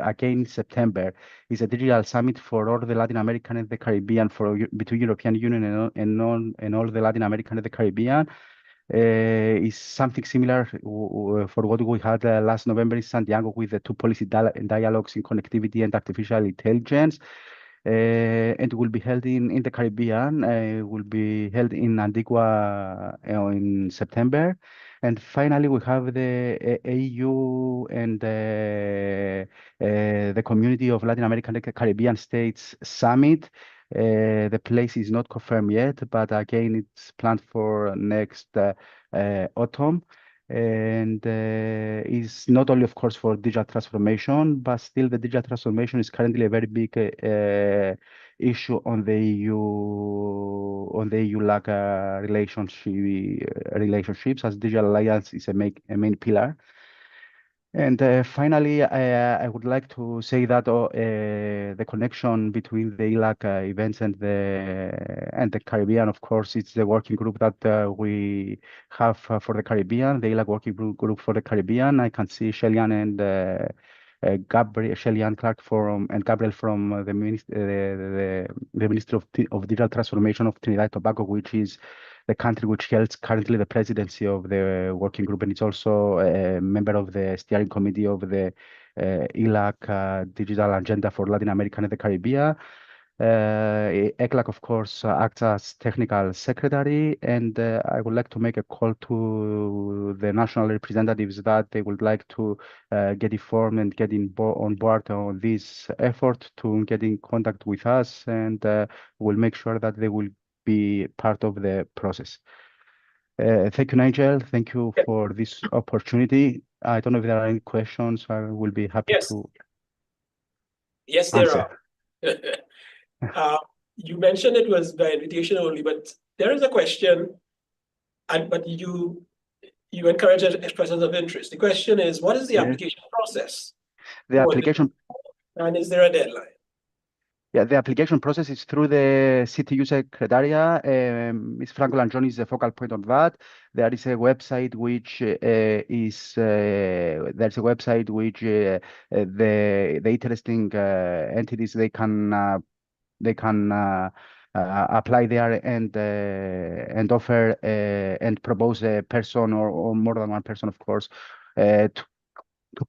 again in September. It's a digital summit for all the Latin American and the Caribbean, between European Union and all the Latin American and the Caribbean. Is something similar for what we had last November in Santiago with the 2 policy dialogues in connectivity and artificial intelligence. And will be held in the Caribbean, will be held in Antigua in September. And finally, we have the AU and the Community of Latin American and Caribbean States Summit. The place is not confirmed yet, but again, it's planned for next autumn. And is not only, of course, for digital transformation, but still the digital transformation is currently a very big issue on the EU-LAC relationships, as digital alliance is a main pillar. And finally, I would like to say that the connection between the ILAC events and the Caribbean, of course, it's the working group that we have for the Caribbean, the ILAC working group for the Caribbean. I can see Shellyan and Shellyan Clark and Gabriel from the Ministry of Digital Transformation of Trinidad and Tobago, which is the country which holds currently the presidency of the working group, and it's also a member of the steering committee of the ILAC Digital Agenda for Latin America and the Caribbean. ECLAC, of course, acts as technical secretary, and I would like to make a call to the national representatives that they would like to get informed and get on board on this effort to get in contact with us, and we'll make sure that they will be part of the process. Thank you, Nigel. Thank you for this opportunity. I don't know if there are any questions. I will be happy to Yes, answer. there are. You mentioned it was by invitation only, but there is a question, but you encourage expressions of interest. The question is, what is the application process? The application, and is there a deadline? Yeah, the application process is through the CTU Secretariat. Ms. Franco Langioni is the focal point on that. There is a website which the interesting entities they can apply there and offer and propose a person or more than one person, of course, to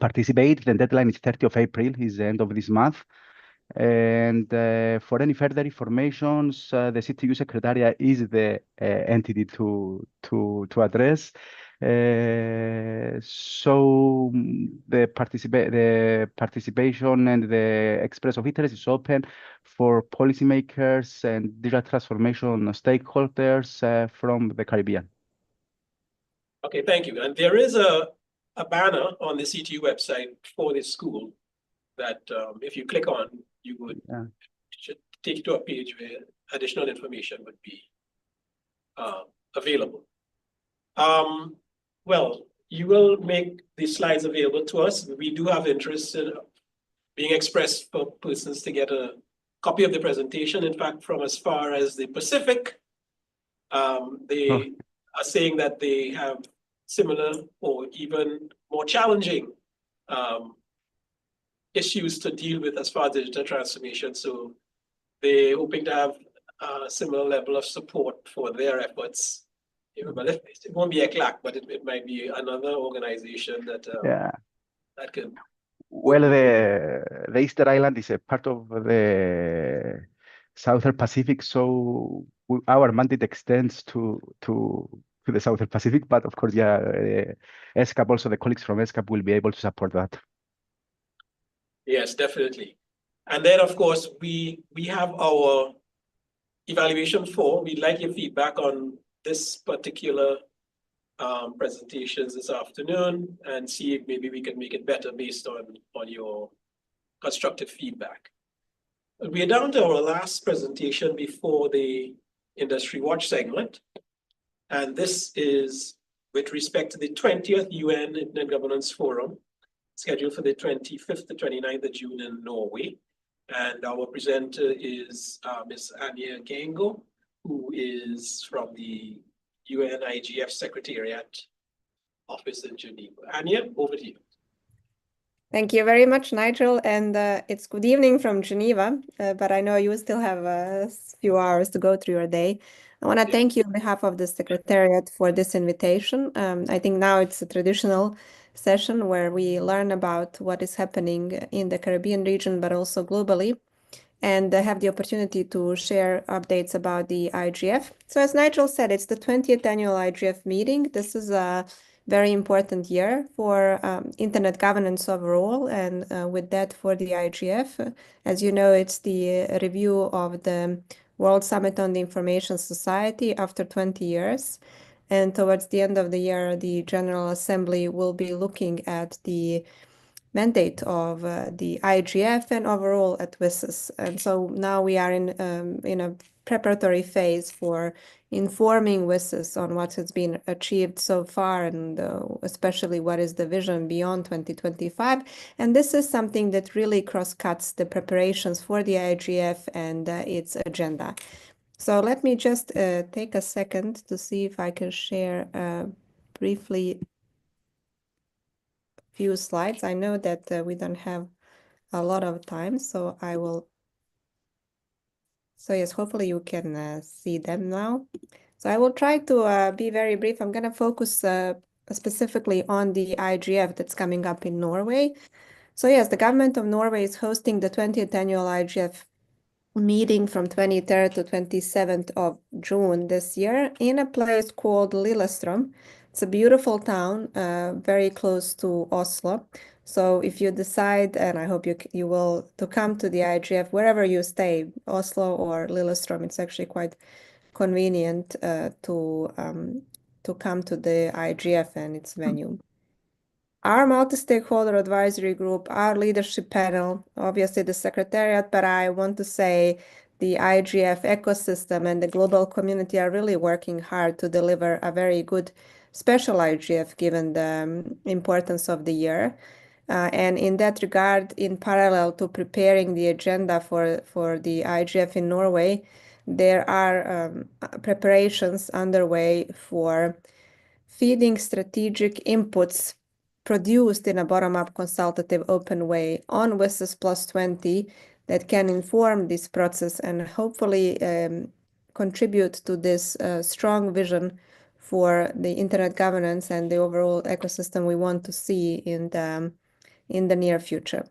participate. The deadline is 30th of April, is the end of this month. And for any further informations, the CTU Secretariat is the entity to address. So the participation and the express of interest is open for policymakers and digital transformation stakeholders from the Caribbean. Okay, thank you. And there is a banner on the CTU website for this school that if you click on, you would should take you to a page where additional information would be available. Well, you will make these slides available to us. We do have interest in being expressed for persons to get a copy of the presentation. In fact, from as far as the Pacific, they are saying that they have similar or even more challenging issues to deal with as far as digital transformation. So they're hoping to have a similar level of support for their efforts. But it won't be a CLAC, but it might be another organization that that can. Well, the Easter Island is a part of the Southern Pacific, so our mandate extends to the Southern Pacific. But of course, ESCAP, also the colleagues from ESCAP will be able to support that. Yes, definitely. And then, of course, we have our evaluation 4. We'd like your feedback on this particular presentations this afternoon and see if maybe we can make it better based on your constructive feedback. We are down to our last presentation before the Industry Watch segment. And this is with respect to the 20th UN Internet Governance Forum, scheduled for the 25th to 29th of June in Norway. And our presenter is Ms. Anya Gengo, who is from the UN IGF Secretariat Office in Geneva. Anya, over to you. Thank you very much, Nigel. And it's good evening from Geneva, but I know you still have a few hours to go through your day. I want to thank you on behalf of the Secretariat for this invitation. I think now it's a traditional session where we learn about what is happening in the Caribbean region, but also globally, and have the opportunity to share updates about the IGF. So as Nigel said, it's the 20th annual IGF meeting. This is a very important year for internet governance overall, and with that for the IGF. As you know, it's the review of the World Summit on the Information Society after 20 years. And towards the end of the year, the General Assembly will be looking at the mandate of the IGF and overall at WSIS. And so now we are in a preparatory phase for informing WSIS on what has been achieved so far, and especially what is the vision beyond 2025. And this is something that really cross-cuts the preparations for the IGF and its agenda. So let me just take a second to see if I can share briefly few slides. I know that we don't have a lot of time, so I will. So yes, hopefully you can see them now. So I will try to be very brief. I'm going to focus specifically on the IGF that's coming up in Norway. So yes, the government of Norway is hosting the 20th annual IGF meeting from 23rd to 27th of June this year in a place called Lillestrøm. It's a beautiful town, very close to Oslo. So if you decide, and I hope you will, to come to the IGF, wherever you stay, Oslo or Lillestrøm, it's actually quite convenient to come to the IGF and its venue. Our multi-stakeholder advisory group, our leadership panel, obviously the Secretariat, but I want to say the IGF ecosystem and the global community are really working hard to deliver a very good special IGF given the importance of the year. And in that regard, in parallel to preparing the agenda for the IGF in Norway, there are preparations underway for feeding strategic inputs produced in a bottom-up consultative open way on WSIS Plus 20 that can inform this process and hopefully contribute to this strong vision for the internet governance and the overall ecosystem we want to see in the near future.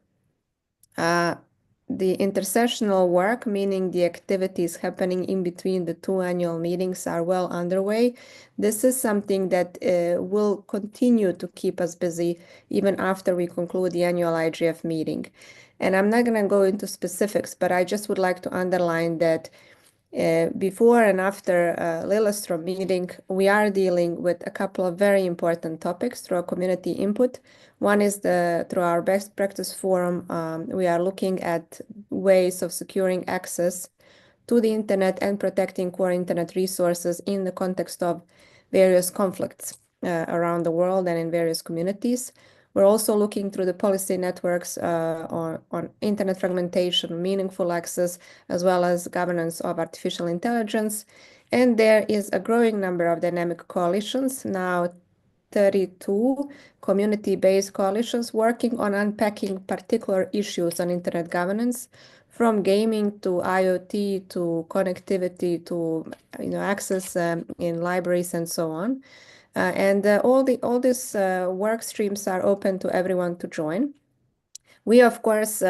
The intersessional work, meaning the activities happening in between the two annual meetings, are well underway. This is something that will continue to keep us busy even after we conclude the annual IGF meeting. And I'm not going to go into specifics, but I just would like to underline that before and after Lillestrøm meeting, we are dealing with a couple of very important topics through our community input. One is through our best practice forum, we are looking at ways of securing access to the internet and protecting core internet resources in the context of various conflicts around the world and in various communities. We're also looking through the policy networks on internet fragmentation, meaningful access, as well as governance of artificial intelligence. And there is a growing number of dynamic coalitions, now 32 community-based coalitions working on unpacking particular issues on internet governance, from gaming to IoT to connectivity to access in libraries and so on. All these work streams are open to everyone to join. We, of course,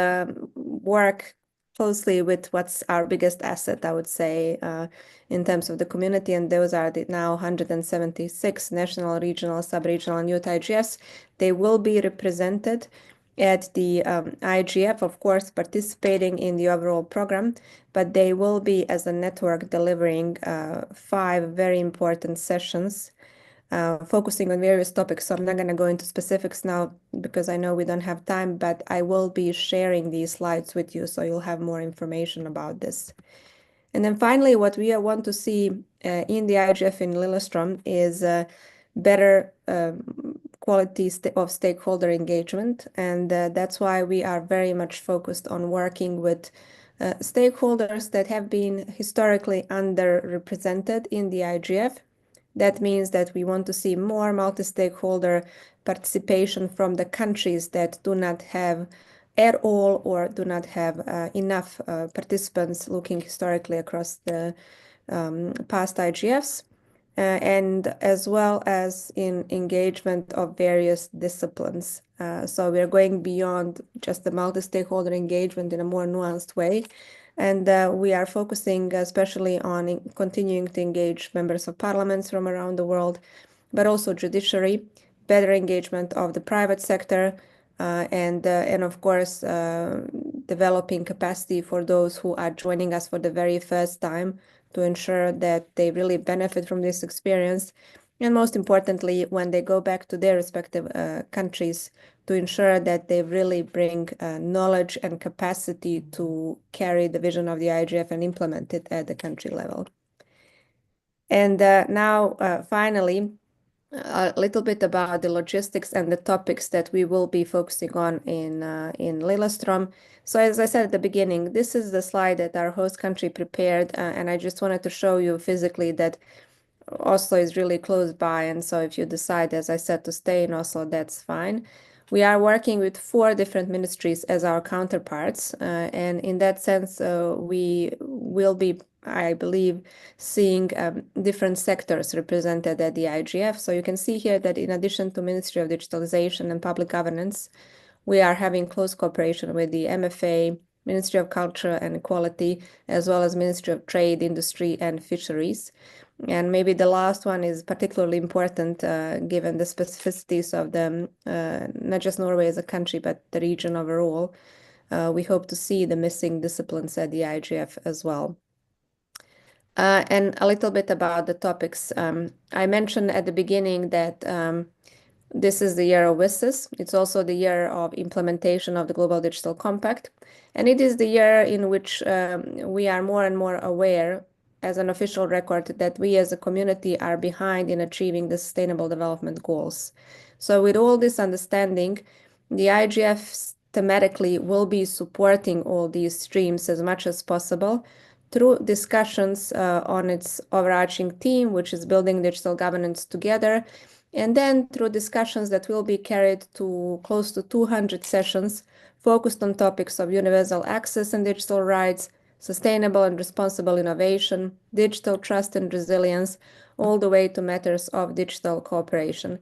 work closely with what's our biggest asset, I would say, in terms of the community, and those are the now 176 national, regional, sub-regional, and youth IGFs. They will be represented at the IGF, of course, participating in the overall program, but they will be as a network delivering 5 very important sessions focusing on various topics. So I'm not going to go into specifics now because I know we don't have time, but I will be sharing these slides with you so you'll have more information about this. And then finally, what we want to see in the IGF in Lillestrøm is better quality of stakeholder engagement. And that's why we are very much focused on working with stakeholders that have been historically underrepresented in the IGF. That means that we want to see more multi-stakeholder participation from the countries that do not have at all or do not have enough participants looking historically across the past IGFs, and as well as in engagement of various disciplines. So we're going beyond just the multi-stakeholder engagement in a more nuanced way. And we are focusing especially on continuing to engage members of parliaments from around the world, but also judiciary, better engagement of the private sector, and of course, developing capacity for those who are joining us for the very first time to ensure that they really benefit from this experience. And most importantly, when they go back to their respective countries, to ensure that they really bring knowledge and capacity to carry the vision of the IGF and implement it at the country level. And now, finally, a little bit about the logistics and the topics that we will be focusing on in Lillestrøm. So as I said at the beginning, this is the slide that our host country prepared, and I just wanted to show you physically that Oslo is really close by, and so if you decide, as I said, to stay in Oslo, that's fine. We are working with 4 different ministries as our counterparts, and in that sense, we will be, I believe, seeing different sectors represented at the IGF. So you can see here that in addition to Ministry of Digitalization and Public Governance, we are having close cooperation with the MFA, Ministry of Culture and Equality, as well as Ministry of Trade, Industry and Fisheries. And maybe the last one is particularly important given the specificities of the, not just Norway as a country, but the region overall. We hope to see the missing disciplines at the IGF as well. And a little bit about the topics. I mentioned at the beginning that this is the year of WSIS. It's also the year of implementation of the Global Digital Compact. And it is the year in which we are more and more aware as an official record that we as a community are behind in achieving the Sustainable Development Goals. So with all this understanding, the IGF thematically will be supporting all these streams as much as possible through discussions on its overarching theme, which is building digital governance together, and then through discussions that will be carried to close to 200 sessions focused on topics of universal access and digital rights, sustainable and responsible innovation, digital trust and resilience, all the way to matters of digital cooperation.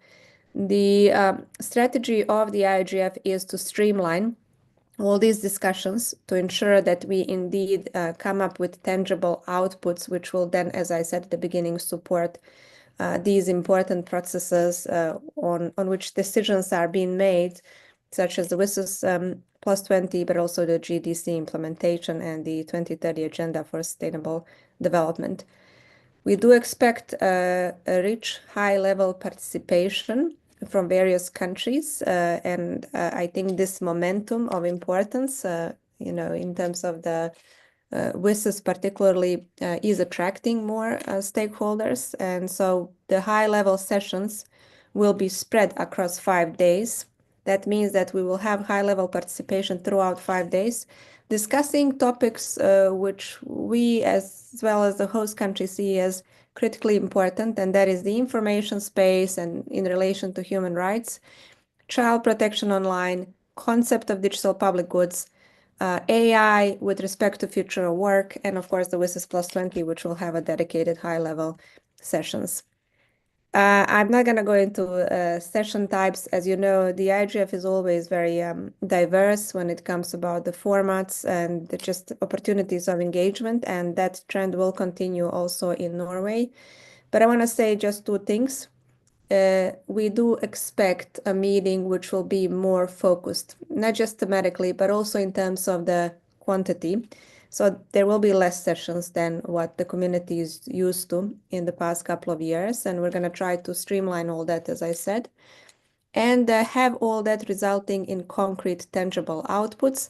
The strategy of the IGF is to streamline all these discussions to ensure that we indeed come up with tangible outputs, which will then, as I said at the beginning, support these important processes on which decisions are being made, such as the WSIS plus 20, but also the GDC implementation and the 2030 Agenda for Sustainable Development. We do expect a rich high-level participation from various countries, and I think this momentum of importance, in terms of the WSIS particularly, is attracting more stakeholders, and so the high-level sessions will be spread across 5 days. That means that we will have high-level participation throughout 5 days, discussing topics which we, as well as the host country, see as critically important, and that is the information space and in relation to human rights, child protection online, concept of digital public goods, AI with respect to future of work, and of course the WSIS plus 20, which will have a dedicated high-level sessions. I'm not going to go into session types. As you know, the IGF is always very diverse when it comes about the formats and just opportunities of engagement, and that trend will continue also in Norway. But I want to say just 2 things. We do expect a meeting which will be more focused, not just thematically, but also in terms of the quantity. So there will be less sessions than what the community is used to in the past couple of years. And we're going to try to streamline all that, as I said, and have all that resulting in concrete, tangible outputs.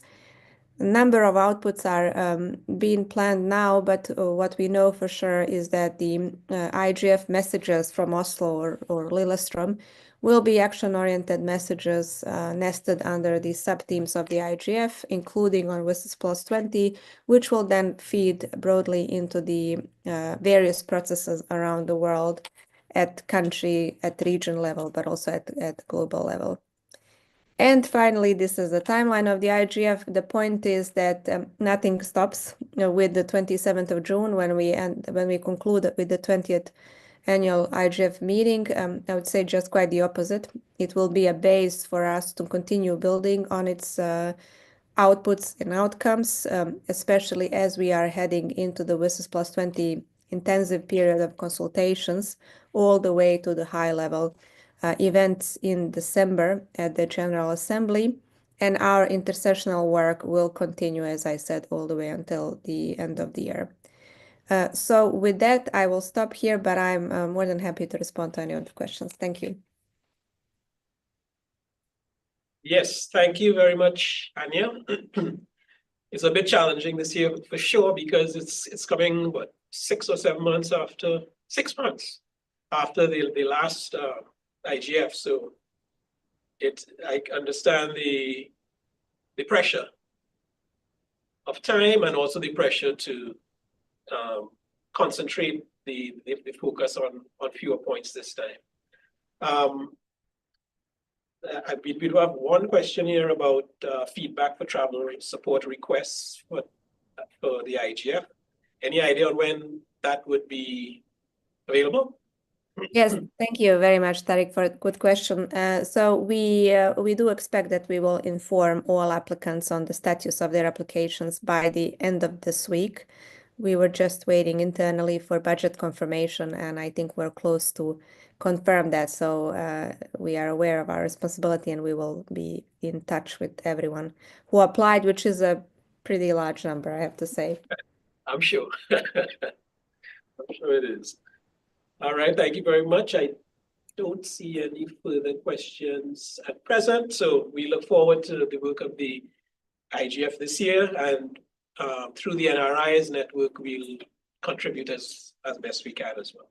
A number of outputs are being planned now, but what we know for sure is that the IGF messages from Oslo or Lillestrøm will be action-oriented messages nested under the sub-themes of the IGF, including on WSIS plus 20, which will then feed broadly into the various processes around the world at country, at region level, but also at global level. And finally, this is the timeline of the IGF. The point is that nothing stops with the 27th of June when we conclude with the 20th annual IGF meeting. I would say just quite the opposite. It will be a base for us to continue building on its outputs and outcomes, especially as we are heading into the WSIS plus 20 intensive period of consultations all the way to the high-level events in December at the General Assembly, and our intersessional work will continue, as I said, all the way until the end of the year. So with that, I will stop here, but I'm more than happy to respond to any of the questions. Thank you. Yes, thank you very much, Anya. It's a bit challenging this year for sure because it's coming, what, 6 or 7 months after, 6 months after the last IGF. So I understand the pressure of time and also the pressure to concentrate the focus on fewer points this time. We do have one question here about feedback for travel support requests for the IGF. Any idea on when that would be available? Yes, thank you very much, Tariq, for a good question. So we do expect that we will inform all applicants on the status of their applications by the end of this week. We were just waiting internally for budget confirmation, and I think we're close to confirm that. So we are aware of our responsibility, and we will be in touch with everyone who applied, which is a pretty large number, I have to say. I'm sure. I'm sure it is. All right, thank you very much. I don't see any further questions at present, so we look forward to the work of the IGF this year, and through the NRI's network, we'll contribute as best we can as well.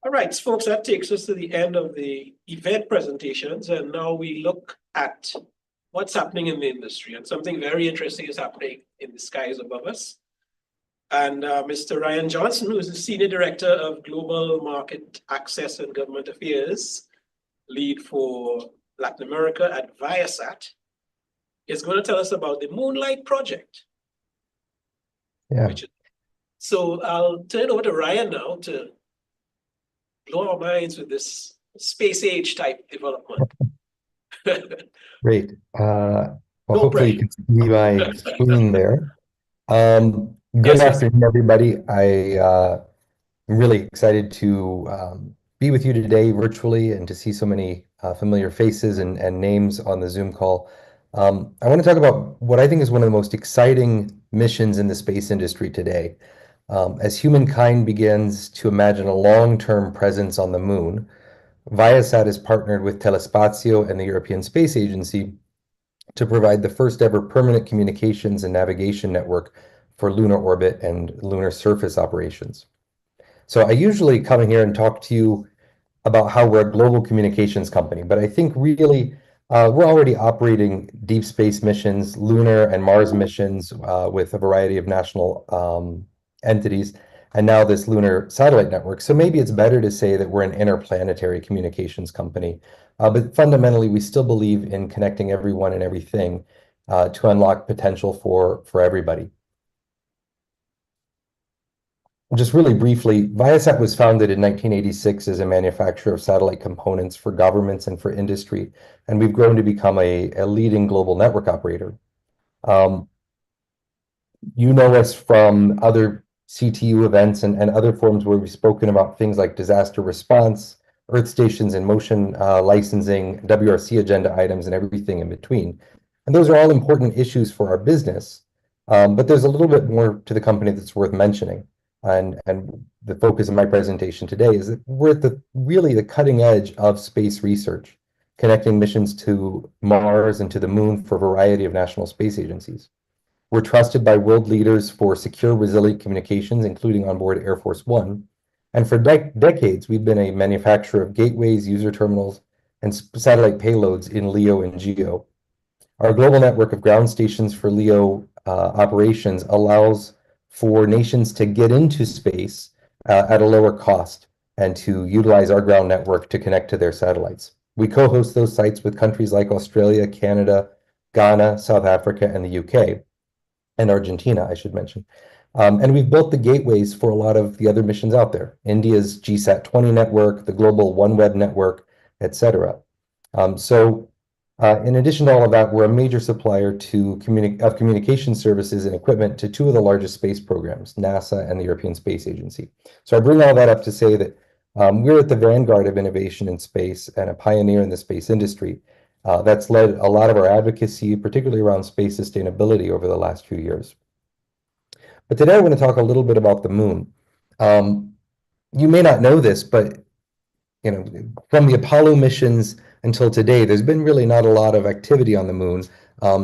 All right, folks, that takes us to the end of the event presentations, and now we look at what's happening in the industry, and something very interesting is happening in the skies above us. And Mr. Ryan Johnson, who is the Senior Director of Global Market Access and Government Affairs, lead for Latin America at Viasat, is going to tell us about the Moonlight Project. Yeah. So I'll turn over to Ryan now to blow our minds with this space age type development. Great. Well, No hopefully you pressure. can see my screen there. Good Yes, yes. afternoon, everybody. I'm really excited to be with you today virtually and to see so many familiar faces and names on the Zoom call. I want to talk about what I think is one of the most exciting missions in the space industry today. As humankind begins to imagine a long-term presence on the moon, Viasat has partnered with Telespazio and the European Space Agency to provide the first ever permanent communications and navigation network for lunar orbit and lunar surface operations. So I usually come in here and talk to you about how we're a global communications company, but I think really we're already operating deep space missions, lunar and Mars missions with a variety of national entities, and now this lunar satellite network. So maybe it's better to say that we're an interplanetary communications company. But fundamentally, we still believe in connecting everyone and everything to unlock potential for everybody. Just really briefly, Viasat was founded in 1986 as a manufacturer of satellite components for governments and for industry, and we've grown to become a leading global network operator. You know us from other CTU events and other forums where we've spoken about things like disaster response, Earth stations in motion licensing, WRC agenda items, and everything in between. And those are all important issues for our business, but there's a little bit more to the company that's worth mentioning. And the focus of my presentation today is that we're at really the cutting edge of space research, connecting missions to Mars and to the moon for a variety of national space agencies. We're trusted by world leaders for secure, resilient communications, including on board Air Force One. And for decades, we've been a manufacturer of gateways, user terminals, and satellite payloads in LEO and GEO. Our global network of ground stations for LEO operations allows for nations to get into space at a lower cost and to utilize our ground network to connect to their satellites. We co-host those sites with countries like Australia, Canada, Ghana, South Africa, and the UK, and Argentina, I should mention. And we've built the gateways for a lot of the other missions out there. India's GSAT-20 network, the global OneWeb network, etc. In addition to all of that, we're a major supplier of communication services and equipment to two of the largest space programs, NASA and the European Space Agency. So I bring all that up to say that we're at the vanguard of innovation in space and a pioneer in the space industry. That's led a lot of our advocacy, particularly around space sustainability over the last few years. But today I want to talk a little bit about the moon. You may not know this, but from the Apollo missions until today, there's been really not a lot of activity on the moon,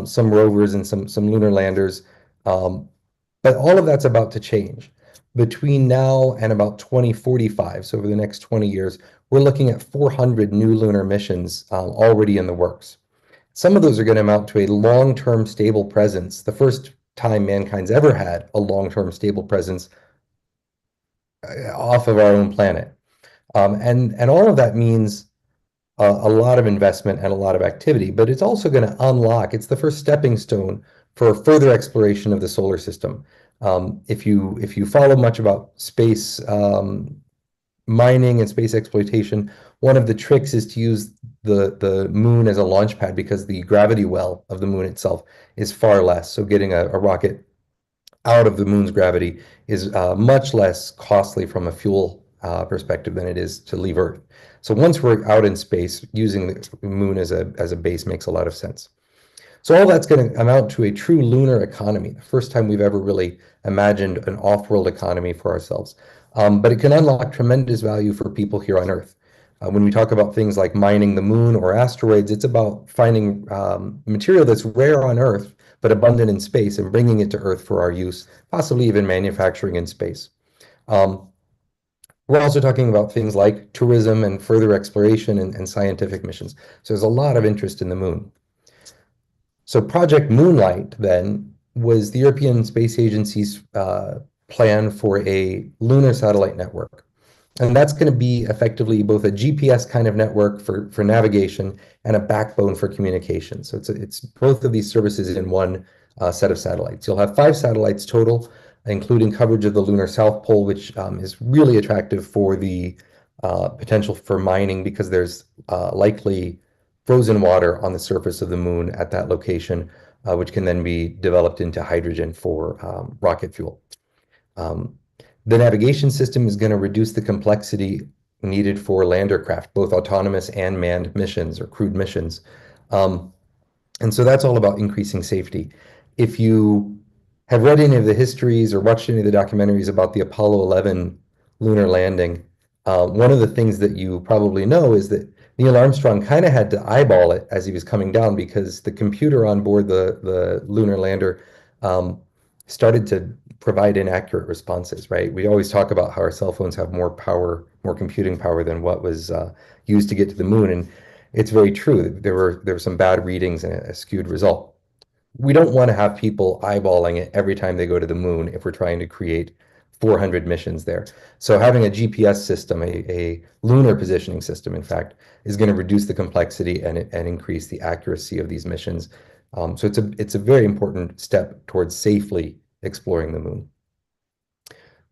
some rovers and some lunar landers, but all of that's about to change. Between now and about 2045, so over the next 20 years, we're looking at 400 new lunar missions already in the works. Some of those are going to amount to a long-term stable presence, the first time mankind's ever had a long-term stable presence off of our own planet. And all of that means a lot of investment and a lot of activity, but it's also going to unlock, it's the first stepping stone for further exploration of the solar system. If you follow much about space mining and space exploitation, one of the tricks is to use the moon as a launch pad because the gravity well of the moon itself is far less. So getting a rocket out of the moon's gravity is much less costly from a fuel perspective than it is to leave Earth. So once we're out in space, using the moon as a base makes a lot of sense. So all that's going to amount to a true lunar economy, the first time we've ever really imagined an off-world economy for ourselves. But it can unlock tremendous value for people here on Earth. When we talk about things like mining the moon or asteroids, it's about finding material that's rare on Earth, but abundant in space and bringing it to Earth for our use, possibly even manufacturing in space. We're also talking about things like tourism and further exploration and scientific missions. So there's a lot of interest in the moon. So Project Moonlight, then, was the European Space Agency's plan for a lunar satellite network. And that's going to be effectively both a GPS kind of network for navigation and a backbone for communication. So it's both of these services in one set of satellites. You'll have 5 satellites total, including coverage of the lunar South Pole, which is really attractive for the potential for mining because there's likely frozen water on the surface of the moon at that location. which can then be developed into hydrogen for rocket fuel. The navigation system is going to reduce the complexity needed for lander craft, both autonomous and manned missions or crewed missions. And so that's all about increasing safety. If you have read any of the histories or watched any of the documentaries about the Apollo 11 lunar landing, one of the things that you probably know is that Neil Armstrong kind of had to eyeball it as he was coming down because the computer on board the lunar lander started to provide inaccurate responses, right? We always talk about how our cell phones have more power, more computing power than what was used to get to the moon. And it's very true. There were some bad readings and a skewed result. We don't want to have people eyeballing it every time they go to the moon if we're trying to create 400 missions there. So having a GPS system, a lunar positioning system, in fact, is going to reduce the complexity and increase the accuracy of these missions. So it's a very important step towards safely exploring the moon.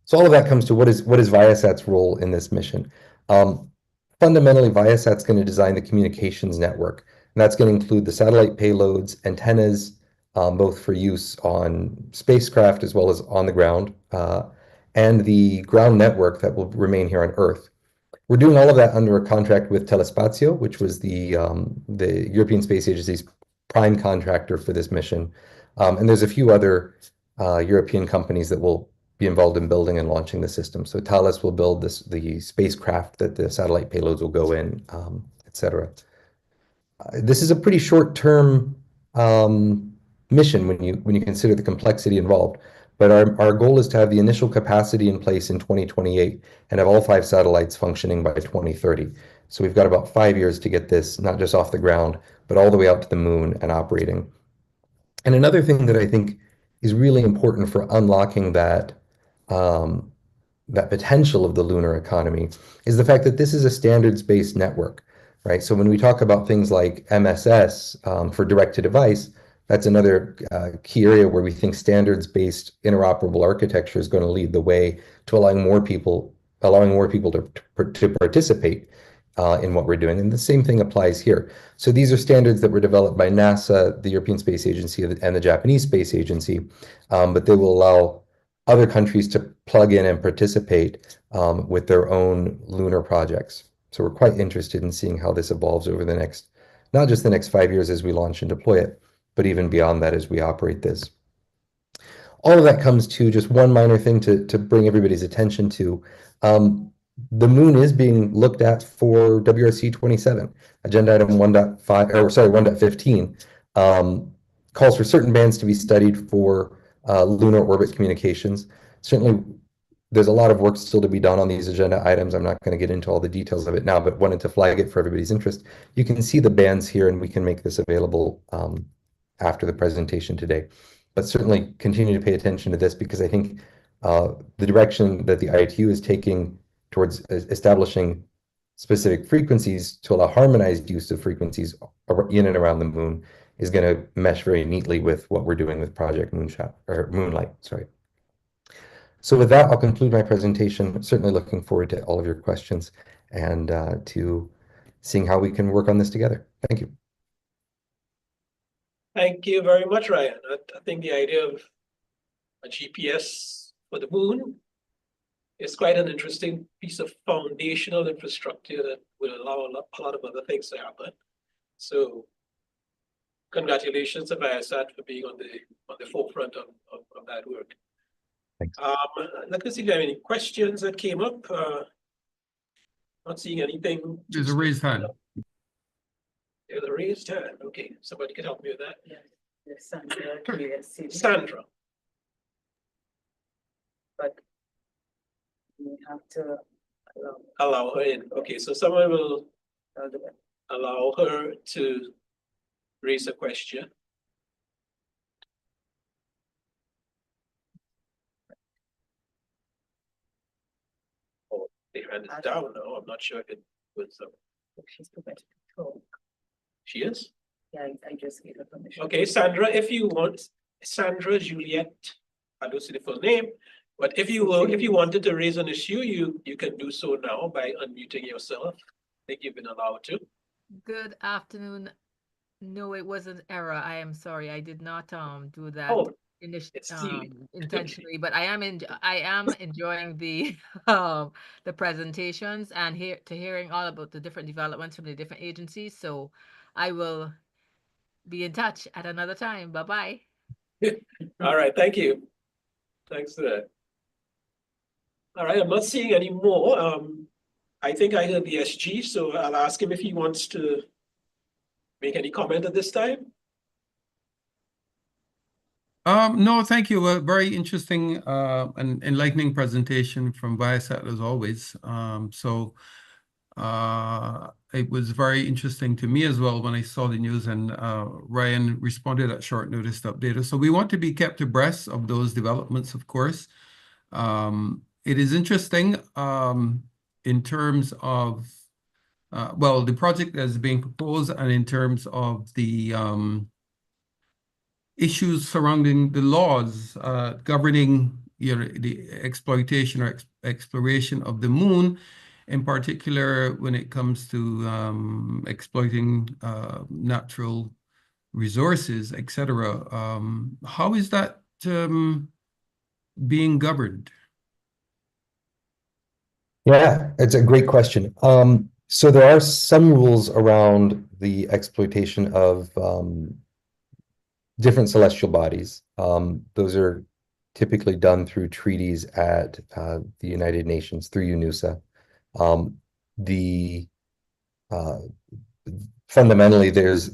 So all of that comes to what is Viasat's role in this mission. Fundamentally, Viasat's going to design the communications network, and that's going to include the satellite payloads, antennas, both for use on spacecraft as well as on the ground, and the ground network that will remain here on Earth. We're doing all of that under a contract with Telespazio, which was the European Space Agency's prime contractor for this mission. And there's a few other European companies that will be involved in building and launching the system. So Thales will build the spacecraft that the satellite payloads will go in, et cetera. This is a pretty short-term mission when you consider the complexity involved. But our goal is to have the initial capacity in place in 2028 and have all 5 satellites functioning by 2030. So we've got about 5 years to get this not just off the ground, but all the way out to the moon and operating. And another thing that I think is really important for unlocking that potential of the lunar economy is the fact that this is a standards-based network, right? So when we talk about things like MSS for direct-to-device, that's another key area where we think standards-based interoperable architecture is going to lead the way to allowing more people to participate in what we're doing. And the same thing applies here. So these are standards that were developed by NASA, the European Space Agency, and the Japanese Space Agency, but they will allow other countries to plug in and participate with their own lunar projects. So we're quite interested in seeing how this evolves over the next, not just the next 5 years as we launch and deploy it, but even beyond that as we operate this. All of that comes to just one minor thing to bring everybody's attention to. The moon is being looked at for WRC 27. Agenda item 1.15 calls for certain bands to be studied for lunar orbit communications. Certainly, there's a lot of work still to be done on these agenda items. I'm not going to get into all the details of it now, but wanted to flag it for everybody's interest. You can see the bands here, and we can make this available after the presentation today. But certainly continue to pay attention to this because I think the direction that the ITU is taking towards establishing specific frequencies to allow harmonized use of frequencies in and around the moon is going to mesh very neatly with what we're doing with Project Moonlight. Sorry. So with that, I'll conclude my presentation. Certainly looking forward to all of your questions and to seeing how we can work on this together. Thank you. Thank you very much, Ryan. I think the idea of a GPS for the moon is quite an interesting piece of foundational infrastructure that will allow a lot of other things to happen. So congratulations to Viasat for being on the forefront of that work. Thanks. Let me see if you have any questions that came up. Not seeing anything. There's a raised hand. There's a raised hand. Okay, somebody can help me with that. Yes, Sandra. Sandra. But we have to allow her in. Okay, so someone will allow her to raise a question. Oh, they hand it down now. I'm not sure if it was. She's prepared to talk. She is? Yeah, I just gave her permission. Okay, Sandra, if you want, Sandra Juliet, I don't see the full name, but if you wanted to raise an issue, you can do so now by unmuting yourself. I think you've been allowed to. Good afternoon, No, it was an error. I am sorry. I did not do that Oh, intentionally, but I am enjoying the the presentations and hearing all about the different developments from the different agencies. So I will be in touch at another time. Bye-bye. All right, thank you. Thanks for that. All right, I'm not seeing any more. I think I heard the SG, so I'll ask him if he wants to make any comment at this time. No, thank you. A very interesting and enlightening presentation from Viasat as always. It was very interesting to me as well when I saw the news, and Ryan responded at short notice to update us. So we want to be kept abreast of those developments, of course. It is interesting in terms of well, the project that is being proposed, and in terms of the issues surrounding the laws governing the exploitation or exploration of the moon, in particular when it comes to exploiting natural resources, etc. How is that being governed? Yeah, it's a great question. So there are some rules around the exploitation of different celestial bodies. Those are typically done through treaties at the United Nations through UNUSA. Fundamentally, there's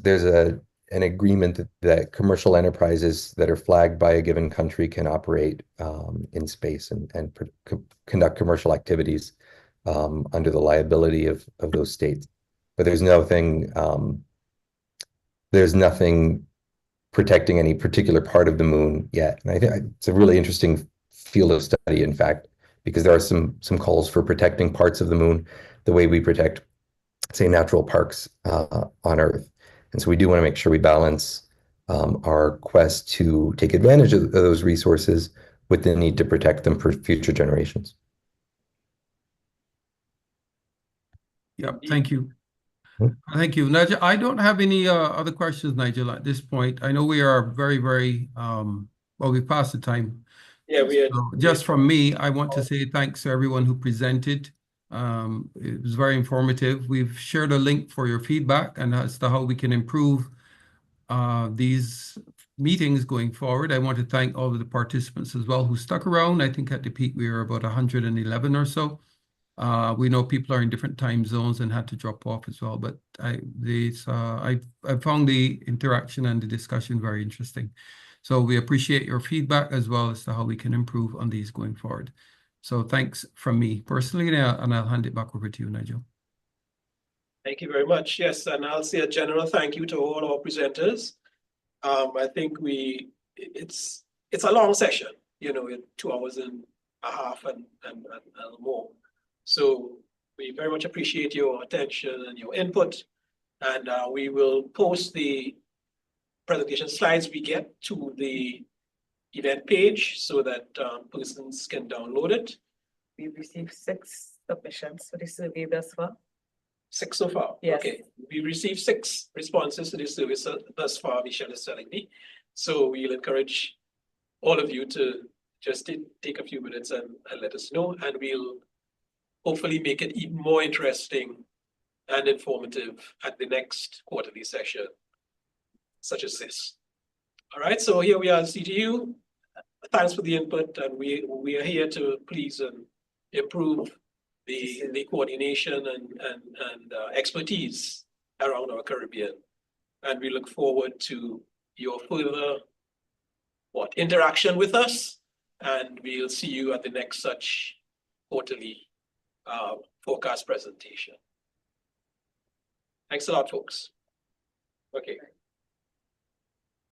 an agreement that commercial enterprises that are flagged by a given country can operate in space and conduct commercial activities under the liability of those states. But there's nothing protecting any particular part of the moon yet. And I think it's a really interesting field of study, in fact, because there are some calls for protecting parts of the moon the way we protect, say, natural parks on Earth. And so we do want to make sure we balance our quest to take advantage of those resources with the need to protect them for future generations. Yep, thank you. Thank you, Nigel. I don't have any other questions, Nigel, at this point. I know we are very, very well, we passed the time. Yeah, just from me, I want to say thanks to everyone who presented. It was very informative. We've shared a link for your feedback and as to how we can improve these meetings going forward. I want to thank all of the participants as well who stuck around. I think at the peak we were about 111 or so. We know people are in different time zones and had to drop off as well, but I found the interaction and the discussion very interesting. So we appreciate your feedback as well as to how we can improve on these going forward. So thanks from me personally, and I'll hand it back over to you, Nigel. Thank you very much. Yes, and I'll say a general thank you to all our presenters. I think it's a long session, 2 hours and a half and more. So we very much appreciate your attention and your input, and we will post the presentation slides we get to the event page so that persons can download it. We've received 6 submissions for the survey thus far. 6 so far? Yes. Okay. We received 6 responses to this survey thus far, Michelle is telling me. So we'll encourage all of you to just take a few minutes and let us know, and we'll hopefully make it even more interesting and informative at the next quarterly session, such as this. All right, so here we are at CTU. Thanks for the input, and we are here to please and improve the coordination and expertise around our Caribbean. And we look forward to your further interaction with us, and we'll see you at the next such quarterly forecast presentation. Thanks a lot, folks. Okay.